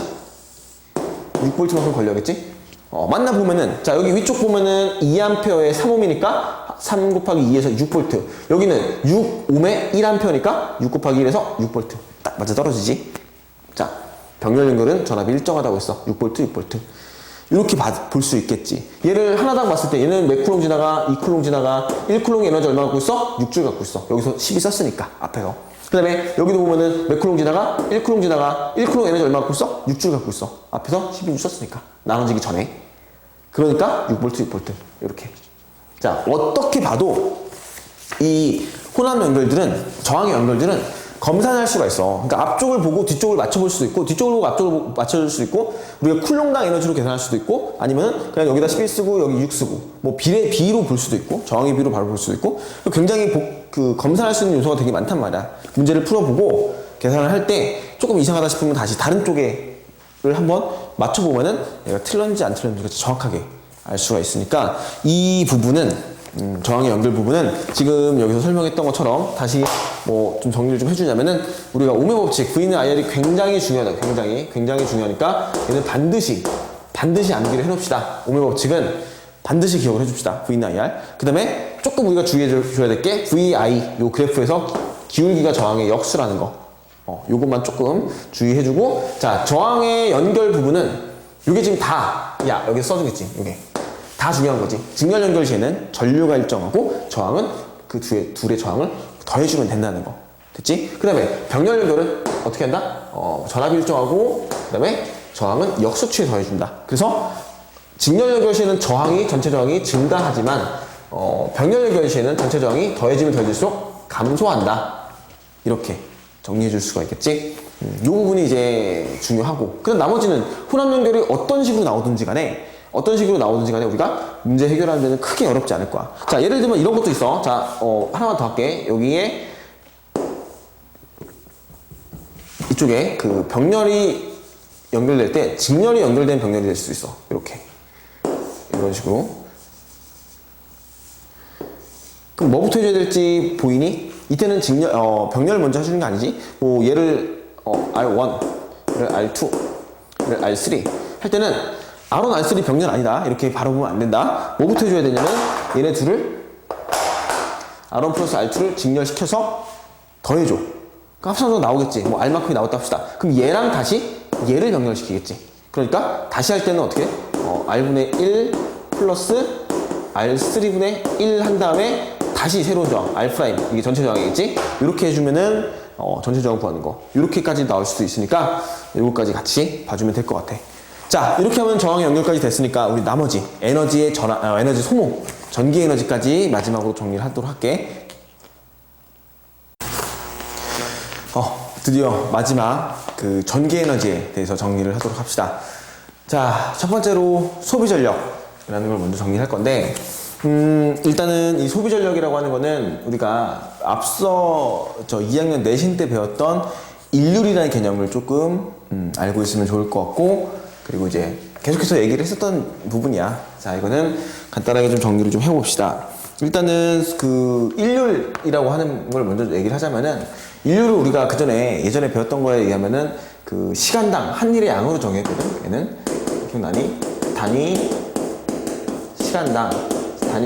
6V만큼 걸려야겠지? 만나보면은, 자, 여기 위쪽 보면은 2A의 3ohm이니까 3 곱하기 2에서 6V. 여기는 6ohm에 1A니까 6 곱하기 1에서 6V. 딱 맞아 떨어지지? 자, 병렬 연결은 전압이 일정하다고 했어. 6V, 6V. 이렇게 볼 수 있겠지. 얘를 하나당 봤을 때 얘는 몇 쿨롱 지나가? 2쿨롱 지나가. 1쿨롱 에너지 얼마 갖고 있어? 6J 갖고 있어. 여기서 10이 썼으니까, 앞에서. 그 다음에 여기도 보면은 몇 쿨롱 지나가? 1쿨롱 지나가. 1쿨롱 에너지 얼마 갖고 있어? 6J 갖고 있어. 앞에서 12J 썼으니까. 나눠지기 전에. 그러니까 6V, 6V. 이렇게. 자, 어떻게 봐도 이 혼합 연결들은, 저항의 연결들은 검산할 수가 있어. 그러니까 앞쪽을 보고 뒤쪽을 맞춰볼 수도 있고, 뒤쪽을 보고 앞쪽을 맞춰줄 수도 있고, 우리가 쿨롱당 에너지로 계산할 수도 있고, 아니면 그냥 여기다 11 쓰고 여기 6 쓰고, 뭐 비로 볼 수도 있고, 저항의 비로 바로 볼 수도 있고, 굉장히 검산할 수 있는 요소가 되게 많단 말이야. 문제를 풀어보고 계산을 할 때 조금 이상하다 싶으면 다시 다른 쪽에를 한번 맞춰보면은 얘가 틀렸는지 안 틀렸는지 정확하게 알 수가 있으니까, 이 부분은 저항의 연결 부분은 지금 여기서 설명했던 것처럼 다시 뭐 좀 정리를 좀 해주자면은, 우리가 오음의 법칙, V는 IR이 굉장히 중요하다. 굉장히 중요하니까 얘는 반드시 암기를 해놓읍시다. 오음의 법칙은 반드시 기억을 해줍시다. V는 IR. 그 다음에 조금 우리가 주의해줘야 될 게 VI, 요 그래프에서 기울기가 저항의 역수라는 거. 요것만 조금 주의해주고, 자, 저항의 연결 부분은 요게 지금 다, 여기 써주겠지. 요게. 다 중요한 거지. 직렬 연결 시에는 전류가 일정하고 저항은 그 둘의 저항을 더해주면 된다는 거. 됐지? 그 다음에 병렬 연결은 어떻게 한다? 전압이 일정하고, 그 다음에 저항은 역수치에 더해준다. 그래서 직렬 연결 시에는 전체 저항이 증가하지만, 병렬 연결 시에는 전체 저항이 더해지면 더해질수록 감소한다. 이렇게 정리해 줄 수가 있겠지? 이 부분이 이제 중요하고, 그럼 나머지는 혼합 연결이 어떤 식으로 나오든지 간에 우리가 문제 해결하는 데는 크게 어렵지 않을 거야. 자, 예를 들면 이런 것도 있어. 자, 하나만 더 할게. 여기에 이쪽에 그 병렬이 연결될 때 직렬이 연결된 병렬이 될 수 있어. 이렇게. 이런 식으로. 그럼 뭐부터 해줘야 될지 보이니? 이때는 병렬 먼저 해주는 게 아니지. 뭐 얘를 R1, 얘를 R2, 얘를 R3 할 때는 R1, R3 병렬 아니다. 이렇게 바로 보면 안 된다. 뭐부터 해줘야 되냐면 얘네 둘을 R1 플러스 R2를 직렬시켜서 더해줘. 그럼 합산으로 나오겠지. 뭐 R만큼이 나왔다 합시다. 그럼 얘랑 다시 얘를 병렬시키겠지. 그러니까 다시 할 때는 어떻게 해? R분의 1 플러스 R3분의 1 한 다음에 다시 새로운 저항, R 프라임. 이게 전체 저항이겠지? 이렇게 해주면은 전체 저항 구하는 거. 이렇게까지 나올 수도 있으니까 이거까지 같이 봐주면 될 것 같아. 자, 이렇게 하면 저항의 연결까지 됐으니까 우리 나머지 에너지의 에너지 소모, 전기 에너지까지 마지막으로 정리를 하도록 할게. 드디어 마지막 그 전기 에너지에 대해서 정리를 하도록 합시다. 자, 첫 번째로 소비 전력이라는 걸 먼저 정리할 건데, 일단은 이 소비 전력이라고 하는 거는 우리가 앞서 저 2학년 내신 때 배웠던 일률이라는 개념을 조금 알고 있으면 좋을 것 같고, 그리고 이제 계속해서 얘기를 했었던 부분이야. 자, 이거는 간단하게 좀 정리를 좀 해봅시다. 일단은 그 일률이라고 하는 걸 먼저 얘기를 하자면은, 인류를 우리가 예전에 배웠던 거에 의하면은 그 시간당 한 일의 양으로 정했거든. 얘는 기억나니? 단위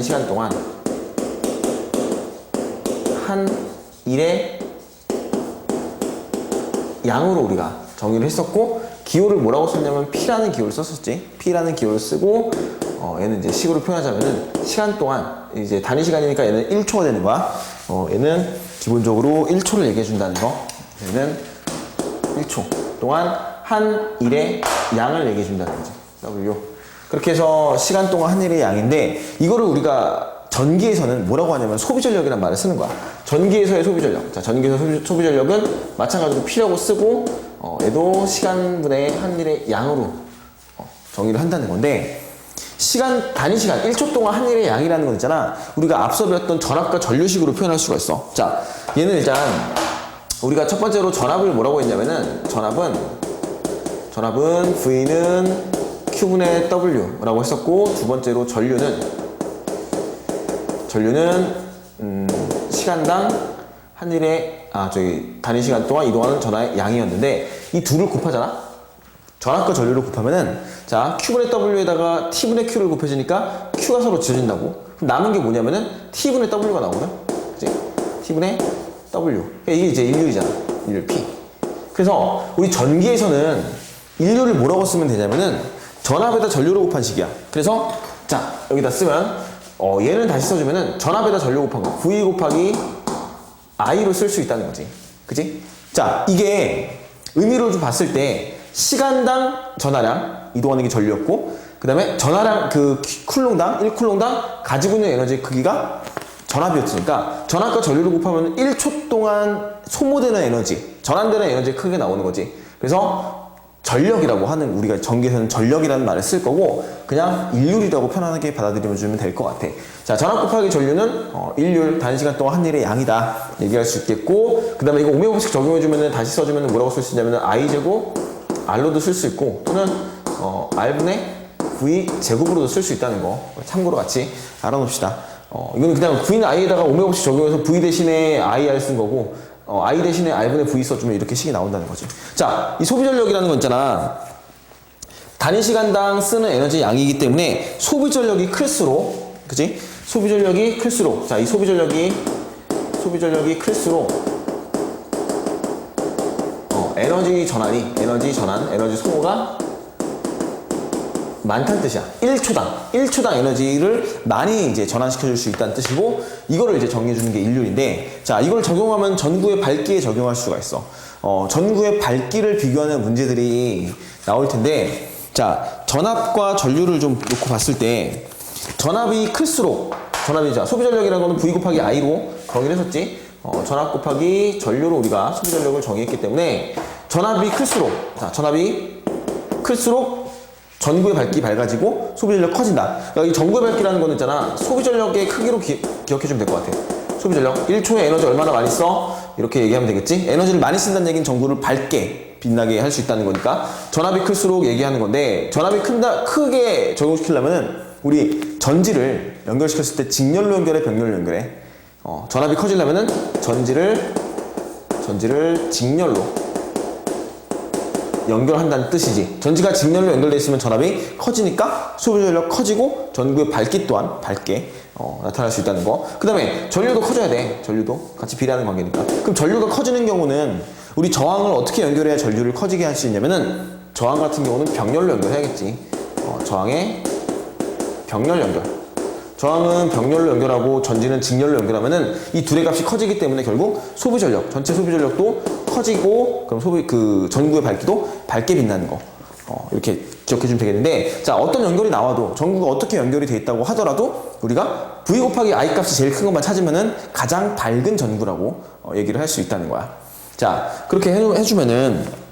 시간 동안 한 일의 양으로 우리가 정의를 했었고, 기호를 뭐라고 썼냐면 P라는 기호를 썼었지. P라는 기호를 쓰고, 얘는 이제 식으로 표현하자면은 시간 동안, 이제 단위 시간이니까 얘는 1초가 되는 거야. 얘는 기본적으로 1초를 얘기해 준다는 거. 얘는 1초 동안 한 일의 양을 얘기해 준다는 거지. W. 그렇게 해서 시간 동안 한 일의 양인데, 이거를 우리가 전기에서는 뭐라고 하냐면 소비전력이라는 말을 쓰는 거야. 전기에서의 소비전력. 자, 전기에서 소비전력은 마찬가지로 P라고 쓰고, 얘도 시간분의 한 일의 양으로 정의를 한다는 건데, 단위 시간, 1초 동안 한 일의 양이라는 건 있잖아. 우리가 앞서 배웠던 전압과 전류식으로 표현할 수가 있어. 자, 얘는 일단 우리가 첫 번째로 전압을 뭐라고 했냐면은, 전압은 V는 Q분의 W라고 했었고, 두 번째로 전류는 시간당 한 일의 단위 시간 동안 이동하는 전하의 양이었는데, 이 둘을 곱하잖아. 전압과 전류를 곱하면은, 자, Q분의 W에다가 T분의 Q를 곱해주니까 Q가 서로 지워진다고. 그럼 남은 게 뭐냐면은 T분의 W가 나오거든. 그치? T분의 W. 이게 이제 인류이잖아. 인류 P. 그래서 우리 전기에서는 인류를 뭐라고 쓰면 되냐면은 전압에다 전류를 곱한 식이야. 그래서 자, 여기다 쓰면 얘는 다시 써주면은 전압에다 전류 곱한 거 V 곱하기 I로 쓸 수 있다는 거지. 그치? 자, 이게 의미로 좀 봤을 때 시간당 전하량 이동하는 게 전류였고, 그 다음에 전하량 그 쿨롱당 1쿨롱당 가지고 있는 에너지 크기가 전압이었으니까, 전압과 전류를 곱하면 1초 동안 소모되는 에너지, 전환되는 에너지 크게 나오는 거지. 그래서 전력이라고 하는, 우리가 전기에서는 전력이라는 말을 쓸 거고, 그냥 일률이라고 편안하게 받아들이면 주면 될 것 같아. 자, 전압 곱하기 전류는 일률, 단위 시간 동안 한 일의 양이다 얘기할 수 있겠고, 그 다음에 이거 오메 법칙 적용해주면, 다시 써주면 뭐라고 쓸 수 있냐면 I제곱 R로도 쓸 수 있고, 또는 R분의 V 제곱으로도 쓸 수 있다는 거 참고로 같이 알아놓읍시다. 이거는 그냥 V는 I에다가 오메 법칙 적용해서 V 대신에 IR 쓴 거고, I 대신에 R분의 V 써주면 이렇게 식이 나온다는 거지. 자, 이 소비전력이라는 건 있잖아. 단위 시간당 쓰는 에너지 양이기 때문에 소비전력이 클수록, 그치? 소비전력이 클수록, 자, 이 소비전력이 클수록, 에너지 소모가 많다는 뜻이야. 1초당 에너지를 많이 이제 전환시켜줄 수 있다는 뜻이고, 이거를 이제 정의해주는 게 인륜인데, 자, 이걸 적용하면 전구의 밝기에 적용할 수가 있어. 전구의 밝기를 비교하는 문제들이 나올 텐데, 자, 전압과 전류를 좀 놓고 봤을 때, 전압이 클수록, 소비전력이라는 거는 V 곱하기 I로 정의를 했었지. 전압 곱하기 전류로 우리가 소비전력을 정의했기 때문에, 전압이 클수록 전구의 밝기 밝아지고 소비전력 커진다. 그러니까 이 전구의 밝기라는 거는 있잖아, 소비전력의 크기로 기억해주면 될 것 같아. 소비전력 1초에 에너지 얼마나 많이 써? 이렇게 얘기하면 되겠지. 에너지를 많이 쓴다는 얘기는 전구를 밝게 빛나게 할 수 있다는 거니까 전압이 클수록 얘기하는 건데, 전압이 크게 적용시키려면은 우리 전지를 연결시켰을 때 직렬로 연결해, 병렬로 연결해. 전압이 커지려면은 전지를 직렬로 연결한다는 뜻이지. 전지가 직렬로 연결되어 있으면 전압이 커지니까 소비전력 커지고, 전구의 밝기 또한 밝게 나타날 수 있다는 거. 그 다음에 전류도 커져야 돼. 전류도 같이 비례하는 관계니까. 그럼 전류가 커지는 경우는 우리 저항을 어떻게 연결해야 전류를 커지게 할 수 있냐면은, 저항 같은 경우는 병렬로 연결해야겠지. 저항의 병렬 연결. 저항은 병렬로 연결하고 전지는 직렬로 연결하면은 이 둘의 값이 커지기 때문에 결국 전체 소비전력도 커지고, 그럼 전구의 밝기도 밝게 빛나는 거. 이렇게 기억해주면 되겠는데, 자, 어떤 연결이 나와도, 전구가 어떻게 연결이 돼 있다고 하더라도 우리가 V 곱하기 I 값이 제일 큰 것만 찾으면은 가장 밝은 전구라고 얘기를 할 수 있다는 거야. 자, 그렇게 해주면은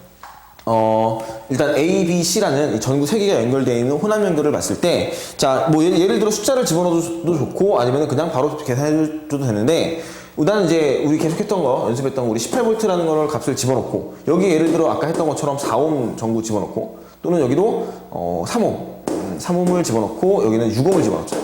일단 A, B, C라는 이 전구 3개가 연결되어 있는 호남 연결을 봤을 때, 자, 뭐 예를 들어 숫자를 집어넣어도 좋고, 아니면 그냥 바로 계산해줘도 되는데, 나는 이제 우리 계속 연습했던 우리 18V라는 거를 값을 집어넣고, 여기 예를 들어 아까 했던 것처럼 4옴 전구 집어넣고, 또는 여기도 3옴을 집어넣고, 여기는 6옴을 집어넣죠.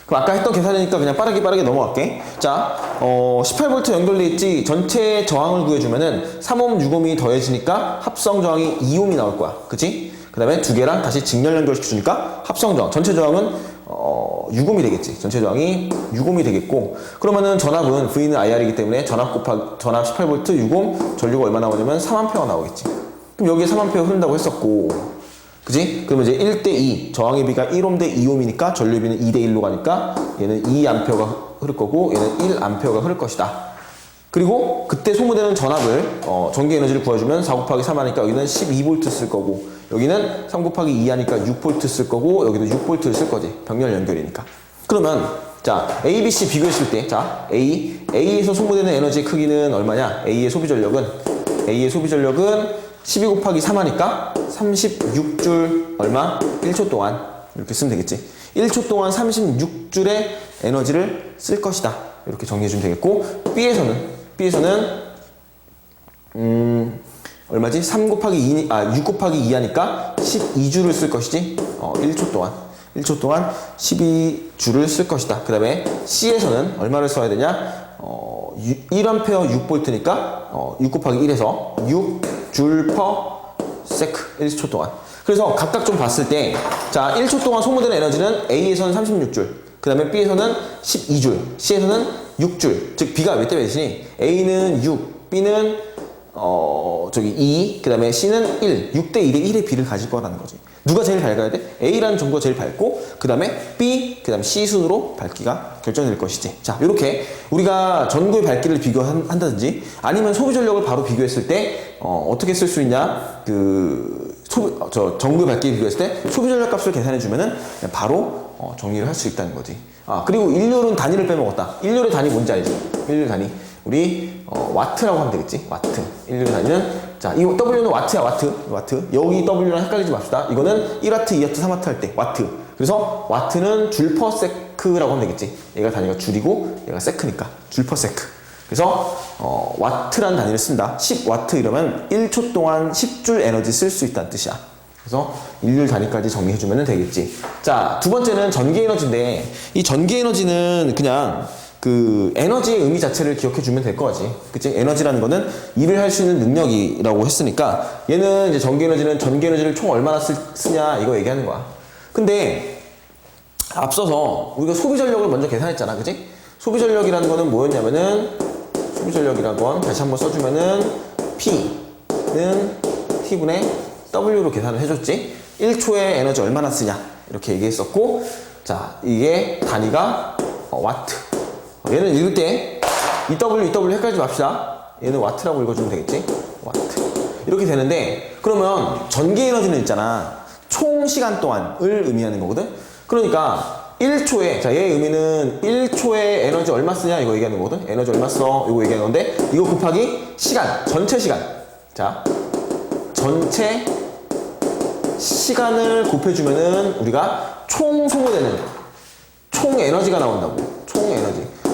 그럼 아까 했던 계산이니까 그냥 빠르게 넘어갈게. 자, 18V 연결돼 있지. 전체 저항을 구해주면은 3옴, 6옴이 더해지니까 합성 저항이 2옴이 나올 거야. 그치? 그 다음에 두 개랑 다시 직렬 연결시켜주니까 합성 저항. 전체 저항은 6옴이 되겠지. 전체 저항이 6옴이 되겠고, 그러면은 전압은 V는 IR이기 때문에 전압 18V 6옴 전류가 얼마 나오냐면 3A가 나오겠지. 그럼 여기에 3A 흐른다고 했었고, 그지? 그러면 이제 1대2, 저항의 비가 1옴 대 2옴이니까 전류비는 2대1로 가니까 얘는 2A가 흐를 거고 얘는 1A가 흐를 것이다. 그리고 그때 소모되는 전압을 전기 에너지를 구해주면 4 곱하기 3 하니까 여기는 12V 쓸 거고, 여기는 3 곱하기 2 하니까 6V 쓸 거고, 여기도 6V를 쓸 거지. 병렬 연결이니까. 그러면 자, A, B, C 비교했을 때, 자, A에서 소모되는 에너지의 크기는 얼마냐? A의 소비 전력은 12 곱하기 3 하니까 36줄 얼마? 1초 동안 이렇게 쓰면 되겠지. 1초 동안 36줄의 에너지를 쓸 것이다. 이렇게 정리해주면 되겠고, B에서는 얼마지? 6 곱하기 2 하니까 12줄을 쓸 것이지. 1초 동안 12줄을 쓸 것이다. 그 다음에 C에서는 얼마를 써야 되냐? 1A 6V니까 6 곱하기 1에서 6줄 per sec 1초 동안. 그래서 각각 좀 봤을 때, 자, 1초 동안 소모되는 에너지는 A에서는 36줄, 그 다음에 B에서는 12줄, C에서는 6줄. 즉 B가 몇 대 몇이니? A는 6, B는 2, 그 다음에 C는 1, 6대 1의 1의 B를 가질 거라는 거지. 누가 제일 밝아야 돼? A라는 정보가 제일 밝고, 그 다음에 B, 그 다음에 C 순으로 밝기가 결정될 것이지. 자, 이렇게 우리가 전구의 밝기를 비교한다든지 아니면 소비 전력을 바로 비교했을 때 어떻게 쓸 수 있냐? 전구의 밝기를 비교했을 때 소비 전력 값을 계산해 주면은 바로 정리를 할 수 있다는 거지. 그리고 일률은 단위를 빼먹었다. 일률의 단위 뭔지 알지? 일률 단위. 우리 와트라고 하면 되겠지. 와트. 일률 단위는, 자, 이 W는 와트야. 와트. 여기 W랑 헷갈리지 맙시다. 이거는 1와트, 2와트, 3와트 할 때 와트. 그래서 와트는 줄 퍼 세크라고 하면 되겠지. 얘가 단위가 줄이고 얘가 세크니까 줄 퍼 세크. 그래서 와트라는 단위를 쓴다. 10와트 이러면 1초 동안 10줄 에너지 쓸 수 있다는 뜻이야. 그래서 일률 단위까지 정리해주면 되겠지. 자, 두 번째는 전기 에너지인데, 이 전기 에너지는 그냥 그 에너지의 의미 자체를 기억해주면 될 거지. 그치? 에너지라는 거는 일을 할 수 있는 능력이라고 했으니까, 얘는 이제 전기 에너지를 총 얼마나 쓰냐 이거 얘기하는 거야. 근데 앞서서 우리가 소비 전력을 먼저 계산했잖아. 그치? 소비 전력이라는 거는 뭐였냐면은, 소비 전력이라는 건 다시 한번 써주면은 P는 T분의 W로 계산을 해줬지. 1초에 에너지 얼마나 쓰냐 이렇게 얘기했었고, 자, 이게 단위가 와트. 얘는 읽을 때 EW 헷갈리지 맙시다. 얘는 와트라고 읽어주면 되겠지. 와트. 이렇게 되는데, 그러면 전기 에너지는 있잖아, 총 시간 동안을 의미하는 거거든. 그러니까 1초에, 자, 얘의 의미는 1초에 에너지 얼마 쓰냐 이거 얘기하는 거거든. 에너지 얼마 써 이거 얘기하는 건데, 이거 곱하기 시간, 전체 시간. 자, 전체 시간을 곱해주면은 우리가 총 소모되는 총 에너지가 나온다고.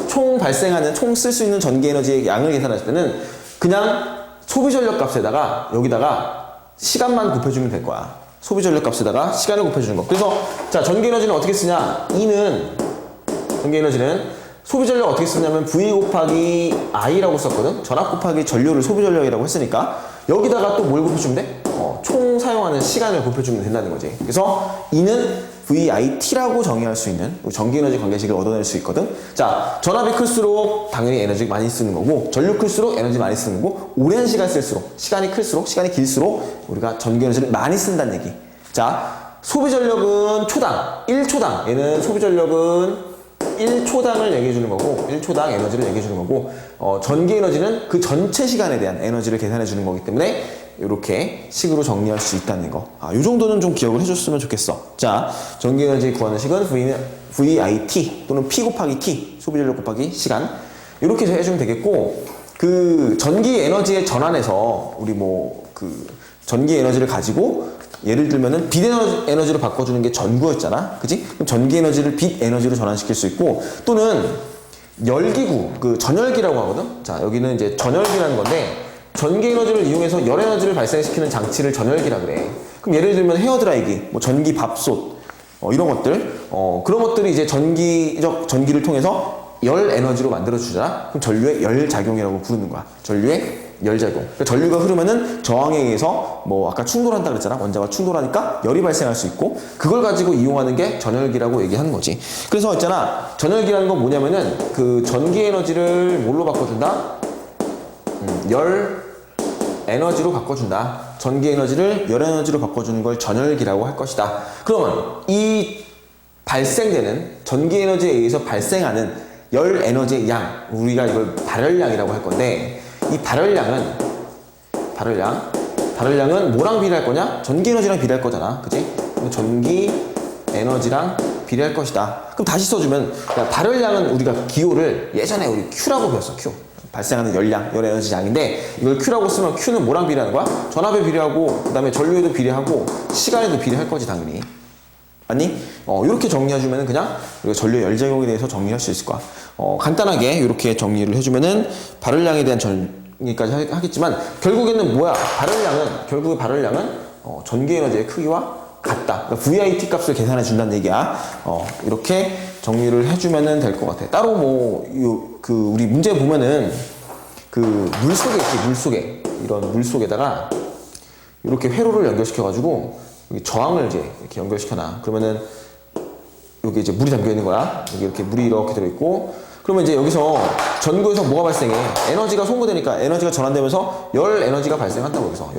총 발생하는, 총 쓸 수 있는 전기 에너지의 양을 계산할 때는 그냥 소비 전력 값에다가 여기다가 시간만 곱해주면 될 거야. 소비 전력 값에다가 시간을 곱해주는 거. 그래서 자, 전기 에너지는 어떻게 쓰냐? 전기 에너지는 소비 전력 어떻게 쓰냐면 V 곱하기 I라고 썼거든. 전압 곱하기 전류를 소비 전력이라고 했으니까 여기다가 또 뭘 곱해주면 돼? 총 사용하는 시간을 곱해주면 된다는 거지. 그래서 E는 VIT라고 정의할 수 있는 전기 에너지 관계식을 얻어낼 수 있거든. 자, 전압이 클수록 당연히 에너지 많이 쓰는 거고, 전류 클수록 에너지 많이 쓰는 거고, 오랜 시간 쓸수록, 시간이 길수록 우리가 전기 에너지를 많이 쓴다는 얘기. 자, 소비 전력은 초당 1초당, 얘는 소비 전력은 1초당을 얘기해주는 거고, 1초당 에너지를 얘기해주는 거고, 전기 에너지는 그 전체 시간에 대한 에너지를 계산해주는 거기 때문에 이렇게 식으로 정리할 수 있다는 거. 요 정도는 좀 기억을 해줬으면 좋겠어. 자, 전기 에너지 구하는 식은 VIT 또는 P 곱하기 T, 소비 전력 곱하기 시간. 이렇게 해주면 되겠고, 그 전기 에너지의 전환에서 우리 전기 에너지를 가지고 예를 들면은 빛 에너지로 바꿔주는 게 전구였잖아. 그치? 그럼 전기 에너지를 빛 에너지로 전환시킬 수 있고, 또는 열기구, 그 전열기라고 하거든? 자, 여기는 이제 전열기라는 건데, 전기 에너지를 이용해서 열 에너지를 발생시키는 장치를 전열기라 그래. 그럼 예를 들면 헤어드라이기, 전기 밥솥, 이런 것들, 그런 것들이 이제 전기적 전기를 통해서 열 에너지로 만들어주잖아. 그럼 전류의 열작용이라고 부르는 거야. 전류의 열작용. 그러니까 전류가 흐르면은 저항에 의해서 뭐 아까 충돌한다 그랬잖아. 원자가 충돌하니까 열이 발생할 수 있고 그걸 가지고 이용하는 게 전열기라고 얘기하는 거지. 그래서 있잖아. 전열기라는 건 뭐냐면은 그 전기 에너지를 뭘로 바꿔준다? 열 에너지로 바꿔준다. 전기 에너지를 열 에너지로 바꿔주는 걸 전열기라고 할 것이다. 그러면 이 발생되는 전기 에너지에 의해서 발생하는 열 에너지의 양, 우리가 이걸 발열량이라고 할 건데 이 발열량은 뭐랑 비례할 거냐? 전기 에너지랑 비례할 거잖아. 그치? 전기 에너지랑 비례할 것이다. 그럼 다시 써주면 발열량은 우리가 기호를 예전에 우리 Q라고 배웠어. Q. 발생하는 열량, 열 에너지 양인데 이걸 Q라고 쓰면 Q는 뭐랑 비례하는 거야? 전압에 비례하고 그 다음에 전류에도 비례하고 시간에도 비례할 거지 당연히. 아니? 이렇게 정리해주면은 그냥 우리가 전류 열작용에 대해서 정리할 수 있을 거야. 간단하게 이렇게 정리를 해주면은 발열량에 대한 정리까지 하겠지만 결국에는 뭐야? 결국에 발열량은 전기 에너지의 크기와 같다. 그러니까 VIT 값을 계산해 준다는 얘기야. 이렇게 정리를 해주면은 될 것 같아. 따로 우리 문제 보면은 그 물속에 있지, 물속에. 이런 물속에다가 이렇게 회로를 연결시켜가지고 여기 저항을 이제 이렇게 연결시켜놔. 그러면은 여기 이제 물이 담겨 있는 거야. 여기 이렇게 물이 이렇게 들어있고. 그러면 이제 여기서 전구에서 뭐가 발생해? 에너지가 소모되니까 에너지가 전환되면서 열 에너지가 발생한다고 여기서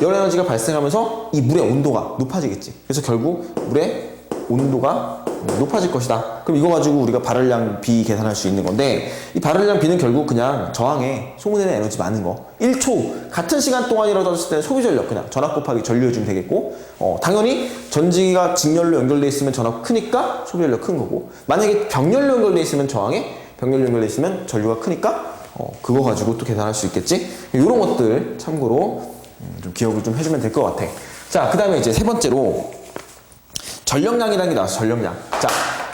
열 에너지가 발생하면서 이 물의 온도가 높아지겠지. 그래서 결국 물의 온도가 높아질 것이다. 그럼 이거 가지고 우리가 발열량 B 계산할 수 있는 건데 이 발열량 B는 결국 그냥 저항에 소모되는 에너지 많은 거 1초 같은 시간 동안이라도 했을 때는 소비 전력 그냥 전압 곱하기 전류 해주면 되겠고 당연히 전지가 직렬로 연결돼 있으면 전압 크니까 소비 전력 큰 거고 만약에 병렬로 연결돼 있으면 저항에 병렬로 연결돼 있으면 전류가 크니까 그거 가지고 또 계산할 수 있겠지. 이런 것들 참고로 좀 기억을 좀 해주면 될 것 같아. 자, 그 다음에 이제 세 번째로 전력량이라는 게 나왔어. 전력량. 자,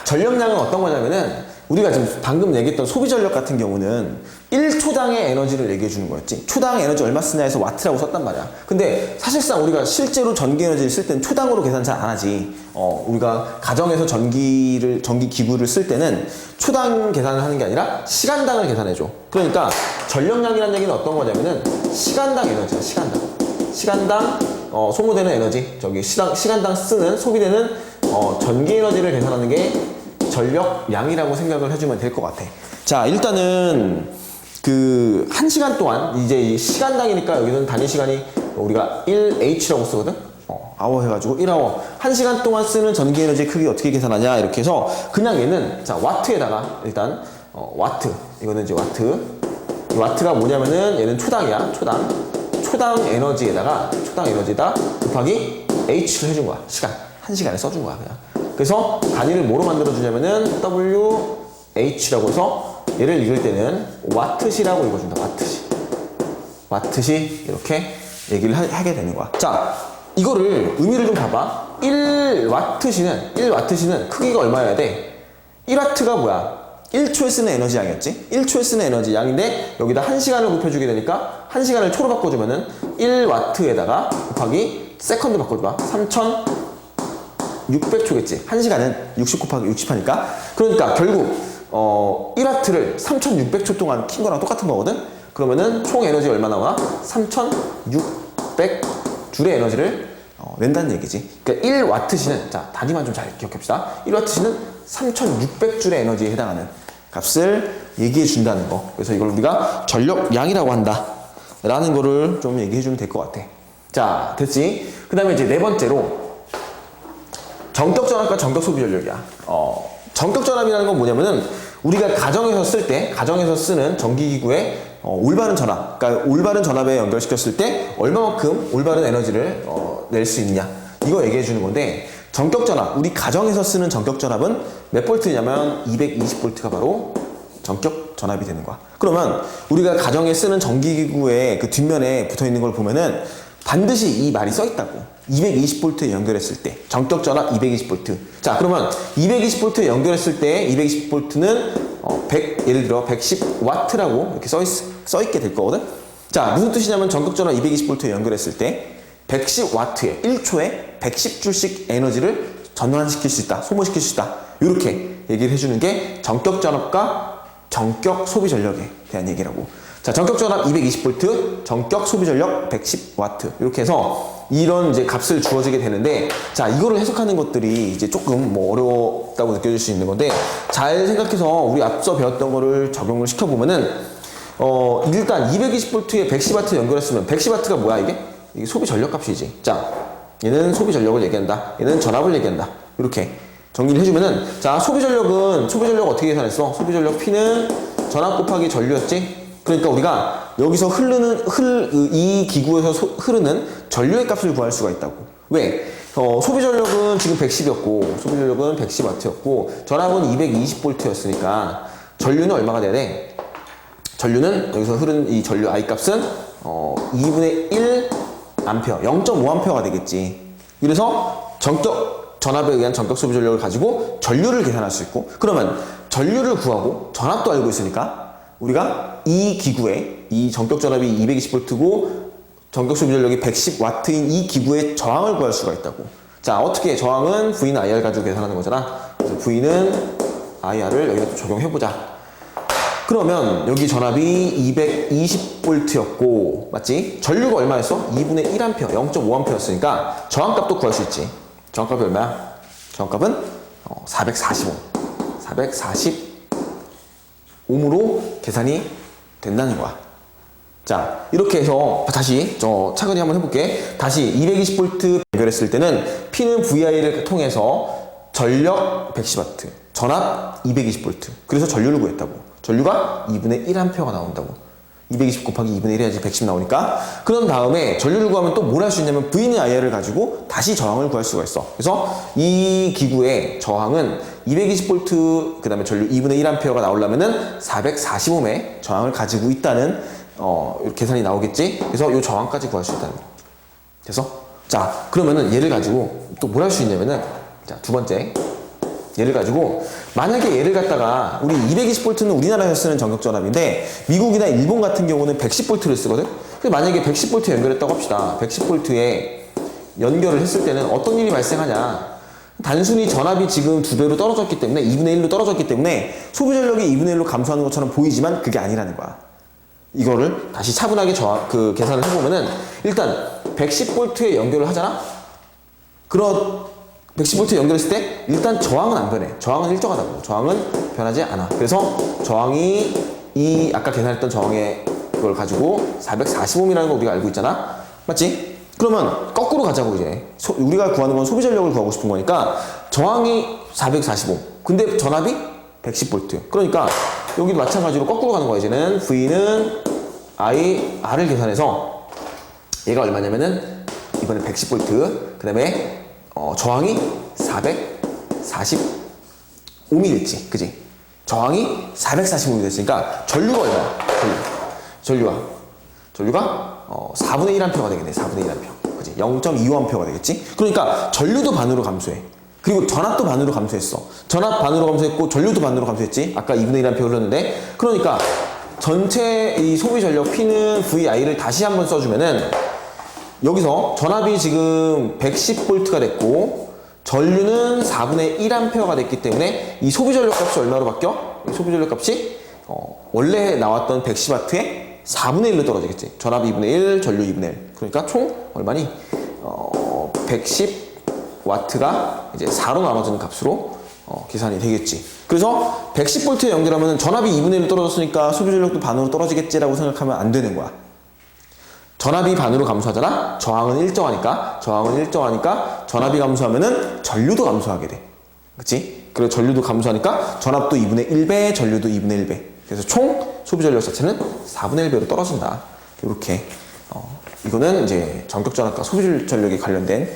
전력량은 어떤 거냐면은 우리가 지금 방금 얘기했던 소비 전력 같은 경우는 1초당의 에너지를 얘기해 주는 거였지. 초당 에너지 얼마 쓰냐 해서 와트라고 썼단 말이야. 근데 사실상 우리가 실제로 전기 에너지를 쓸 때는 초당으로 계산 잘 안 하지. 우리가 가정에서 전기 기구를 쓸 때는 초당 계산을 하는 게 아니라 시간당을 계산해 줘. 그러니까 전력량이라는 얘기는 어떤 거냐면은 시간당 에너지야. 시간당 소모되는 에너지, 시간당 쓰는, 소비되는 전기 에너지를 계산하는 게 전력량이라고 생각을 해주면 될 것 같아. 자, 일단은 그 1시간 동안 이제 이 시간당이니까 여기는 단위 시간이 우리가 1H라고 쓰거든? 아워 해가지고 1아워. 1시간 동안 쓰는 전기 에너지 크기 어떻게 계산하냐 이렇게 해서 그냥 얘는 자 와트에다가 일단 와트, 이거는 이제 와트. 이 와트가 뭐냐면은 얘는 초당이야. 초당 에너지에다 곱하기 H를 해준 거야. 시간. 1시간에 써준 거야, 그냥. 그래서 단위를 뭐로 만들어주냐면은 WH라고 해서 얘를 읽을 때는 와트시라고 읽어준다. 와트시. 이렇게 얘기를 하게 되는 거야. 자, 이거를 의미를 좀 봐봐. 1와트시는 크기가 얼마여야 돼? 1와트가 뭐야? 1초에 쓰는 에너지 양이었지? 1초에 쓰는 에너지 양인데 여기다 1시간을 곱해주게 되니까 1시간을 초로 바꿔주면은 1와트에다가 곱하기 세컨드 바꿔줘봐. 3600초겠지? 1시간은 60 곱하기 60 하니까. 그러니까 결국 1와트를 3600초 동안 킨 거랑 똑같은 거거든? 그러면은 총 에너지 얼마 나오나? 3600줄의 에너지를 낸다는 얘기지. 그러니까 1와트시는, 자, 단위만 좀 잘 기억합시다. 1와트시는 3600줄의 에너지에 해당하는 값을 얘기해 준다는 거. 그래서 이걸 우리가 전력량이라고 한다 라는 거를 좀 얘기해 주면 될 것 같아. 자, 됐지? 그 다음에 이제 네 번째로 정격 전압과 정격 소비 전력이야. 정격 전압이라는 건 뭐냐면은 우리가 가정에서 쓰는 전기기구의 올바른 전압, 그러니까 올바른 전압에 연결시켰을 때 얼마만큼 올바른 에너지를 낼 수 있냐, 이거 얘기해 주는 건데, 전격 전압, 우리 가정에서 쓰는 전격 전압은 몇 볼트냐면 220볼트가 바로 전격 전압이 되는 거야. 그러면 우리가 가정에 쓰는 전기기구의 그 뒷면에 붙어 있는 걸 보면은 반드시 이 말이 써 있다고. 220볼트에 연결했을 때 전격 전압 220볼트. 자, 그러면 220볼트에 연결했을 때 220볼트는 예를 들어 110와트라고 이렇게 써 있게 될 거거든. 자, 무슨 뜻이냐면 전격 전압 220볼트에 연결했을 때 110와트에 1초에 110줄씩 에너지를 전환시킬 수 있다, 소모시킬 수 있다. 이렇게 얘기를 해주는 게 전격 전압과 전격 소비 전력에 대한 얘기라고. 자, 전격 전압 220V, 전격 소비 전력 110W. 이렇게 해서 이런 이제 값을 주어지게 되는데, 자, 이거를 해석하는 것들이 이제 조금 뭐 어렵다고 느껴질 수 있는 건데, 잘 생각해서 우리 앞서 배웠던 거를 적용을 시켜보면은, 일단 220V에 110W 연결했으면 110W가 뭐야, 이게? 이게 소비 전력 값이지. 자, 얘는 소비 전력을 얘기한다. 얘는 전압을 얘기한다. 이렇게 정리를 해주면은, 자, 소비 전력 어떻게 계산했어? 소비 전력 P는 전압 곱하기 전류였지? 그러니까 우리가 여기서 이 기구에서 흐르는 전류의 값을 구할 수가 있다고. 왜? 소비 전력은 지금 110이었고, 소비 전력은 110W였고, 전압은 220V였으니까, 전류는 얼마가 돼야 돼? 전류는, 여기서 흐르는 이 전류 I 값은, 2분의 1 암페어, 0.5A가 되겠지. 그래서 전압에 의한 전격 소비 전력을 가지고 전류를 계산할 수 있고, 그러면 전류를 구하고 전압도 알고 있으니까 우리가 이 기구에, 이 전격 전압이 220V고 전격 소비 전력이 110W인 이 기구의 저항을 구할 수가 있다고. 자, 어떻게 저항은 V는 IR 가지고 계산하는 거잖아. 그래서 V는 IR을 여기다 또 적용해보자. 그러면 여기 전압이 220V였고, 맞지? 전류가 얼마였어? 2분의 1A, 0.5A였으니까 저항값도 구할 수 있지. 저항값이 얼마야? 저항값은 445. 445옴으로 계산이 된다는 거야. 자, 이렇게 해서 다시 차근히 한번 해볼게. 다시 220V 연결했을 때는 P는 VI를 통해서 전력 110W, 전압 220V. 그래서 전류를 구했다고. 전류가 2분의 1A가 나온다고. 220 곱하기 2분의 1 해야지 110 나오니까. 그런 다음에 전류를 구하면 또 뭘 할 수 있냐면 V는 IR을 가지고 다시 저항을 구할 수가 있어. 그래서 이 기구의 저항은 220V, 그 다음에 전류 2분의 1A가 나오려면은 445옴의 저항을 가지고 있다는 계산이 나오겠지. 그래서 이 저항까지 구할 수 있다는 거. 됐어? 자, 그러면은 얘를 가지고 또 뭘 할 수 있냐면은, 자, 두 번째. 얘를 가지고 만약에 얘를 갖다가 우리 220V는 우리나라에서 쓰는 전격 전압인데 미국이나 일본 같은 경우는 110V를 쓰거든. 근데 만약에 110V 연결했다고 합시다. 110V에 연결을 했을 때는 어떤 일이 발생하냐? 단순히 전압이 지금 2배로 떨어졌기 때문에 2분의 1로 떨어졌기 때문에 소비 전력이 2분의 1로 감소하는 것처럼 보이지만 그게 아니라는 거야. 이거를 다시 차분하게 계산을 해보면은 일단 110V에 연결을 하잖아. 110V 연결했을 때 일단 저항은 안 변해. 저항은 일정하다고. 저항은 변하지 않아. 그래서 저항이 이 아까 계산했던 저항의 그걸 가지고 445옴이라는 거 우리가 알고 있잖아. 맞지? 그러면 거꾸로 가자고 이제. 우리가 구하는 건 소비 전력을 구하고 싶은 거니까 저항이 445. 근데 전압이 110V. 그러니까 여기도 마찬가지로 거꾸로 가는 거야. 이제는 V는 R을 계산해서 얘가 얼마냐면은 이번에 110V. 그 다음에 저항이 445옴이 됐지. 그지? 저항이 445옴이 됐으니까 전류가 얼마야? 전류가 4분의 1A가 되겠네. 4분의 1A. 그지? 0.25A가 되겠지? 그러니까 전류도 반으로 감소해. 그리고 전압도 반으로 감소했어. 전압 반으로 감소했고 전류도 반으로 감소했지? 아까 2분의 1A 흘렀는데, 그러니까 전체 이 소비 전력 P는 VI를 다시 한번 써주면은 여기서 전압이 지금 110V가 됐고 전류는 4분의 1A가 됐기 때문에 이 소비 전력 값이 얼마로 바뀌어? 이 소비 전력 값이 원래 나왔던 110W에 4분의 1로 떨어지겠지. 전압 2분의 1, 전류 2분의 1. 그러니까 총 얼마니? 110W가 이제 4로 나눠지는 값으로 계산이 되겠지. 그래서 110V에 연결하면 전압이 2분의 1로 떨어졌으니까 소비 전력도 반으로 떨어지겠지라고 생각하면 안 되는 거야. 전압이 반으로 감소하잖아? 저항은 일정하니까 전압이 감소하면은 전류도 감소하게 돼. 그치? 그리고 전류도 감소하니까 전압도 2분의 1배, 전류도 2분의 1배. 그래서 총 소비 전력 자체는 4분의 1배로 떨어진다. 이렇게. 이거는 이제 전격 전압과 소비 전력에 관련된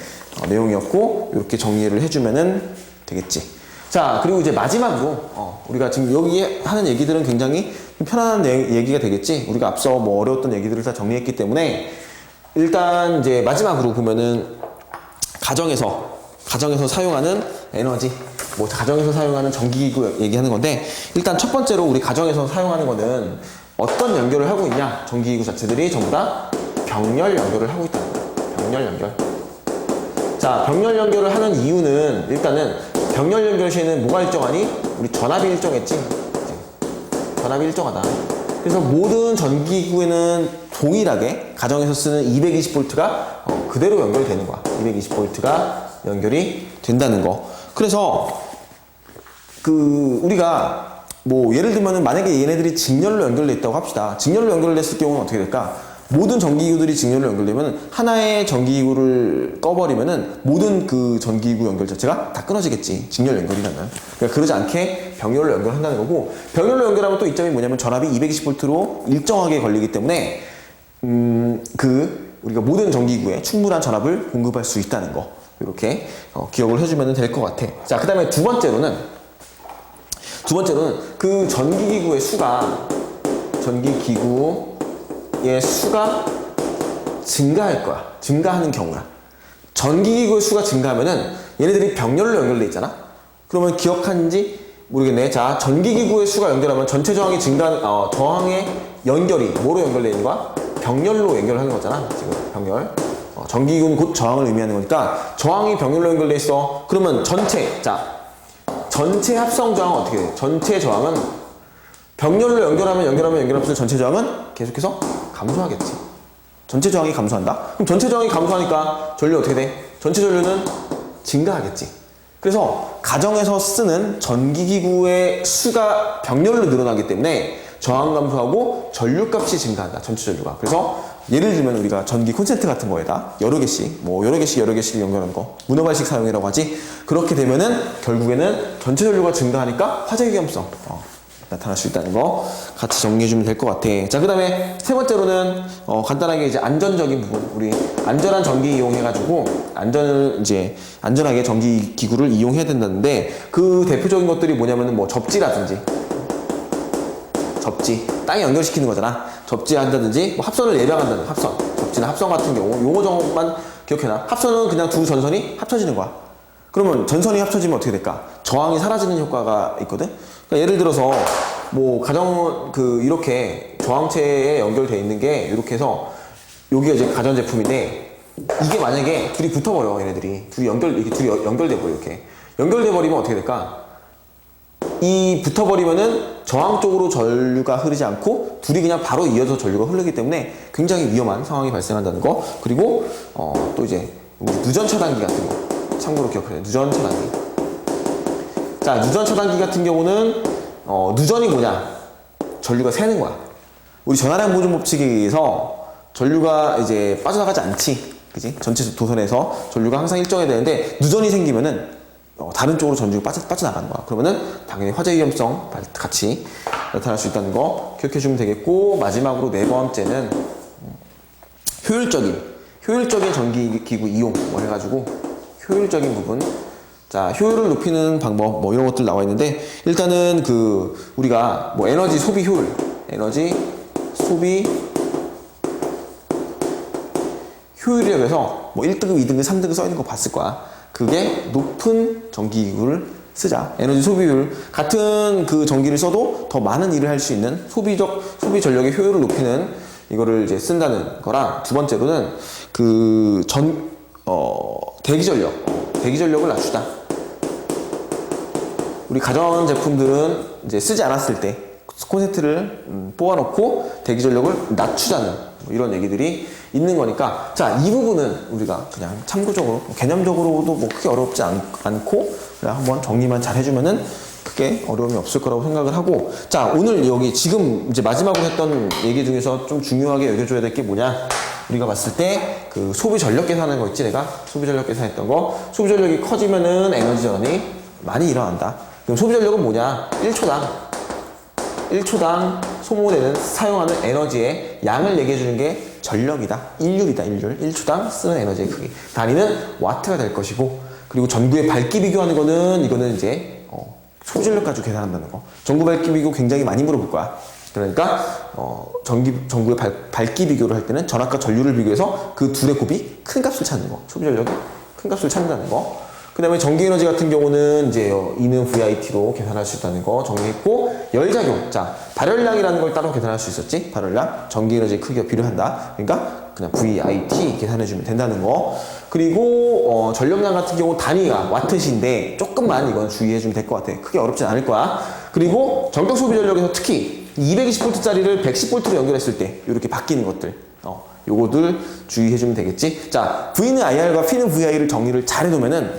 내용이었고, 이렇게 정리를 해주면은 되겠지. 자, 그리고 이제 마지막으로 우리가 지금 여기 하는 얘기들은 굉장히 편안한 얘기가 되겠지. 우리가 앞서 뭐 어려웠던 얘기들을 다 정리했기 때문에 일단 이제 마지막으로 보면은 가정에서 사용하는 에너지, 뭐 가정에서 사용하는 전기기구 얘기하는 건데, 일단 첫 번째로 우리 가정에서 사용하는 거는 어떤 연결을 하고 있냐? 전기기구 자체들이 전부 다 병렬 연결을 하고 있다는 거야. 병렬 연결. 자, 병렬 연결을 하는 이유는 일단은 병렬 연결 시에는 뭐가 일정하니? 우리 전압이 일정했지? 전압이 일정하다. 그래서 모든 전기기구에는 동일하게 가정에서 쓰는 220V가 그대로 연결이 되는 거야. 220V가 연결이 된다는 거. 그래서 우리가 뭐 예를 들면은 만약에 얘네들이 직렬로 연결돼 있다고 합시다. 직렬로 연결됐을 경우는 어떻게 될까? 모든 전기기구들이 직렬로 연결되면 하나의 전기기구를 꺼버리면은 모든 그 전기기구 연결 자체가 다 끊어지겠지. 직렬 연결이라면. 그러니까 그러지 않게 병렬로 연결한다는 거고, 병렬로 연결하면 또 이점이 뭐냐면 전압이 220V로 일정하게 걸리기 때문에 우리가 모든 전기기구에 충분한 전압을 공급할 수 있다는 거. 이렇게 기억을 해주면 될 것 같아. 자, 그 다음에 두 번째로는 그 전기기구의 수가 증가할 거야. 증가하는 경우라. 전기기구의 수가 증가하면은 얘네들이 병렬로 연결돼 있잖아. 그러면 기억하는지 모르겠네. 자, 전기기구의 수가 연결하면 전체 저항이 저항의 연결이 뭐로 연결되어 있는 거야? 병렬로 연결하는 거잖아. 지금 병렬. 전기기구는 곧 저항을 의미하는 거니까 저항이 병렬로 연결돼 있어. 그러면 전체 합성 저항은 어떻게 돼? 전체 저항은 병렬로 연결하면 전체 저항은 계속해서 감소하겠지. 전체 저항이 감소한다? 그럼 전체 저항이 감소하니까 전류 어떻게 돼? 전체 전류는 증가하겠지. 그래서 가정에서 쓰는 전기기구의 수가 병렬로 늘어나기 때문에 저항 감소하고 전류값이 증가한다. 전체 전류가. 그래서 예를 들면 우리가 전기 콘센트 같은 거에다 여러 개씩 연결하는 거 문어발식 사용이라고 하지. 그렇게 되면은 결국에는 전체 전류가 증가하니까 화재 위험성 나타날 수 있다는 거 같이 정리해주면 될 것 같아. 자, 그 다음에 세 번째로는 간단하게 이제 안전적인 부분, 우리 안전한 전기 이용해가지고 안전하게 전기 기구를 이용해야 된다는데, 그 대표적인 것들이 뭐냐면은 뭐 접지라든지, 땅에 연결시키는 거잖아. 접지한다든지 뭐 합선을 예방한다는 접지나 합선 같은 경우 요거 정도만 기억해놔. 합선은 그냥 두 전선이 합쳐지는 거야. 그러면 전선이 합쳐지면 어떻게 될까? 저항이 사라지는 효과가 있거든. 그러니까 예를 들어서 뭐 이렇게 저항체에 연결되어 있는 게 이렇게 해서 여기가 이제 가전제품인데, 이게 만약에 둘이 붙어버려. 얘네들이 둘이 연결돼 버려. 이렇게 연결돼 버리면 어떻게 될까? 이 붙어버리면은 저항 쪽으로 전류가 흐르지 않고 둘이 그냥 바로 이어서 전류가 흐르기 때문에 굉장히 위험한 상황이 발생한다는 거. 그리고 또 이제 누전 차단기 같은 거 참고로 기억해요. 누전 차단기. 자, 누전 차단기 같은 경우는 누전이 뭐냐? 전류가 새는 거야. 우리 전하량 보존 법칙에 의해서 전류가 이제 빠져나가지 않지, 그지? 전체 도선에서 전류가 항상 일정해야 되는데 누전이 생기면은 다른 쪽으로 전류가 빠져나가는 거야. 그러면은 당연히 화재 위험성 같이 나타날 수 있다는 거 기억해주면 되겠고, 마지막으로 네 번째는 효율적인 전기기구 이용 해가지고 효율적인 부분. 자, 효율을 높이는 방법 이런 것들 나와 있는데, 일단은 우리가 뭐 에너지 소비 효율이라고 해서 뭐 1등급, 2등급, 3등급 써 있는 거 봤을 거야. 그게 높은 전기기구를 쓰자. 에너지 소비율 같은 그 전기를 써도 더 많은 일을 할 수 있는 소비 전력의 효율을 높이는 이거를 이제 쓴다는 거랑, 두 번째로는 대기전력을 낮추다. 우리 가전 제품들은 이제 쓰지 않았을 때 콘센트를 뽑아놓고 대기전력을 낮추자는 이런 얘기들이 있는 거니까, 자, 이 부분은 우리가 그냥 참고적으로 개념적으로도 뭐 크게 어렵지 않고 그냥 한번 정리만 잘 해주면은 크게 어려움이 없을 거라고 생각을 하고, 자, 오늘 여기 지금 이제 마지막으로 했던 얘기 중에서 좀 중요하게 여겨줘야 될 게 뭐냐? 우리가 봤을 때 소비 전력 계산하는 거 있지, 내가 소비 전력 계산했던 거. 소비 전력이 커지면은 에너지 전환이 많이 일어난다. 그럼 소비 전력은 뭐냐? 1초당 소모되는 사용하는 에너지의 양을 얘기해 주는 게 전력이다. 일률이다. 1초당 쓰는 에너지의 크기. 단위는 와트가 될 것이고, 그리고 전구의 밝기 비교하는 거는 이거는 이제 소비 전력 가지고 계산한다는 거. 전구 밝기 비교 굉장히 많이 물어볼 거야. 그러니까 전구의 밝기 비교를 할 때는 전압과 전류를 비교해서 그 둘의 곱이 큰 값을 찾는 거. 소비 전력이 큰 값을 찾는다는 거. 그 다음에 전기에너지 같은 경우는 이제 E는 VIT로 계산할 수 있다는 거 정리했고, 열작용. 자, 발열량이라는 걸 따로 계산할 수 있었지? 발열량. 전기에너지 크기가 필요한다. 그러니까 그냥 VIT 계산해주면 된다는 거. 그리고 전력량 같은 경우 단위가 와트신데 조금만 이건 주의해주면 될 것 같아. 크게 어렵진 않을 거야. 그리고 전격 소비 전력에서 특히 220V짜리를 110V로 연결했을 때 이렇게 바뀌는 것들, 요거들 주의해주면 되겠지. 자, V는 IR과 P는 VI를 정리를 잘 해놓으면은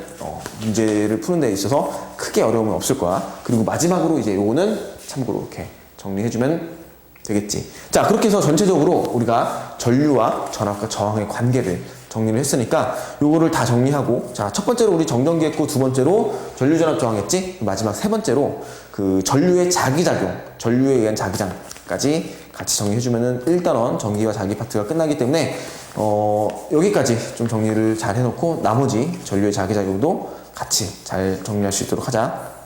문제를 푸는 데 있어서 크게 어려움은 없을 거야. 그리고 마지막으로 이제 요거는 참고로 이렇게 정리해주면 되겠지. 자, 그렇게 해서 전체적으로 우리가 전류와 전압과 저항의 관계를 정리를 했으니까 요거를 다 정리하고, 자, 첫 번째로 우리 정전기 했고, 두 번째로 전류 전압 저항했지. 마지막 세 번째로 그 전류의 자기작용, 전류에 의한 자기장까지 같이 정리해주면은 1단원 전기와 자기 파트가 끝나기 때문에 여기까지 좀 정리를 잘 해놓고 나머지 전류의 자기작용도 같이 잘 정리할 수 있도록 하자.